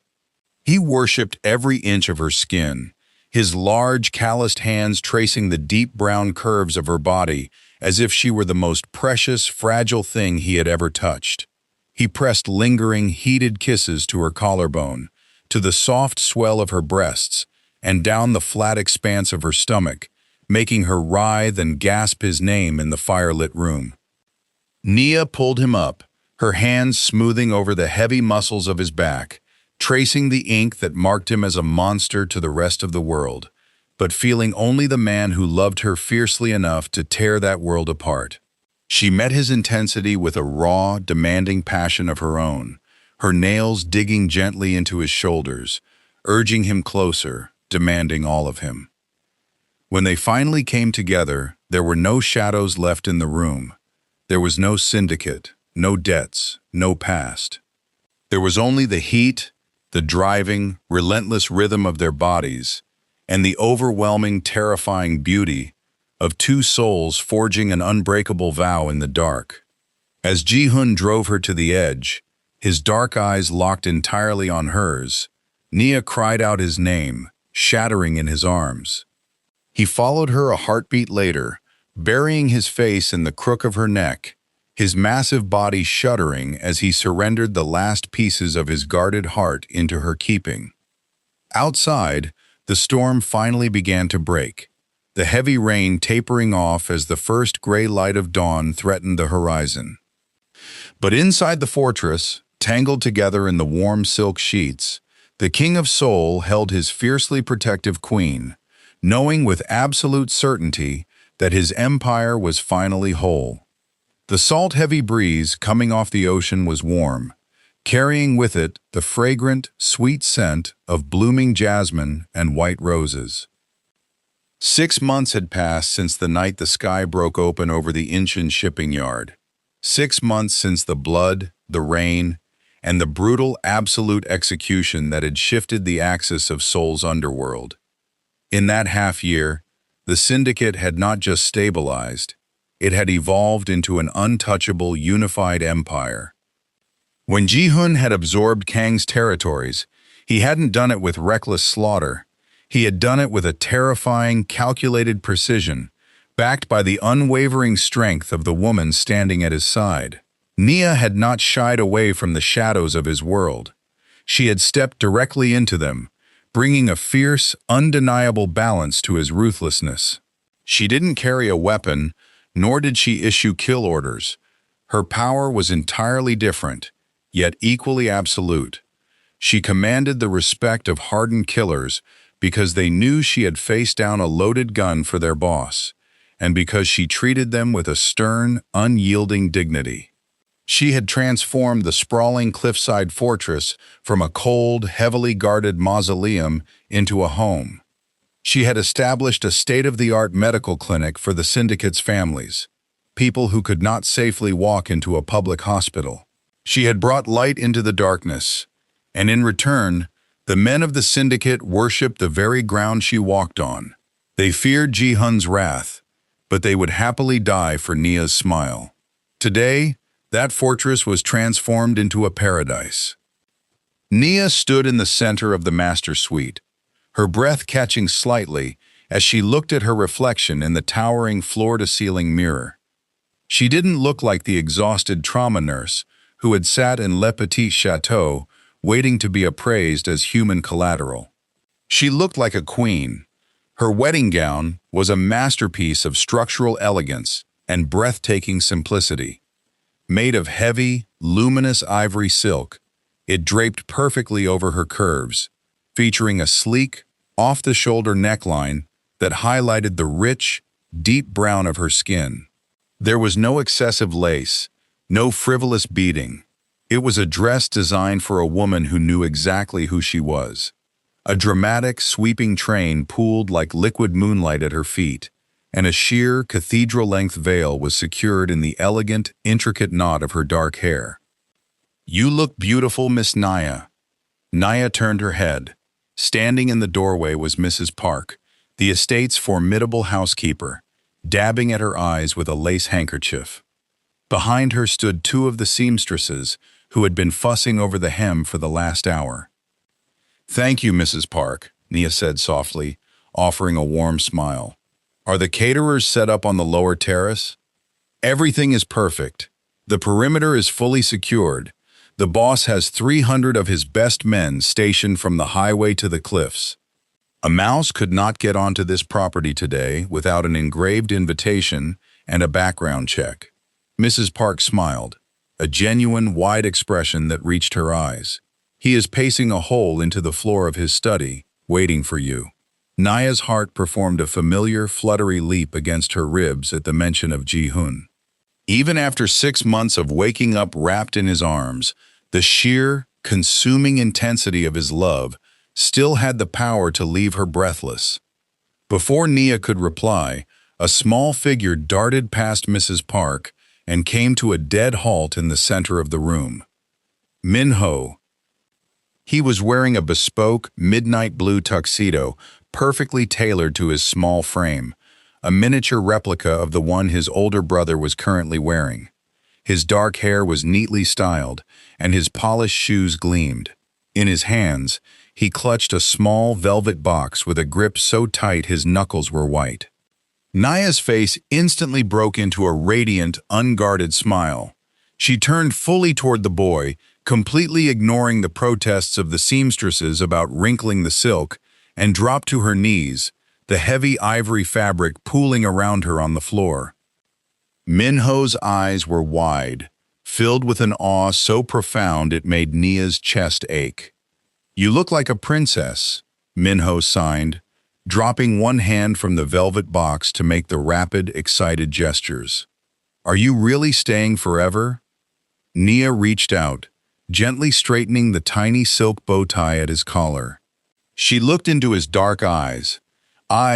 He worshipped every inch of her skin, his large, calloused hands tracing the deep brown curves of her body as if she were the most precious, fragile thing he had ever touched. He pressed lingering, heated kisses to her collarbone, to the soft swell of her breasts, and down the flat expanse of her stomach, making her writhe and gasp his name in the firelit room. Nia pulled him up, her hands smoothing over the heavy muscles of his back, tracing the ink that marked him as a monster to the rest of the world, but feeling only the man who loved her fiercely enough to tear that world apart. She met his intensity with a raw, demanding passion of her own, her nails digging gently into his shoulders, urging him closer, demanding all of him. When they finally came together, there were no shadows left in the room. There was no syndicate, no debts, no past. There was only the heat, the driving, relentless rhythm of their bodies, and the overwhelming, terrifying beauty of two souls forging an unbreakable vow in the dark. As Ji-hoon drove her to the edge, his dark eyes locked entirely on hers, Nia cried out his name, shattering in his arms. He followed her a heartbeat later, burying his face in the crook of her neck, his massive body shuddering as he surrendered the last pieces of his guarded heart into her keeping. Outside, the storm finally began to break, the heavy rain tapering off as the first gray light of dawn threatened the horizon. But inside the fortress, tangled together in the warm silk sheets, the King of Seoul held his fiercely protective queen, knowing with absolute certainty that his empire was finally whole. The salt-heavy breeze coming off the ocean was warm, carrying with it the fragrant, sweet scent of blooming jasmine and white roses. 6 months had passed since the night the sky broke open over the Incheon shipping yard. 6 months since the blood, the rain, and the brutal absolute execution that had shifted the axis of Seoul's underworld. In that half-year, the syndicate had not just stabilized, it had evolved into an untouchable, unified empire. When Ji-hoon had absorbed Kang's territories, he hadn't done it with reckless slaughter. He had done it with a terrifying, calculated precision, backed by the unwavering strength of the woman standing at his side. Nia had not shied away from the shadows of his world. She had stepped directly into them, bringing a fierce, undeniable balance to his ruthlessness. She didn't carry a weapon, nor did she issue kill orders. Her power was entirely different, yet equally absolute. She commanded the respect of hardened killers, because they knew she had faced down a loaded gun for their boss, and because she treated them with a stern, unyielding dignity. She had transformed the sprawling cliffside fortress from a cold, heavily guarded mausoleum into a home. She had established a state-of-the-art medical clinic for the syndicate's families, people who could not safely walk into a public hospital. She had brought light into the darkness, and in return, the men of the syndicate worshipped the very ground she walked on. They feared Ji-hun's wrath, but they would happily die for Nia's smile. Today, that fortress was transformed into a paradise. Nia stood in the center of the master suite, her breath catching slightly as she looked at her reflection in the towering floor-to-ceiling mirror. She didn't look like the exhausted trauma nurse who had sat in Le Petit Chateau waiting to be appraised as human collateral. She looked like a queen. Her wedding gown was a masterpiece of structural elegance and breathtaking simplicity. Made of heavy, luminous ivory silk, it draped perfectly over her curves, featuring a sleek, off-the-shoulder neckline that highlighted the rich, deep brown of her skin. There was no excessive lace, no frivolous beading. It was a dress designed for a woman who knew exactly who she was. A dramatic, sweeping train pooled like liquid moonlight at her feet, and a sheer, cathedral-length veil was secured in the elegant, intricate knot of her dark hair. "You look beautiful, Miss Nia." Nia turned her head. Standing in the doorway was Mrs. Park, the estate's formidable housekeeper, dabbing at her eyes with a lace handkerchief. Behind her stood two of the seamstresses who had been fussing over the hem for the last hour. "Thank you, Mrs. Park," Nia said softly, offering a warm smile. "Are the caterers set up on the lower terrace?" "Everything is perfect. The perimeter is fully secured. The boss has 300 of his best men stationed from the highway to the cliffs. A mouse could not get onto this property today without an engraved invitation and a background check." Mrs. Park smiled, a genuine, wide expression that reached her eyes. "He is pacing a hole into the floor of his study, waiting for you." Nia's heart performed a familiar, fluttery leap against her ribs at the mention of Ji-hun. Even after 6 months of waking up wrapped in his arms, the sheer, consuming intensity of his love still had the power to leave her breathless. Before Nia could reply, a small figure darted past Mrs. Park and came to a dead halt in the center of the room. Min-ho. He was wearing a bespoke, midnight blue tuxedo, perfectly tailored to his small frame, a miniature replica of the one his older brother was currently wearing. His dark hair was neatly styled, and his polished shoes gleamed. In his hands, he clutched a small velvet box with a grip so tight his knuckles were white. Nia's face instantly broke into a radiant, unguarded smile. She turned fully toward the boy, completely ignoring the protests of the seamstresses about wrinkling the silk, and dropped to her knees, the heavy ivory fabric pooling around her on the floor. Min-ho's eyes were wide, filled with an awe so profound it made Nia's chest ache. "You look like a princess," Min-ho signed, dropping one hand from the velvet box to make the rapid, excited gestures. "Are you really staying forever?" Nia reached out, gently straightening the tiny silk bow tie at his collar. She looked into his dark eyes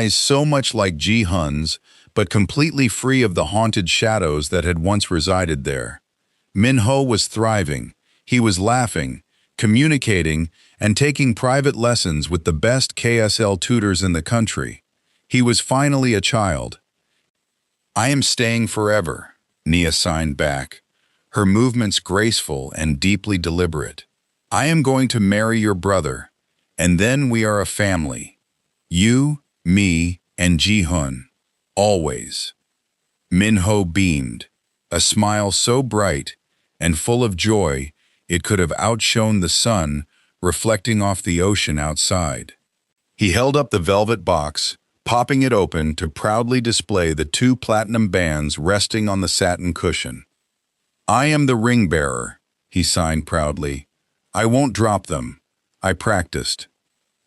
so much like Ji-hun's, but completely free of the haunted shadows that had once resided there. Min-ho was thriving. He was laughing, communicating, and taking private lessons with the best KSL tutors in the country. He was finally a child. "I am staying forever," Nia signed back, her movements graceful and deeply deliberate. "I am going to marry your brother, and then we are a family. You, me, and Ji-hun. Always." Min-ho beamed, a smile so bright and full of joy it could have outshone the sun reflecting off the ocean outside. He held up the velvet box, popping it open to proudly display the 2 platinum bands resting on the satin cushion. "I am the ring bearer," he signed proudly. "I won't drop them. I practiced."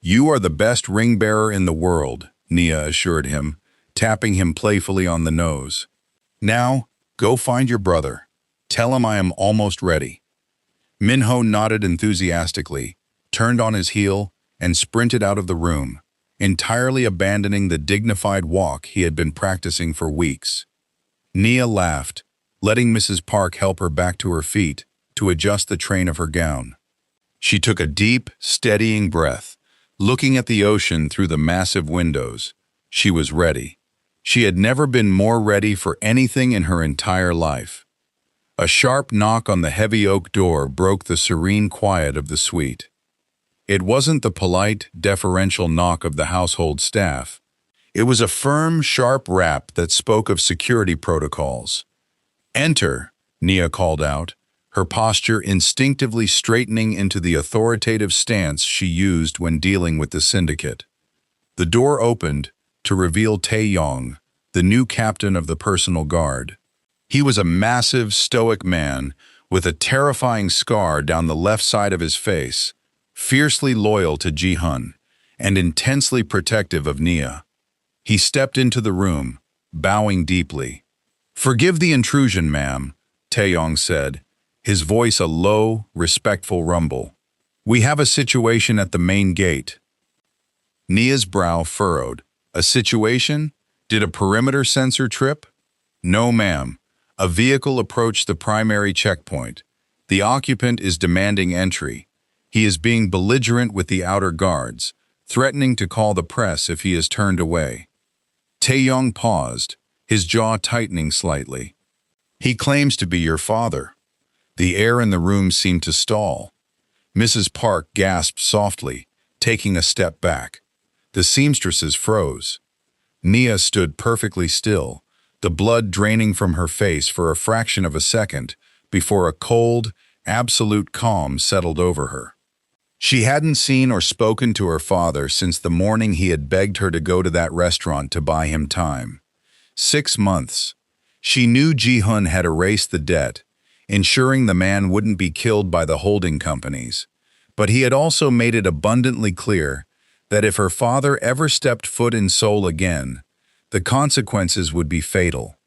You are the best ring-bearer in the world, Nia assured him, tapping him playfully on the nose. Now, go find your brother. Tell him I am almost ready. Minho nodded enthusiastically, turned on his heel, and sprinted out of the room, entirely abandoning the dignified walk he had been practicing for weeks. Nia laughed, letting Mrs. Park help her back to her feet to adjust the train of her gown. She took a deep, steadying breath, looking at the ocean through the massive windows. She was ready. She had never been more ready for anything in her entire life. A sharp knock on the heavy oak door broke the serene quiet of the suite. It wasn't the polite, deferential knock of the household staff. It was a firm, sharp rap that spoke of security protocols. "Enter," Nia called out, her posture instinctively straightening into the authoritative stance she used when dealing with the syndicate. The door opened to reveal Tae-yong, the new captain of the personal guard. He was a massive, stoic man with a terrifying scar down the left side of his face, fiercely loyal to Ji-hun, and intensely protective of Nia. He stepped into the room, bowing deeply. "Forgive the intrusion, ma'am," Tae-yong said, his voice a low, respectful rumble. "We have a situation at the main gate." Nia's brow furrowed. "A situation? Did a perimeter sensor trip?" "No, ma'am. A vehicle approached the primary checkpoint. The occupant is demanding entry. He is being belligerent with the outer guards, threatening to call the press if he is turned away." Tae-yong paused, his jaw tightening slightly. "He claims to be your father." The air in the room seemed to stall. Mrs. Park gasped softly, taking a step back. The seamstresses froze. Nia stood perfectly still, the blood draining from her face for a fraction of a second before a cold, absolute calm settled over her. She hadn't seen or spoken to her father since the morning he had begged her to go to that restaurant to buy him time. 6 months. She knew Ji-hun had erased the debt, ensuring the man wouldn't be killed by the holding companies. But he had also made it abundantly clear that if her father ever stepped foot in Seoul again, the consequences would be fatal.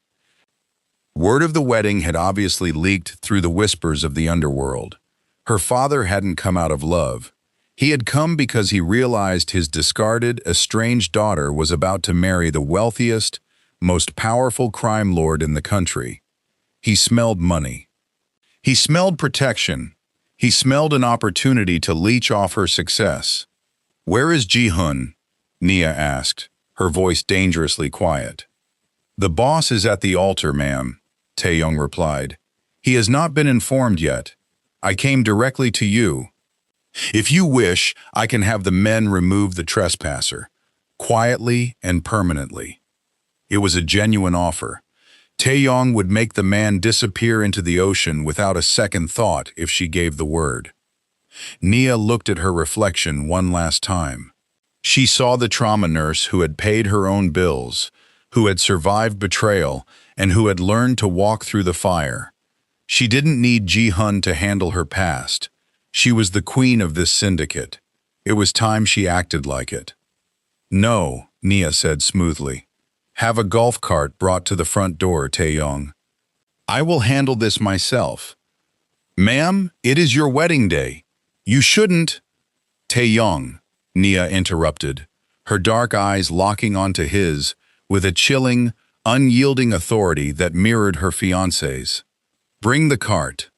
Word of the wedding had obviously leaked through the whispers of the underworld. Her father hadn't come out of love. He had come because he realized his discarded, estranged daughter was about to marry the wealthiest, most powerful crime lord in the country. He smelled money. He smelled protection. He smelled an opportunity to leech off her success. "Where is Ji-hun?" Nia asked, her voice dangerously quiet. "The boss is at the altar, ma'am," Tae-yong replied. "He has not been informed yet. I came directly to you. If you wish, I can have the men remove the trespasser, quietly and permanently." It was a genuine offer. Tae-yong would make the man disappear into the ocean without a second thought if she gave the word. Nia looked at her reflection one last time. She saw the trauma nurse who had paid her own bills, who had survived betrayal, and who had learned to walk through the fire. She didn't need Ji-hun to handle her past. She was the queen of this syndicate. It was time she acted like it. "No," Nia said smoothly. "Have a golf cart brought to the front door, Tae-yong. I will handle this myself." "Ma'am, it is your wedding day. You shouldn't—" "Tae-yong," Nia interrupted, her dark eyes locking onto his with a chilling, unyielding authority that mirrored her fiancé's. "Bring the cart."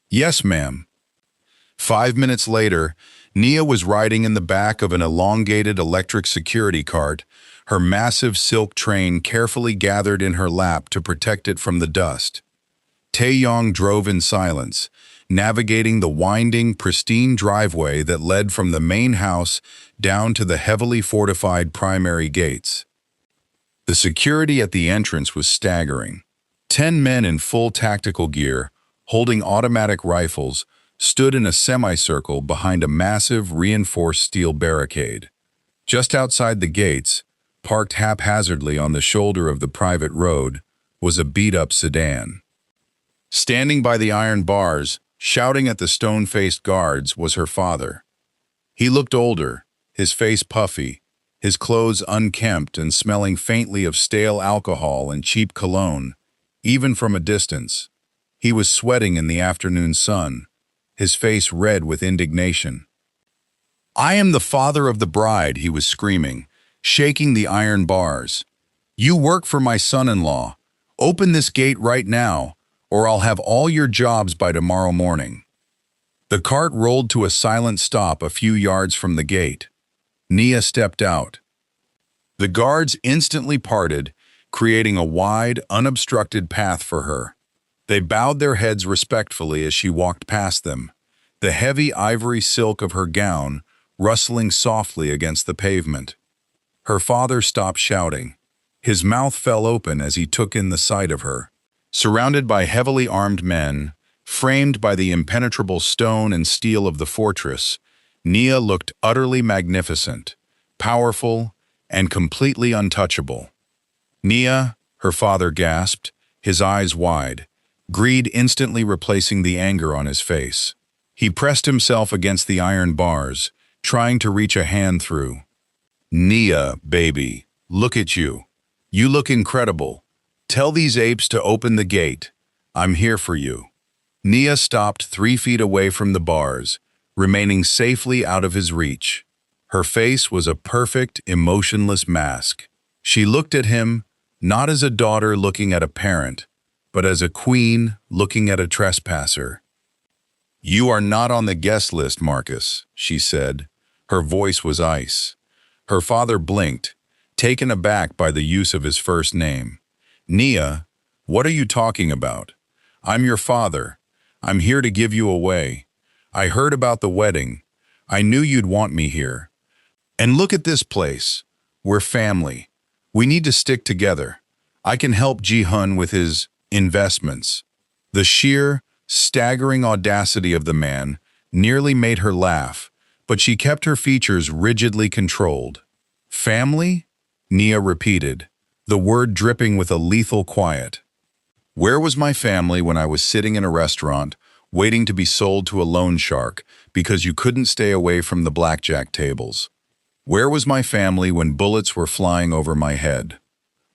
"Yes, ma'am." 5 minutes later, Nia was riding in the back of an elongated electric security cart, her massive silk train carefully gathered in her lap to protect it from the dust. Tae-yong drove in silence, navigating the winding, pristine driveway that led from the main house down to the heavily fortified primary gates. The security at the entrance was staggering. 10 men in full tactical gear, holding automatic rifles, stood in a semicircle behind a massive reinforced steel barricade. Just outside the gates, parked haphazardly on the shoulder of the private road, was a beat-up sedan. Standing by the iron bars, shouting at the stone-faced guards, was her father. He looked older, his face puffy, his clothes unkempt and smelling faintly of stale alcohol and cheap cologne, even from a distance. He was sweating in the afternoon sun, his face red with indignation. "I am the father of the bride," he was screaming, shaking the iron bars. "You work for my son-in-law. Open this gate right now, or I'll have all your jobs by tomorrow morning." The cart rolled to a silent stop a few yards from the gate. Nia stepped out. The guards instantly parted, creating a wide, unobstructed path for her. They bowed their heads respectfully as she walked past them, the heavy ivory silk of her gown rustling softly against the pavement. Her father stopped shouting. His mouth fell open as he took in the sight of her. Surrounded by heavily armed men, framed by the impenetrable stone and steel of the fortress, Nia looked utterly magnificent, powerful, and completely untouchable. "Nia," her father gasped, his eyes wide, greed instantly replacing the anger on his face. He pressed himself against the iron bars, trying to reach a hand through. "Nia, baby, look at you. You look incredible. Tell these apes to open the gate. I'm here for you." Nia stopped 3 feet away from the bars, remaining safely out of his reach. Her face was a perfect, emotionless mask. She looked at him, not as a daughter looking at a parent, but as a queen looking at a trespasser. "You are not on the guest list, Marcus," she said. Her voice was ice. Her father blinked, taken aback by the use of his first name. "Nia, what are you talking about? I'm your father. I'm here to give you away. I heard about the wedding. I knew you'd want me here. And look at this place. We're family. We need to stick together. I can help Ji-hun with his investments." The sheer, staggering audacity of the man nearly made her laugh, but she kept her features rigidly controlled. "Family?" Nia repeated, the word dripping with a lethal quiet. "Where was my family when I was sitting in a restaurant, waiting to be sold to a loan shark because you couldn't stay away from the blackjack tables? Where was my family when bullets were flying over my head?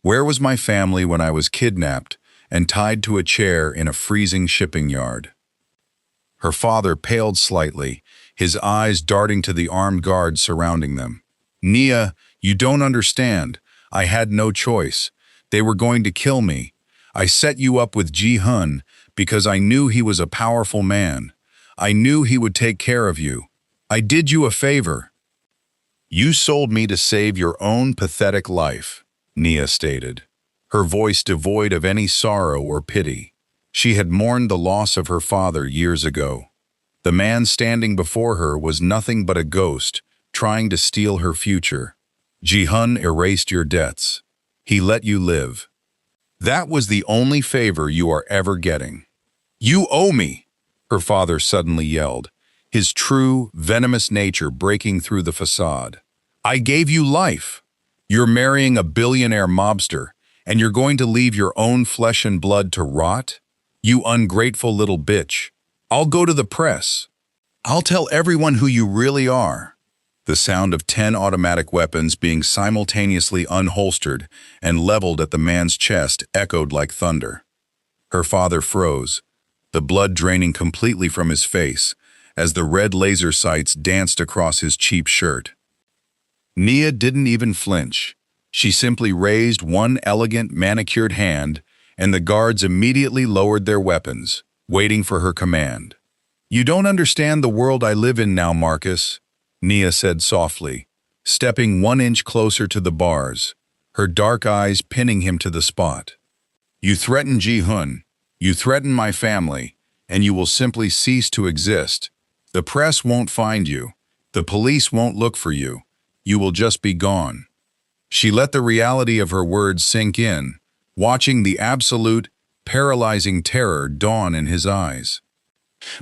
Where was my family when I was kidnapped and tied to a chair in a freezing shipping yard?" Her father paled slightly, his eyes darting to the armed guards surrounding them. "Nia, you don't understand. I had no choice. They were going to kill me. I set you up with Ji-hun because I knew he was a powerful man. I knew he would take care of you. I did you a favor." "You sold me to save your own pathetic life," Nia stated, her voice devoid of any sorrow or pity. She had mourned the loss of her father years ago. The man standing before her was nothing but a ghost, trying to steal her future. Ji-hun erased your debts. He let you live. That was the only favor you are ever getting. "You owe me," her father suddenly yelled, his true, venomous nature breaking through the facade. "I gave you life. You're marrying a billionaire mobster, and you're going to leave your own flesh and blood to rot? You ungrateful little bitch. I'll go to the press. I'll tell everyone who you really are." The sound of 10 automatic weapons being simultaneously unholstered and leveled at the man's chest echoed like thunder. Her father froze, the blood draining completely from his face as the red laser sights danced across his cheap shirt. Nia didn't even flinch. She simply raised one elegant, manicured hand, and the guards immediately lowered their weapons, waiting for her command. "You don't understand the world I live in now, Marcus," Nia said softly, stepping 1 inch closer to the bars, her dark eyes pinning him to the spot. "You threaten Ji-hun, you threaten my family, and you will simply cease to exist. The press won't find you. The police won't look for you. You will just be gone." She let the reality of her words sink in, watching the absolute, paralyzing terror dawn in his eyes.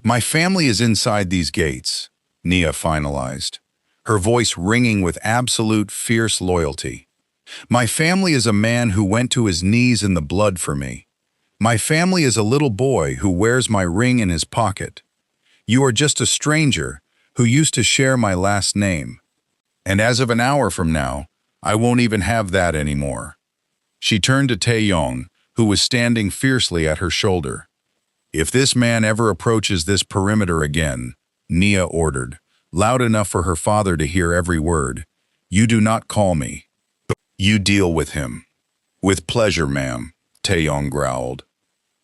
"My family is inside these gates," Nia finalized, her voice ringing with absolute, fierce loyalty. "My family is a man who went to his knees in the blood for me. My family is a little boy who wears my ring in his pocket. You are just a stranger who used to share my last name." And as of an hour from now, I won't even have that anymore. She turned to Taeyong, who was standing fiercely at her shoulder. If this man ever approaches this perimeter again, Nia ordered, loud enough for her father to hear every word, you do not call me. You deal with him. With pleasure, ma'am, Taeyong growled.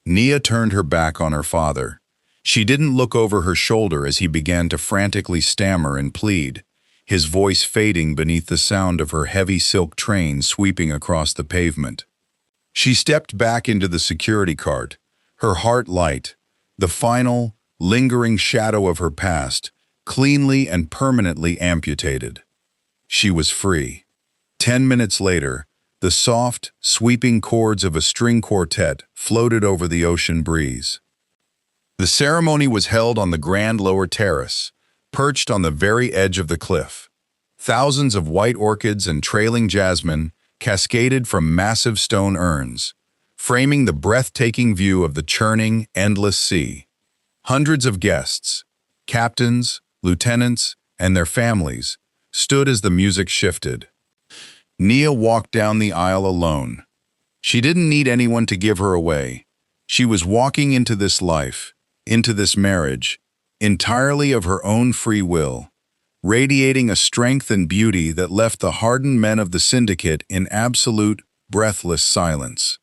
Nia turned her back on her father. She didn't look over her shoulder as he began to frantically stammer and plead, his voice fading beneath the sound of her heavy silk train sweeping across the pavement. She stepped back into the security cart, her heart light, the final, lingering shadow of her past, cleanly and permanently amputated. She was free. 10 minutes later, the soft, sweeping chords of a string quartet floated over the ocean breeze. The ceremony was held on the grand lower terrace, perched on the very edge of the cliff. Thousands of white orchids and trailing jasmine cascaded from massive stone urns, framing the breathtaking view of the churning, endless sea. Hundreds of guests, captains, lieutenants, and their families, stood as the music shifted. Nia walked down the aisle alone. She didn't need anyone to give her away. She was walking into this life, into this marriage, entirely of her own free will, radiating a strength and beauty that left the hardened men of the syndicate in absolute, breathless silence.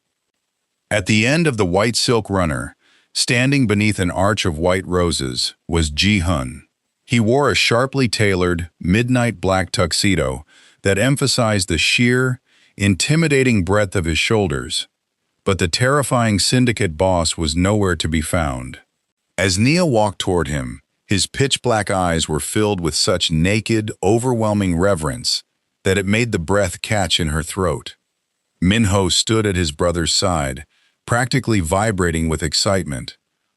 At the end of the white silk runner, standing beneath an arch of white roses, was Ji-hun. He wore a sharply tailored, midnight black tuxedo that emphasized the sheer, intimidating breadth of his shoulders, but the terrifying syndicate boss was nowhere to be found. As Nia walked toward him, his pitch-black eyes were filled with such naked, overwhelming reverence that it made the breath catch in her throat. Minho stood at his brother's side, practically vibrating with excitement,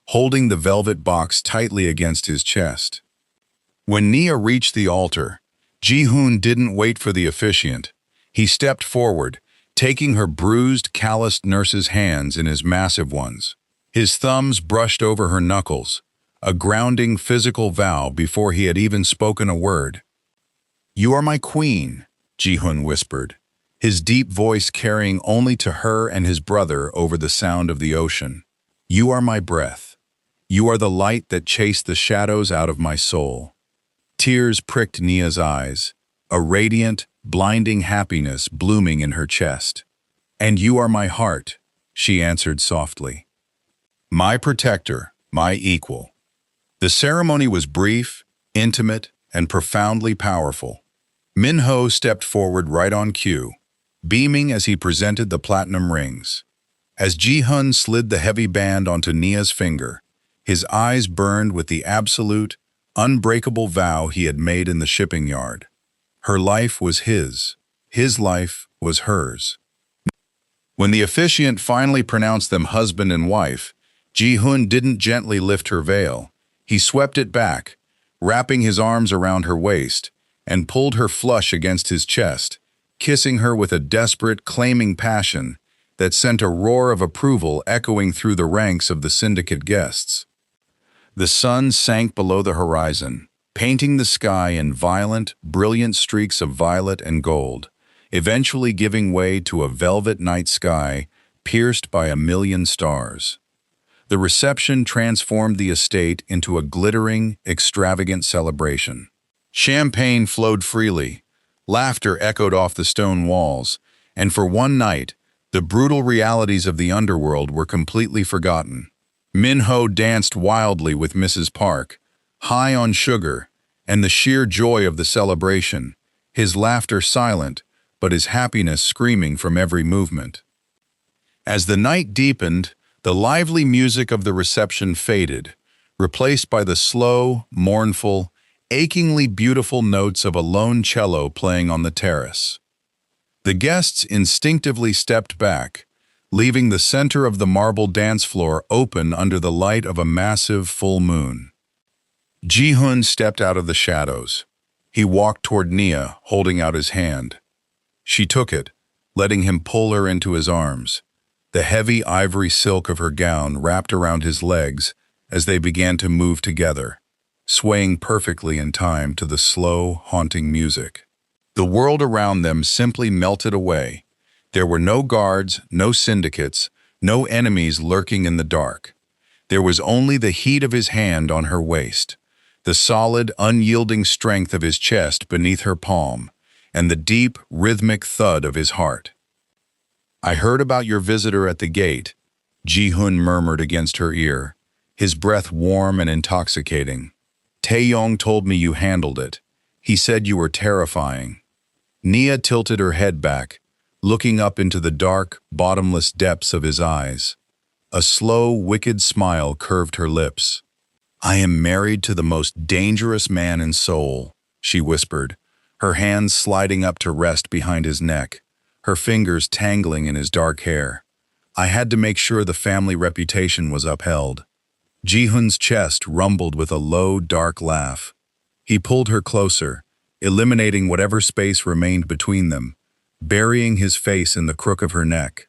holding the velvet box tightly against his chest. When Nia reached the altar, Ji-hun didn't wait for the officiant. He stepped forward, taking her bruised, calloused nurse's hands in his massive ones. His thumbs brushed over her knuckles, a grounding physical vow before he had even spoken a word. "You are my queen," Ji-hun whispered, his deep voice carrying only to her and his brother over the sound of the ocean. "You are my breath. You are the light that chased the shadows out of my soul." Tears pricked Nia's eyes, a radiant, blinding happiness blooming in her chest. "And you are my heart," she answered softly. "My protector, my equal." The ceremony was brief, intimate, and profoundly powerful. Minho stepped forward right on cue, beaming as he presented the platinum rings. As Ji-hun slid the heavy band onto Nia's finger, his eyes burned with the absolute, unbreakable vow he had made in the shipping yard. Her life was his life was hers. When the officiant finally pronounced them husband and wife, Ji-hun didn't gently lift her veil. He swept it back, wrapping his arms around her waist, and pulled her flush against his chest, kissing her with a desperate, claiming passion that sent a roar of approval echoing through the ranks of the syndicate guests. The sun sank below the horizon, painting the sky in violent, brilliant streaks of violet and gold, eventually giving way to a velvet night sky pierced by a million stars. The reception transformed the estate into a glittering, extravagant celebration. Champagne flowed freely, laughter echoed off the stone walls, and for one night, the brutal realities of the underworld were completely forgotten. Minho danced wildly with Mrs. Park, high on sugar, and the sheer joy of the celebration, his laughter silent, but his happiness screaming from every movement. As the night deepened, the lively music of the reception faded, replaced by the slow, mournful, achingly beautiful notes of a lone cello playing on the terrace. The guests instinctively stepped back, leaving the center of the marble dance floor open under the light of a massive full moon. Ji-hun stepped out of the shadows. He walked toward Nia, holding out his hand. She took it, letting him pull her into his arms. The heavy ivory silk of her gown wrapped around his legs as they began to move together, swaying perfectly in time to the slow, haunting music. The world around them simply melted away. There were no guards, no syndicates, no enemies lurking in the dark. There was only the heat of his hand on her waist, the solid, unyielding strength of his chest beneath her palm, and the deep, rhythmic thud of his heart. "I heard about your visitor at the gate," Ji-hun murmured against her ear, his breath warm and intoxicating. "Taeyong told me you handled it. He said you were terrifying." Nia tilted her head back, looking up into the dark, bottomless depths of his eyes. A slow, wicked smile curved her lips. "I am married to the most dangerous man in Seoul," she whispered, her hands sliding up to rest behind his neck, her fingers tangling in his dark hair. "I had to make sure the family reputation was upheld." Ji-hun's chest rumbled with a low, dark laugh. He pulled her closer, eliminating whatever space remained between them, burying his face in the crook of her neck.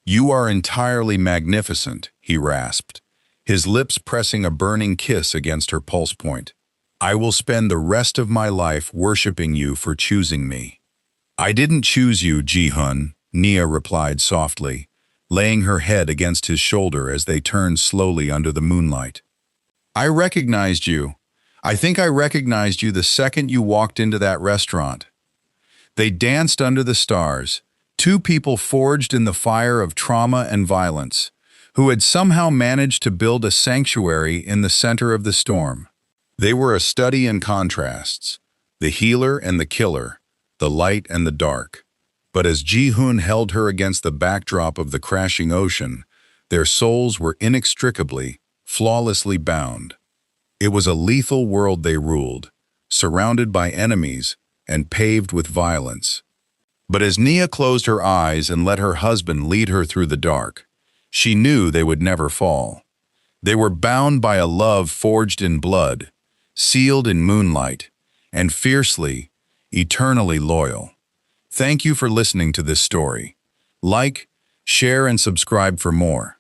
"You are entirely magnificent," he rasped, his lips pressing a burning kiss against her pulse point. "I will spend the rest of my life worshiping you for choosing me." "I didn't choose you, Ji-hun," Nia replied softly, laying her head against his shoulder as they turned slowly under the moonlight. "I recognized you. I think I recognized you the second you walked into that restaurant." They danced under the stars, two people forged in the fire of trauma and violence, who had somehow managed to build a sanctuary in the center of the storm. They were a study in contrasts, the healer and the killer, the light and the dark. But as Ji-hun held her against the backdrop of the crashing ocean, their souls were inextricably, flawlessly bound. It was a lethal world they ruled, surrounded by enemies and paved with violence. But as Nia closed her eyes and let her husband lead her through the dark, she knew they would never fall. They were bound by a love forged in blood, sealed in moonlight, and fiercely, eternally loyal. Thank you for listening to this story. Like, share, and subscribe for more.